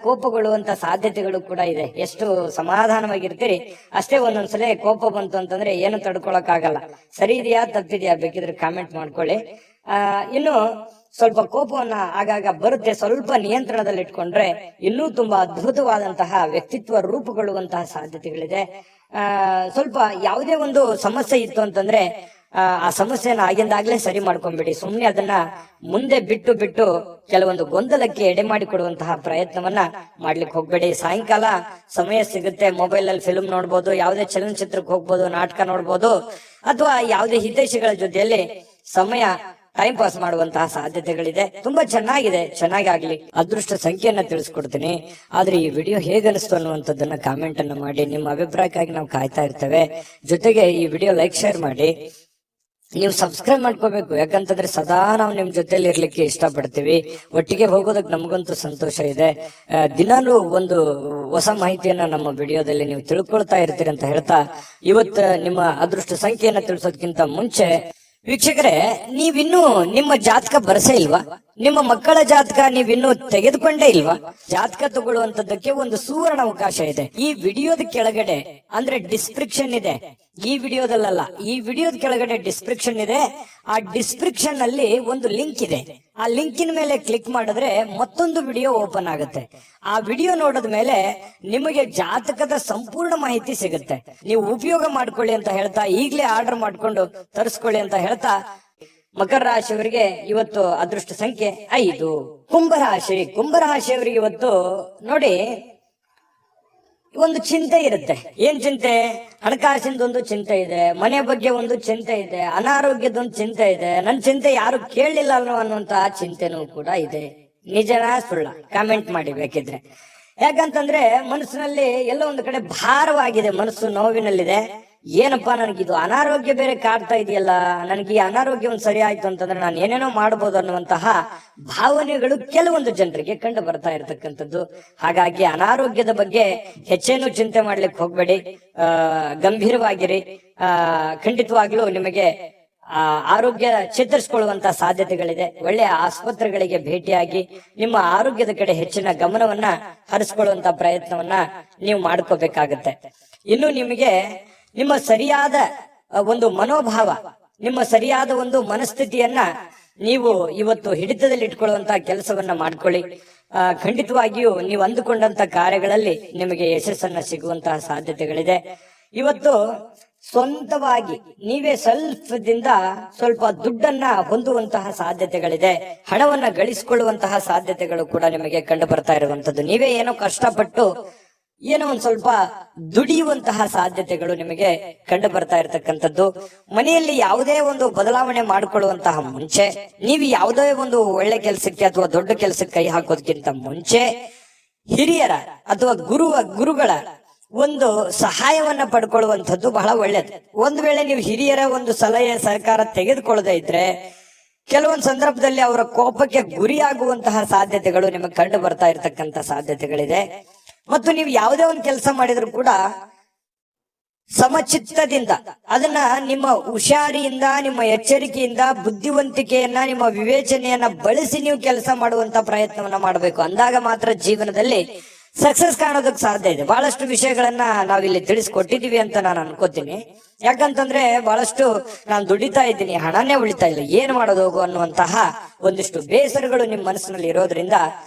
ಕೋಪಗೊಳ್ಳುವಂತ ಸಾಧ್ಯತೆಗಳು ಕೂಡ ಇದೆ. ಎಷ್ಟು ಸಮಾಧಾನವಾಗಿರ್ತೀರಿ ಅಷ್ಟೇ ಒಂದೊಂದ್ಸಲ ಕೋಪ ಬಂತು ಅಂತಂದ್ರೆ ಏನು ತಡ್ಕೊಳಕ್ ಆಗಲ್ಲ. ಸರಿ ಇದೆಯಾ ತಪ್ಪಿದೆಯಾ ಬೇಕಿದ್ರೆ ಕಾಮೆಂಟ್ ಮಾಡ್ಕೊಳ್ಳಿ. ಇನ್ನು ಸ್ವಲ್ಪ ಕೋಪವನ್ನ ಆಗಾಗ ಬರುತ್ತೆ, ಸ್ವಲ್ಪ ನಿಯಂತ್ರಣದಲ್ಲಿ ಇಟ್ಕೊಂಡ್ರೆ ಇನ್ನೂ ತುಂಬಾ ಅದ್ಭುತವಾದಂತಹ ವ್ಯಕ್ತಿತ್ವ ರೂಪುಗೊಳ್ಳುವಂತಹ ಸಾಧ್ಯತೆಗಳಿದೆ. ಸ್ವಲ್ಪ ಯಾವುದೇ ಒಂದು ಸಮಸ್ಯೆ ಇತ್ತು ಅಂತಂದ್ರೆ ಆ ಸಮಸ್ಯೆನ ಆಗಿಂದಾಗ್ಲೇ ಸರಿ ಮಾಡ್ಕೊಂಡ್ಬಿಡಿ. ಸುಮ್ನೆ ಅದನ್ನ ಮುಂದೆ ಬಿಟ್ಟು ಕೆಲವೊಂದು ಗೊಂದಲಕ್ಕೆ ಎಡೆ ಮಾಡಿಕೊಡುವಂತಹ ಪ್ರಯತ್ನವನ್ನ ಮಾಡ್ಲಿಕ್ಕೆ ಹೋಗ್ಬೇಡಿ. ಸಾಯಂಕಾಲ ಸಮಯ ಸಿಗುತ್ತೆ, ಮೊಬೈಲ್ ಅಲ್ಲಿ ಫಿಲ್ಮ್ ನೋಡ್ಬೋದು, ಯಾವುದೇ ಚಲನಚಿತ್ರಕ್ಕೆ ಹೋಗ್ಬೋದು, ನಾಟಕ ನೋಡ್ಬೋದು, ಅಥವಾ ಯಾವುದೇ ಹಿತೈಷಿಗಳ ಜೊತೆಯಲ್ಲಿ ಸಮಯ ಟೈಮ್ ಪಾಸ್ ಮಾಡುವಂತಹ ಸಾಧ್ಯತೆಗಳಿದೆ. ತುಂಬಾ ಚೆನ್ನಾಗಿದೆ, ಚೆನ್ನಾಗಾಗ್ಲಿ. ಅದೃಷ್ಟ ಸಂಖ್ಯೆಯನ್ನ ತಿಳಿಸ್ಕೊಡ್ತೀನಿ. ಆದ್ರೆ ಈ ವಿಡಿಯೋ ಹೇಗನಿಸ್ತು ಅನ್ನುವಂಥದ್ದನ್ನ ಕಾಮೆಂಟ್ ಅನ್ನ ಮಾಡಿ. ನಿಮ್ಮ ಅಭಿಪ್ರಾಯಕ್ಕಾಗಿ ನಾವು ಕಾಯ್ತಾ ಇರ್ತೇವೆ. ಜೊತೆಗೆ ಈ ವಿಡಿಯೋ ಲೈಕ್, ಶೇರ್ ಮಾಡಿ. ನೀವು ಸಬ್ಸ್ಕ್ರೈಬ್ ಮಾಡ್ಕೋಬೇಕು. ಯಾಕಂತಂದ್ರೆ ಸದಾ ನಾವು ನಿಮ್ ಜೊತೆಲಿ ಇರ್ಲಿಕ್ಕೆ ಇಷ್ಟಪಡ್ತೀವಿ. ಒಟ್ಟಿಗೆ ಹೋಗೋದಕ್ಕೆ ನಮಗಂತೂ ಸಂತೋಷ ಇದೆ. ದಿನಾಲೂ ಒಂದು ಹೊಸ ಮಾಹಿತಿಯನ್ನ ನಮ್ಮ ವಿಡಿಯೋದಲ್ಲಿ ನೀವು ತಿಳ್ಕೊಳ್ತಾ ಇರ್ತೀರಿ ಅಂತ ಹೇಳ್ತಾ, ಇವತ್ತು ನಿಮ್ಮ ಅದೃಷ್ಟ ಸಂಖ್ಯೆಯನ್ನ ತಿಳಿಸೋದಕ್ಕಿಂತ ಮುಂಚೆ ವೀಕ್ಷಕರೇ, ನೀವಿನ್ನೂ ನಿಮ್ಮ ಜಾತಕ ಬರಸೇ ಇಲ್ವಾ? ನಿಮ್ಮ ಮಕ್ಕಳ ಜಾತಕ ನೀವಿನ್ನೂ ತೆಗೆದುಕೊಂಡೇ ಇಲ್ವಾ? ಜಾತಕ ತಗೊಳ್ಳುವಂತದ್ದಕ್ಕೆ ಒಂದು ಸುವರ್ಣ ಅವಕಾಶ ಇದೆ. ಈ ವಿಡಿಯೋದ ಕೆಳಗಡೆ ಅಂದ್ರೆ ಡಿಸ್ಕ್ರಿಪ್ಷನ್ ಇದೆ. ಈ ವಿಡಿಯೋದಲ್ಲ, ಈ ವಿಡಿಯೋದ ಕೆಳಗಡೆ ಡಿಸ್ಕ್ರಿಪ್ಷನ್ ಇದೆ. ಆ ಡಿಸ್ಕ್ರಿಪ್ಷನ್ ಅಲ್ಲಿ ಒಂದು ಲಿಂಕ್ ಇದೆ. ಆ ಲಿಂಕಿನ ಮೇಲೆ ಕ್ಲಿಕ್ ಮಾಡಿದ್ರೆ ಮತ್ತೊಂದು ವಿಡಿಯೋ ಓಪನ್ ಆಗುತ್ತೆ. ಆ ವಿಡಿಯೋ ನೋಡಿದ ಮೇಲೆ ನಿಮಗೆ ಜಾತಕದ ಸಂಪೂರ್ಣ ಮಾಹಿತಿ ಸಿಗುತ್ತೆ. ನೀವು ಉಪಯೋಗ ಮಾಡ್ಕೊಳ್ಳಿ ಅಂತ ಹೇಳ್ತಾ, ಈಗಲೇ ಆರ್ಡರ್ ಮಾಡ್ಕೊಂಡು ತರಿಸ್ಕೊಳ್ಳಿ ಅಂತ ಹೇಳ್ತಾ, ಮಕರ ರಾಶಿಯವರಿಗೆ ಇವತ್ತು ಅದೃಷ್ಟ ಸಂಖ್ಯೆ 5. ಕುಂಭರಾಶಿಯವರಿಗೆ ಇವತ್ತು ನೋಡಿ ಒಂದು ಚಿಂತೆ ಇರುತ್ತೆ. ಏನ್ ಚಿಂತೆ? ಹಣಕಾಸಿಂದ ಒಂದು ಚಿಂತೆ ಇದೆ, ಮನೆ ಬಗ್ಗೆ ಒಂದು ಚಿಂತೆ ಇದೆ, ಅನಾರೋಗ್ಯದ ಒಂದು ಚಿಂತೆ ಇದೆ, ನನ್ ಚಿಂತೆ ಯಾರು ಕೇಳಲಿಲ್ಲ ಅನ್ನುವಂತಹ ಚಿಂತೆನೂ ಕೂಡ ಇದೆ. ನಿಜನಾ ಸುಳ್ಳ? ಕಾಮೆಂಟ್ ಮಾಡಿ ಬೇಕಿದ್ರೆ. ಯಾಕಂತಂದ್ರೆ ಮನಸ್ಸಿನಲ್ಲಿ ಎಲ್ಲೋ ಒಂದು ಕಡೆ ಭಾರವಾಗಿದೆ, ಮನಸ್ಸು ನೋವಿನಲ್ಲಿದೆ. ಏನಪ್ಪಾ, ನನಗಿದು ಅನಾರೋಗ್ಯ ಬೇರೆ ಕಾಡ್ತಾ ಇದೆಯಲ್ಲ, ನನಗೆ ಈ ಅನಾರೋಗ್ಯ ಒಂದು ಸರಿ ಆಯ್ತು ಅಂತಂದ್ರೆ ನಾನು ಏನೇನೋ ಮಾಡ್ಬೋದು ಅನ್ನುವಂತಹ ಭಾವನೆಗಳು ಕೆಲವೊಂದು ಜನರಿಗೆ ಕಂಡು ಬರ್ತಾ ಇರತಕ್ಕಂಥದ್ದು. ಹಾಗಾಗಿ ಅನಾರೋಗ್ಯದ ಬಗ್ಗೆ ಹೆಚ್ಚೇನು ಚಿಂತೆ ಮಾಡ್ಲಿಕ್ಕೆ ಹೋಗ್ಬೇಡಿ, ಗಂಭೀರವಾಗಿರಿ. ಖಂಡಿತವಾಗ್ಲೂ ನಿಮಗೆ ಆರೋಗ್ಯ ಚೇತರಿಸಿಕೊಳ್ಳುವಂತ ಸಾಧ್ಯತೆಗಳಿದೆ. ಒಳ್ಳೆಯ ಆಸ್ಪತ್ರೆಗಳಿಗೆ ಭೇಟಿಯಾಗಿ ನಿಮ್ಮ ಆರೋಗ್ಯದ ಕಡೆ ಹೆಚ್ಚಿನ ಗಮನವನ್ನ ಹರಿಸ್ಕೊಳ್ಳುವಂತ ಪ್ರಯತ್ನವನ್ನ ನೀವು ಮಾಡ್ಕೋಬೇಕಾಗತ್ತೆ. ಇನ್ನು ನಿಮಗೆ ನಿಮ್ಮ ಸರಿಯಾದ ಒಂದು ಮನೋಭಾವ, ನಿಮ್ಮ ಸರಿಯಾದ ಒಂದು ಮನಸ್ಥಿತಿಯನ್ನ ನೀವು ಇವತ್ತು ಹಿಡಿತದಲ್ಲಿ ಇಟ್ಕೊಳ್ಳುವಂತಹ ಕೆಲಸವನ್ನ ಮಾಡ್ಕೊಳ್ಳಿ. ಖಂಡಿತವಾಗಿಯೂ ನೀವು ಅಂದುಕೊಂಡಂತ ಕಾರ್ಯಗಳಲ್ಲಿ ನಿಮಗೆ ಯಶಸ್ಸನ್ನ ಸಿಗುವಂತಹ ಸಾಧ್ಯತೆಗಳಿದೆ. ಇವತ್ತು ಸ್ವಂತವಾಗಿ ನೀವೇ ದಿಂದ ಸ್ವಲ್ಪ ದುಡ್ಡನ್ನ ಹೊಂದುವಂತಹ ಸಾಧ್ಯತೆಗಳಿದೆ. ಹಣವನ್ನ ಗಳಿಸಿಕೊಳ್ಳುವಂತಹ ಸಾಧ್ಯತೆಗಳು ಕೂಡ ನಿಮಗೆ ಕಂಡು ಬರ್ತಾ ಇರುವಂತದ್ದು. ನೀವೇ ಏನೋ ಕಷ್ಟಪಟ್ಟು ಏನೋ ಒಂದ್ ಸ್ವಲ್ಪ ದುಡಿಯುವಂತಹ ಸಾಧ್ಯತೆಗಳು ನಿಮಗೆ ಕಂಡು ಬರ್ತಾ ಇರತಕ್ಕಂಥದ್ದು. ಮನೆಯಲ್ಲಿ ಯಾವುದೇ ಒಂದು ಬದಲಾವಣೆ ಮಾಡಿಕೊಳ್ಳುವಂತಹ ಮುಂಚೆ, ನೀವು ಯಾವುದೇ ಒಂದು ಒಳ್ಳೆ ಕೆಲಸಕ್ಕೆ ಅಥವಾ ದೊಡ್ಡ ಕೆಲಸಕ್ಕೆ ಕೈ ಹಾಕೋದಕ್ಕಿಂತ ಮುಂಚೆ ಹಿರಿಯರ ಅಥವಾ ಗುರುಗಳ ಒಂದು ಸಹಾಯವನ್ನ ಪಡ್ಕೊಳ್ಳುವಂಥದ್ದು ಬಹಳ ಒಳ್ಳೇದು. ಒಂದ್ ವೇಳೆ ನೀವು ಹಿರಿಯರ ಒಂದು ಸಲಹೆ ಸಹಕಾರ ತೆಗೆದುಕೊಳ್ಳದೆ ಇದ್ರೆ ಕೆಲವೊಂದು ಸಂದರ್ಭದಲ್ಲಿ ಅವರ ಕೋಪಕ್ಕೆ ಗುರಿಯಾಗುವಂತಹ ಸಾಧ್ಯತೆಗಳು ನಿಮಗೆ ಕಂಡು ಬರ್ತಾ ಇರತಕ್ಕಂತ ಸಾಧ್ಯತೆಗಳಿದೆ. ಮತ್ತು ನೀವು ಯಾವುದೇ ಒಂದು ಕೆಲಸ ಮಾಡಿದ್ರು ಕೂಡ ಸಮಚಿತ್ತದಿಂದ ಅದನ್ನ ನಿಮ್ಮ ಹುಷಾರಿಯಿಂದ, ನಿಮ್ಮ ಎಚ್ಚರಿಕೆಯಿಂದ, ಬುದ್ಧಿವಂತಿಕೆಯನ್ನ, ನಿಮ್ಮ ವಿವೇಚನೆಯನ್ನ ಬಳಸಿ ನೀವು ಕೆಲಸ ಮಾಡುವಂತ ಪ್ರಯತ್ನವನ್ನ ಮಾಡಬೇಕು. ಅಂದಾಗ ಮಾತ್ರ ಜೀವನದಲ್ಲಿ ಸಕ್ಸಸ್ ಕಾಣೋದಕ್ಕೆ ಸಾಧ್ಯ ಇದೆ. ಬಹಳಷ್ಟು ವಿಷಯಗಳನ್ನ ನಾವಿಲ್ಲಿ ತಿಳಿಸ್ಕೊಟ್ಟಿದೀವಿ ಅಂತ ನಾನು ಅನ್ಕೋತೀನಿ. ಯಾಕಂತಂದ್ರೆ ಬಹಳಷ್ಟು ನಾನು ದುಡಿತಾ ಇದ್ದೀನಿ, ಹಣನೇ ಉಳಿತಾ ಇಲ್ಲ, ಏನ್ ಮಾಡೋದು ಹೋಗು ಅನ್ನುವಂತಹ ಒಂದಿಷ್ಟು ಬೇಸರಗಳು ನಿಮ್ಮ ಮನಸ್ಸಿನಲ್ಲಿ ಇರೋದ್ರಿಂದ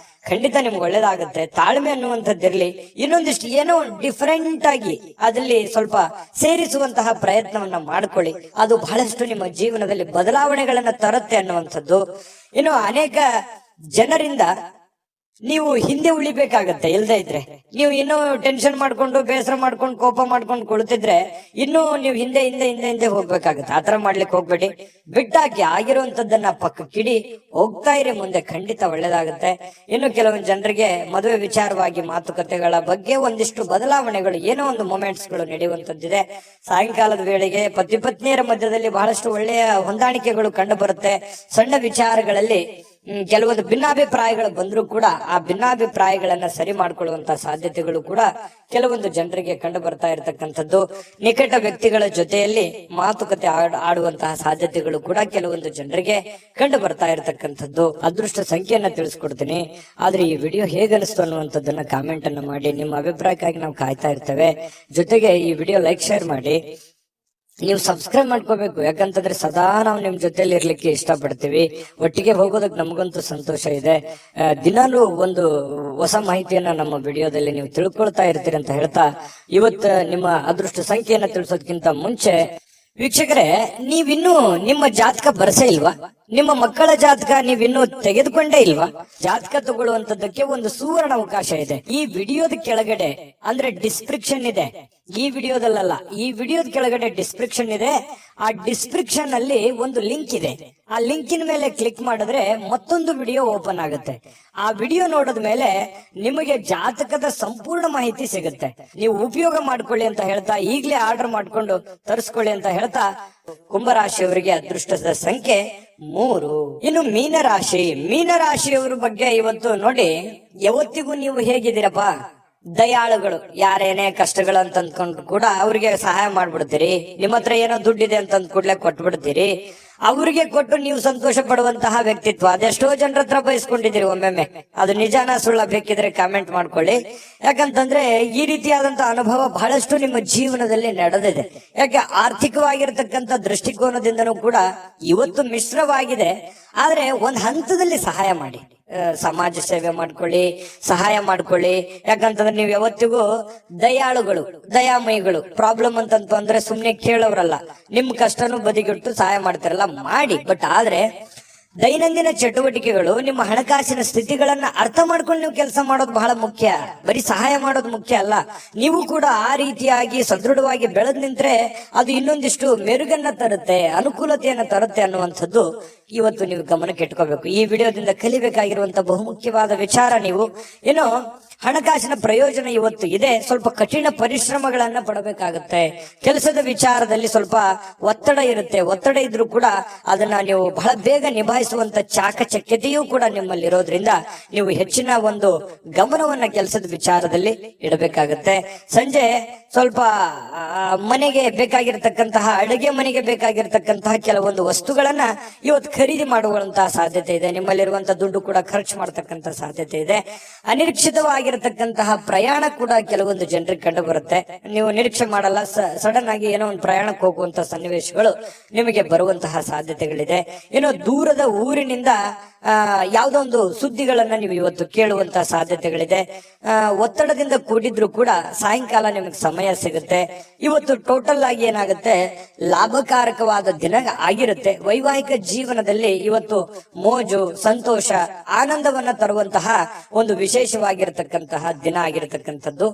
ಖಂಡಿತ ನಿಮ್ಗೆ ಒಳ್ಳೇದಾಗುತ್ತೆ. ತಾಳ್ಮೆ ಅನ್ನುವಂಥದ್ದಿರ್ಲಿ, ಇನ್ನೊಂದಿಷ್ಟು ಏನೋ ಡಿಫರೆಂಟ್ ಆಗಿ ಅದರಲ್ಲಿ ಸ್ವಲ್ಪ ಸೇರಿಸುವಂತಹ ಪ್ರಯತ್ನವನ್ನ ಮಾಡ್ಕೊಳ್ಳಿ. ಅದು ಬಹಳಷ್ಟು ನಿಮ್ಮ ಜೀವನದಲ್ಲಿ ಬದಲಾವಣೆಗಳನ್ನ ತರುತ್ತೆ ಅನ್ನುವಂಥದ್ದು. ಇನ್ನು ಅನೇಕ ಜನರಿಂದ ನೀವು ಹಿಂದೆ ಉಳಿಬೇಕಾಗತ್ತೆ. ಇಲ್ದೇ ಇದ್ರೆ ನೀವು ಇನ್ನೂ ಟೆನ್ಷನ್ ಮಾಡ್ಕೊಂಡು, ಬೇಸರ ಮಾಡ್ಕೊಂಡು, ಕೋಪ ಮಾಡ್ಕೊಂಡು ಕುಳಿತಿದ್ರೆ ಇನ್ನೂ ನೀವು ಹಿಂದೆ ಹೋಗ್ಬೇಕಾಗತ್ತೆ. ಆತರ ಮಾಡ್ಲಿಕ್ಕೆ ಹೋಗ್ಬೇಡಿ. ಬಿಟ್ಟಾಕಿ ಆಗಿರುವಂತದ್ದನ್ನ ಪಕ್ಕಕ್ಕಿಡಿ, ಹೋಗ್ತಾ ಇರಿ ಮುಂದೆ, ಖಂಡಿತ ಒಳ್ಳೇದಾಗುತ್ತೆ. ಇನ್ನು ಕೆಲವೊಂದು ಜನರಿಗೆ ಮದುವೆ ವಿಚಾರವಾಗಿ ಮಾತುಕತೆಗಳ ಬಗ್ಗೆ ಒಂದಿಷ್ಟು ಬದಲಾವಣೆಗಳು, ಏನೋ ಒಂದು ಮೊಮೆಂಟ್ಸ್ ಗಳು ನಡೆಯುವಂತದ್ದಿದೆ. ಸಾಯಂಕಾಲದ ವೇಳೆಗೆ ಪತಿ ಪತ್ನಿಯರ ಮಧ್ಯದಲ್ಲಿ ಬಹಳಷ್ಟು ಒಳ್ಳೆಯ ಹೊಂದಾಣಿಕೆಗಳು ಕಂಡು ಬರುತ್ತೆ. ಸಣ್ಣ ವಿಚಾರಗಳಲ್ಲಿ ಕೆಲವೊಂದು ಭಿನ್ನಾಭಿಪ್ರಾಯಗಳು ಬಂದರೂ ಕೂಡ ಆ ಭಿನ್ನಾಭಿಪ್ರಾಯಗಳನ್ನ ಸರಿ ಮಾಡ್ಕೊಳ್ಳುವಂತಹ ಸಾಧ್ಯತೆಗಳು ಕೂಡ ಕೆಲವೊಂದು ಜನರಿಗೆ ಕಂಡು ಬರ್ತಾ ಇರತಕ್ಕಂಥದ್ದು. ನಿಕಟ ವ್ಯಕ್ತಿಗಳ ಜೊತೆಯಲ್ಲಿ ಮಾತುಕತೆ ಆಡುವಂತಹ ಸಾಧ್ಯತೆಗಳು ಕೂಡ ಕೆಲವೊಂದು ಜನರಿಗೆ ಕಂಡು ಬರ್ತಾ ಇರತಕ್ಕಂಥದ್ದು. ಅದೃಷ್ಟ ಸಂಖ್ಯೆಯನ್ನ ತಿಳಿಸ್ಕೊಡ್ತೀನಿ. ಆದ್ರೆ ಈ ವಿಡಿಯೋ ಹೇಗನಿಸ್ತು ಅನ್ನುವಂಥದ್ದನ್ನ ಕಾಮೆಂಟ್ ಅನ್ನ ಮಾಡಿ. ನಿಮ್ಮ ಅಭಿಪ್ರಾಯಕ್ಕಾಗಿ ನಾವು ಕಾಯ್ತಾ ಇರ್ತೇವೆ. ಜೊತೆಗೆ ಈ ವಿಡಿಯೋ ಲೈಕ್, ಶೇರ್ ಮಾಡಿ. ನೀವು ಸಬ್ಸ್ಕ್ರೈಬ್ ಮಾಡ್ಕೋಬೇಕು. ಯಾಕಂತಂದ್ರೆ ಸದಾ ನಾವು ನಿಮ್ ಜೊತೆಲಿ ಇರ್ಲಿಕ್ಕೆ ಇಷ್ಟಪಡ್ತೀವಿ. ಒಟ್ಟಿಗೆ ಹೋಗೋದಕ್ಕೆ ನಮಗಂತೂ ಸಂತೋಷ ಇದೆ. ದಿನಾಲೂ ಒಂದು ಹೊಸ ಮಾಹಿತಿಯನ್ನ ನಮ್ಮ ವಿಡಿಯೋದಲ್ಲಿ ನೀವು ತಿಳ್ಕೊಳ್ತಾ ಇರ್ತೀರಿ ಅಂತ ಹೇಳ್ತಾ, ಇವತ್ತು ನಿಮ್ಮ ಅದೃಷ್ಟ ಸಂಖ್ಯೆಯನ್ನ ತಿಳಿಸೋದಕ್ಕಿಂತ ಮುಂಚೆ ವೀಕ್ಷಕರೇ, ನೀವಿನ್ನೂ ನಿಮ್ಮ ಜಾತಕ ಬರ್ಸೇ ಇಲ್ವಾ? ನಿಮ್ಮ ಮಕ್ಕಳ ಜಾತಕ ನೀವಿನ್ನೂ ತೆಗೆದುಕೊಂಡೇ ಇಲ್ವಾ? ಜಾತಕ ತಗೊಳ್ಳುವಂತದ್ದಕ್ಕೆ ಒಂದು ಸುವರ್ಣ ಅವಕಾಶ ಇದೆ. ಈ ವಿಡಿಯೋದ ಕೆಳಗಡೆ ಅಂದ್ರೆ ಡಿಸ್ಕ್ರಿಪ್ಷನ್ ಇದೆ. ಈ ವಿಡಿಯೋದಲ್ಲ, ಈ ವಿಡಿಯೋದ ಕೆಳಗಡೆ ಡಿಸ್ಕ್ರಿಪ್ಷನ್ ಇದೆ. ಆ ಡಿಸ್ಕ್ರಿಪ್ಷನ್ ಅಲ್ಲಿ ಒಂದು ಲಿಂಕ್ ಇದೆ. ಆ ಲಿಂಕಿನ ಮೇಲೆ ಕ್ಲಿಕ್ ಮಾಡಿದ್ರೆ ಮತ್ತೊಂದು ವಿಡಿಯೋ ಓಪನ್ ಆಗುತ್ತೆ. ಆ ವಿಡಿಯೋ ನೋಡಿದ ಮೇಲೆ ನಿಮಗೆ ಜಾತಕದ ಸಂಪೂರ್ಣ ಮಾಹಿತಿ ಸಿಗುತ್ತೆ. ನೀವು ಉಪಯೋಗ ಮಾಡ್ಕೊಳ್ಳಿ ಅಂತ ಹೇಳ್ತಾ, ಈಗಲೇ ಆರ್ಡರ್ ಮಾಡ್ಕೊಂಡು ತರಿಸ್ಕೊಳ್ಳಿ ಅಂತ ಹೇಳ್ತಾ, ಕುಂಭರಾಶಿಯವರಿಗೆ ಅದೃಷ್ಟದ ಸಂಖ್ಯೆ 3. ಇನ್ನು ಮೀನರಾಶಿಯವರ ಬಗ್ಗೆ ಇವತ್ತು ನೋಡಿ. ಯಾವತ್ತಿಗೂ ನೀವು ಹೇಗಿದ್ದೀರಪ್ಪ? ದಯಾಳುಗಳು. ಯಾರೇನೇ ಕಷ್ಟಗಳು ಅಂತ ಅಂದ್ಕೊಂಡು ಕೂಡ ಅವ್ರಿಗೆ ಸಹಾಯ ಮಾಡ್ಬಿಡ್ತೀರಿ. ನಿಮ್ಮ ಹತ್ರ ಏನೋ ದುಡ್ಡಿದೆ ಅಂತ ಕೂಡ್ಲೆ ಕೊಟ್ಬಿಡ್ತೀರಿ. ಅವ್ರಿಗೆ ಕೊಟ್ಟು ನೀವು ಸಂತೋಷ ಪಡುವಂತಹ ವ್ಯಕ್ತಿತ್ವ ಅದೆಷ್ಟೋ ಜನರ ಹತ್ರ ಬಯಸ್ಕೊಂಡಿದ್ದೀರಿ. ಒಮ್ಮೊಮ್ಮೆ ಅದು ನಿಜಾನ ಸುಳ್ಳ ಬೇಕಿದ್ರೆ ಕಾಮೆಂಟ್ ಮಾಡ್ಕೊಳ್ಳಿ. ಯಾಕಂತಂದ್ರೆ ಈ ರೀತಿಯಾದಂತಹ ಅನುಭವ ಬಹಳಷ್ಟು ನಿಮ್ಮ ಜೀವನದಲ್ಲಿ ನಡೆದಿದೆ. ಯಾಕೆ ಆರ್ಥಿಕವಾಗಿರ್ತಕ್ಕಂಥ ದೃಷ್ಟಿಕೋನದಿಂದನೂ ಕೂಡ ಇವತ್ತು ಮಿಶ್ರವಾಗಿದೆ. ಆದ್ರೆ ಒಂದ್ ಹಂತದಲ್ಲಿ ಸಹಾಯ ಮಾಡಿ, ಸಮಾಜ ಸೇವೆ ಸಹಾಯ ಮಾಡ್ಕೊಳ್ಳಿ. ಯಾಕಂತಂದ್ರೆ ನೀವು ಯಾವತ್ತಿಗೂ ದಯಾಮಯಿಗಳು. ಪ್ರಾಬ್ಲಮ್ ಅಂತಂದ್ರೆ ಸುಮ್ನೆ ಕೇಳೋರಲ್ಲ, ನಿಮ್ ಕಷ್ಟನೂ ಬದಿಗಿಟ್ಟು ಸಹಾಯ ಮಾಡ್ತಾರಲ್ಲ, ಮಾಡಿ. ಬಟ್ ಆದ್ರೆ ದೈನಂದಿನ ಚಟುವಟಿಕೆಗಳು, ನಿಮ್ಮ ಹಣಕಾಸಿನ ಸ್ಥಿತಿಗಳನ್ನ ಅರ್ಥ ಮಾಡ್ಕೊಂಡು ನೀವು ಕೆಲಸ ಮಾಡೋದು ಬಹಳ ಮುಖ್ಯ. ಬರೀ ಸಹಾಯ ಮಾಡೋದು ಮುಖ್ಯ ಅಲ್ಲ. ನೀವು ಕೂಡ ಆ ರೀತಿಯಾಗಿ ಸದೃಢವಾಗಿ ಬೆಳೆದ್ ನಿಂತ್ರೆ ಅದು ಇನ್ನೊಂದಿಷ್ಟು ಮೆರುಗನ್ನ ತರುತ್ತೆ, ಅನುಕೂಲತೆಯನ್ನ ತರುತ್ತೆ ಅನ್ನುವಂಥದ್ದು ಇವತ್ತು ನೀವು ಗಮನಕ್ಕೆ ಇಟ್ಕೋಬೇಕು. ಈ ವಿಡಿಯೋದಿಂದ ಕಲಿಬೇಕಾಗಿರುವಂತ ಬಹುಮುಖ್ಯವಾದ ವಿಚಾರ ನೀವು ಏನು ಹಣಕಾಸಿನ ಪ್ರಯೋಜನ ಇವತ್ತು ಇದೆ. ಸ್ವಲ್ಪ ಕಠಿಣ ಪರಿಶ್ರಮಗಳನ್ನ ಪಡಬೇಕಾಗುತ್ತೆ. ಕೆಲಸದ ವಿಚಾರದಲ್ಲಿ ಸ್ವಲ್ಪ ಒತ್ತಡ ಇರುತ್ತೆ. ಒತ್ತಡ ಇದ್ರೂ ಕೂಡ ಅದನ್ನ ನೀವು ಬಹಳ ಬೇಗ ನಿಭಾಯಿಸುವಂತ ಚಾಕಚಕ್ಯತೆಯೂ ಕೂಡ ನಿಮ್ಮಲ್ಲಿ ಇರೋದ್ರಿಂದ ನೀವು ಹೆಚ್ಚಿನ ಒಂದು ಗಮನವನ್ನ ಕೆಲಸದ ವಿಚಾರದಲ್ಲಿ ಇಡಬೇಕಾಗತ್ತೆ. ಸಂಜೆ ಸ್ವಲ್ಪ ಮನೆಗೆ ಬೇಕಾಗಿರ್ತಕ್ಕಂತಹ, ಅಡುಗೆ ಮನೆಗೆ ಬೇಕಾಗಿರ್ತಕ್ಕಂತಹ ಕೆಲವೊಂದು ವಸ್ತುಗಳನ್ನ ಇವತ್ತು ಖರೀದಿ ಮಾಡುವಂತಹ ಸಾಧ್ಯತೆ ಇದೆ. ನಿಮ್ಮಲ್ಲಿರುವಂತಹ ದುಡ್ಡು ಕೂಡ ಖರ್ಚು ಮಾಡತಕ್ಕಂತ ಸಾಧ್ಯತೆ ಇದೆ. ಅನಿರೀಕ್ಷಿತವಾಗಿರತಕ್ಕಂತಹ ಪ್ರಯಾಣ ಕೂಡ ಕೆಲವೊಂದು ಜನರಿಗೆ ಕಂಡು ಬರುತ್ತೆ. ನೀವು ನಿರೀಕ್ಷೆ ಮಾಡಲ್ಲ, ಸಡನ್ ಆಗಿ ಏನೋ ಒಂದು ಪ್ರಯಾಣಕ್ಕೆ ಹೋಗುವಂತಹ ಸನ್ನಿವೇಶಗಳು ನಿಮಗೆ ಬರುವಂತಹ ಸಾಧ್ಯತೆಗಳಿದೆ. ಏನೋ ದೂರದ ಊರಿನಿಂದ ಯಾವುದೋ ಒಂದು ಸುದ್ದಿಗಳನ್ನ ನೀವು ಇವತ್ತು ಕೇಳುವಂತಹ ಸಾಧ್ಯತೆಗಳಿದೆ. ಒತ್ತಡದಿಂದ ಕೂಡಿದ್ರು ಕೂಡ ಸಾಯಂಕಾಲ ನಿಮಗೆ ಸಮಯ ಸಿಗುತ್ತೆ. ಇವತ್ತು ಟೋಟಲ್ ಆಗಿ ಏನಾಗುತ್ತೆ, ಲಾಭಕಾರಕವಾದ ದಿನ ಆಗಿರುತ್ತೆ. ವೈವಾಹಿಕ ಜೀವನದಲ್ಲಿ ಇವತ್ತು ಮೋಜು, ಸಂತೋಷ, ಆನಂದವನ್ನ ತರುವಂತಹ ಒಂದು ವಿಶೇಷವಾಗಿರತಕ್ಕಂತಹ ದಿನ ಆಗಿರತಕ್ಕಂಥದ್ದು.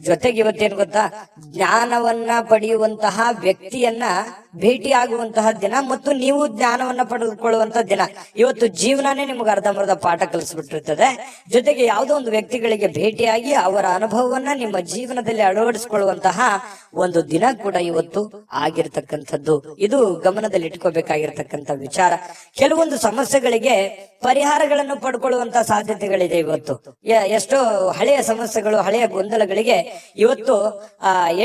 ಜೊತೆಗೆ ಇವತ್ತೇನು ಗೊತ್ತಾ, ಜ್ಞಾನವನ್ನ ಪಡೆಯುವಂತಹ ವ್ಯಕ್ತಿಯನ್ನ ಭೇಟಿಯಾಗುವಂತಹ ದಿನ ಮತ್ತು ನೀವು ಜ್ಞಾನವನ್ನ ಪಡೆದುಕೊಳ್ಳುವಂತಹ ದಿನ. ಇವತ್ತು ಜೀವನನೇ ನಿಮ್ಗೆ ಅರ್ಧಂಬರ್ಧ ಪಾಠ ಕಲಿಸ್ಬಿಟ್ಟಿರ್ತದೆ. ಜೊತೆಗೆ ಯಾವುದೋ ಒಂದು ವ್ಯಕ್ತಿಗಳಿಗೆ ಭೇಟಿಯಾಗಿ ಅವರ ಅನುಭವವನ್ನ ನಿಮ್ಮ ಜೀವನದಲ್ಲಿ ಅಳವಡಿಸಿಕೊಳ್ಳುವಂತಹ ಒಂದು ದಿನ ಕೂಡ ಇವತ್ತು ಆಗಿರ್ತಕ್ಕಂಥದ್ದು. ಇದು ಗಮನದಲ್ಲಿ ಇಟ್ಕೋಬೇಕಾಗಿರ್ತಕ್ಕಂಥ ವಿಚಾರ. ಕೆಲವೊಂದು ಸಮಸ್ಯೆಗಳಿಗೆ ಪರಿಹಾರಗಳನ್ನು ಪಡ್ಕೊಳ್ಳುವಂತಹ ಸಾಧ್ಯತೆಗಳಿದೆ. ಇವತ್ತು ಎಷ್ಟೋ ಹಳೆಯ ಸಮಸ್ಯೆಗಳು, ಹಳೆಯ ಗೊಂದಲಗಳಿಗೆ ಇವತ್ತು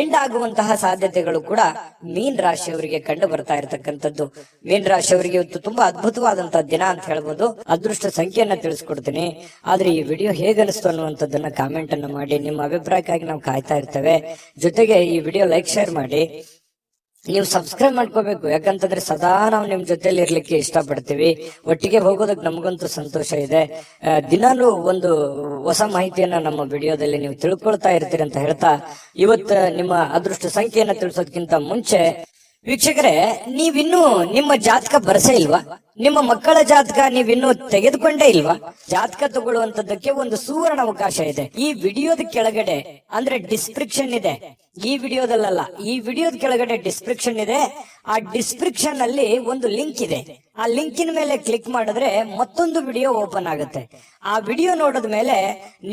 ಎಂಡ್ ಆಗುವಂತಹ ಸಾಧ್ಯತೆಗಳು ಕೂಡ ಮೀನ್ ರಾಶಿಯವರಿಗೆ ಕಂಡು ಬರ್ತಾ ಇರತಕ್ಕಂಥದ್ದು. ಮೀನ್ ರಾಶಿಯವರಿಗೆ ಇವತ್ತು ತುಂಬಾ ಅದ್ಭುತವಾದಂತಹ ದಿನ ಅಂತ ಹೇಳ್ಬೋದು. ಅದೃಷ್ಟ ಸಂಖ್ಯೆಯನ್ನ ತಿಳಿಸ್ಕೊಡ್ತೀನಿ. ಆದ್ರೆ ಈ ವಿಡಿಯೋ ಹೇಗನಿಸ್ತು ಅನ್ನುವಂಥದ್ದನ್ನ ಕಾಮೆಂಟ್ ಅನ್ನು ಮಾಡಿ. ನಿಮ್ಮ ಅಭಿಪ್ರಾಯಕ್ಕಾಗಿ ನಾವು ಕಾಯ್ತಾ ಇರ್ತೇವೆ. ಜೊತೆಗೆ ಈ ವಿಡಿಯೋ ಲೈಕ್, ಶೇರ್ ಮಾಡಿ. ನೀವು ಸಬ್ಸ್ಕ್ರೈಬ್ ಮಾಡ್ಕೋಬೇಕು. ಯಾಕಂತಂದ್ರೆ ಸದಾ ನಾವು ನಿಮ್ ಜೊತೆಲಿ ಇರ್ಲಿಕ್ಕೆ ಇಷ್ಟಪಡ್ತೀವಿ. ಒಟ್ಟಿಗೆ ಹೋಗೋದಕ್ಕೆ ನಮಗಂತೂ ಸಂತೋಷ ಇದೆ. ದಿನಾಲೂ ಒಂದು ಹೊಸ ಮಾಹಿತಿಯನ್ನ ನಮ್ಮ ವಿಡಿಯೋದಲ್ಲಿ ನೀವು ತಿಳ್ಕೊಳ್ತಾ ಇರ್ತೀರಿ ಅಂತ ಹೇಳ್ತಾ, ಇವತ್ತು ನಿಮ್ಮ ಅದೃಷ್ಟ ಸಂಖ್ಯೆಯನ್ನ ತಿಳಿಸೋದಕ್ಕಿಂತ ಮುಂಚೆ ವೀಕ್ಷಕರೇ, ನೀವಿನ್ನೂ ನಿಮ್ಮ ಜಾತಕ ಬರಸೇ ಇಲ್ವಾ? ನಿಮ್ಮ ಮಕ್ಕಳ ಜಾತಕ ನೀವಿನ್ನೂ ತೆಗೆದುಕೊಂಡೇ ಇಲ್ವಾ? ಜಾತಕ ತಗೊಳ್ಳುವಂತದ್ದಕ್ಕೆ ಒಂದು ಸುವರ್ಣ ಅವಕಾಶ ಇದೆ. ಈ ವಿಡಿಯೋದ ಕೆಳಗಡೆ ಅಂದ್ರೆ ಡಿಸ್ಕ್ರಿಪ್ಷನ್ ಇದೆ. ಈ ವಿಡಿಯೋದಲ್ಲ, ಈ ವಿಡಿಯೋದ ಕೆಳಗಡೆ ಡಿಸ್ಕ್ರಿಪ್ಷನ್ ಇದೆ. ಆ ಡಿಸ್ಕ್ರಿಪ್ಷನ್ ಅಲ್ಲಿ ಒಂದು ಲಿಂಕ್ ಇದೆ. ಆ ಲಿಂಕಿನ ಮೇಲೆ ಕ್ಲಿಕ್ ಮಾಡಿದ್ರೆ ಮತ್ತೊಂದು ವಿಡಿಯೋ ಓಪನ್ ಆಗುತ್ತೆ. ಆ ವಿಡಿಯೋ ನೋಡಿದ ಮೇಲೆ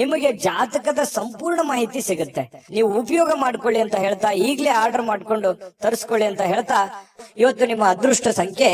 ನಿಮಗೆ ಜಾತಕದ ಸಂಪೂರ್ಣ ಮಾಹಿತಿ ಸಿಗುತ್ತೆ. ನೀವು ಉಪಯೋಗ ಮಾಡ್ಕೊಳ್ಳಿ ಅಂತ ಹೇಳ್ತಾ, ಈಗಲೇ ಆರ್ಡರ್ ಮಾಡ್ಕೊಂಡು ತರಿಸ್ಕೊಳ್ಳಿ ಅಂತ ಹೇಳ್ತಾ, ಇವತ್ತು ನಿಮ್ಮ ಅದೃಷ್ಟ ಸಂಖ್ಯೆ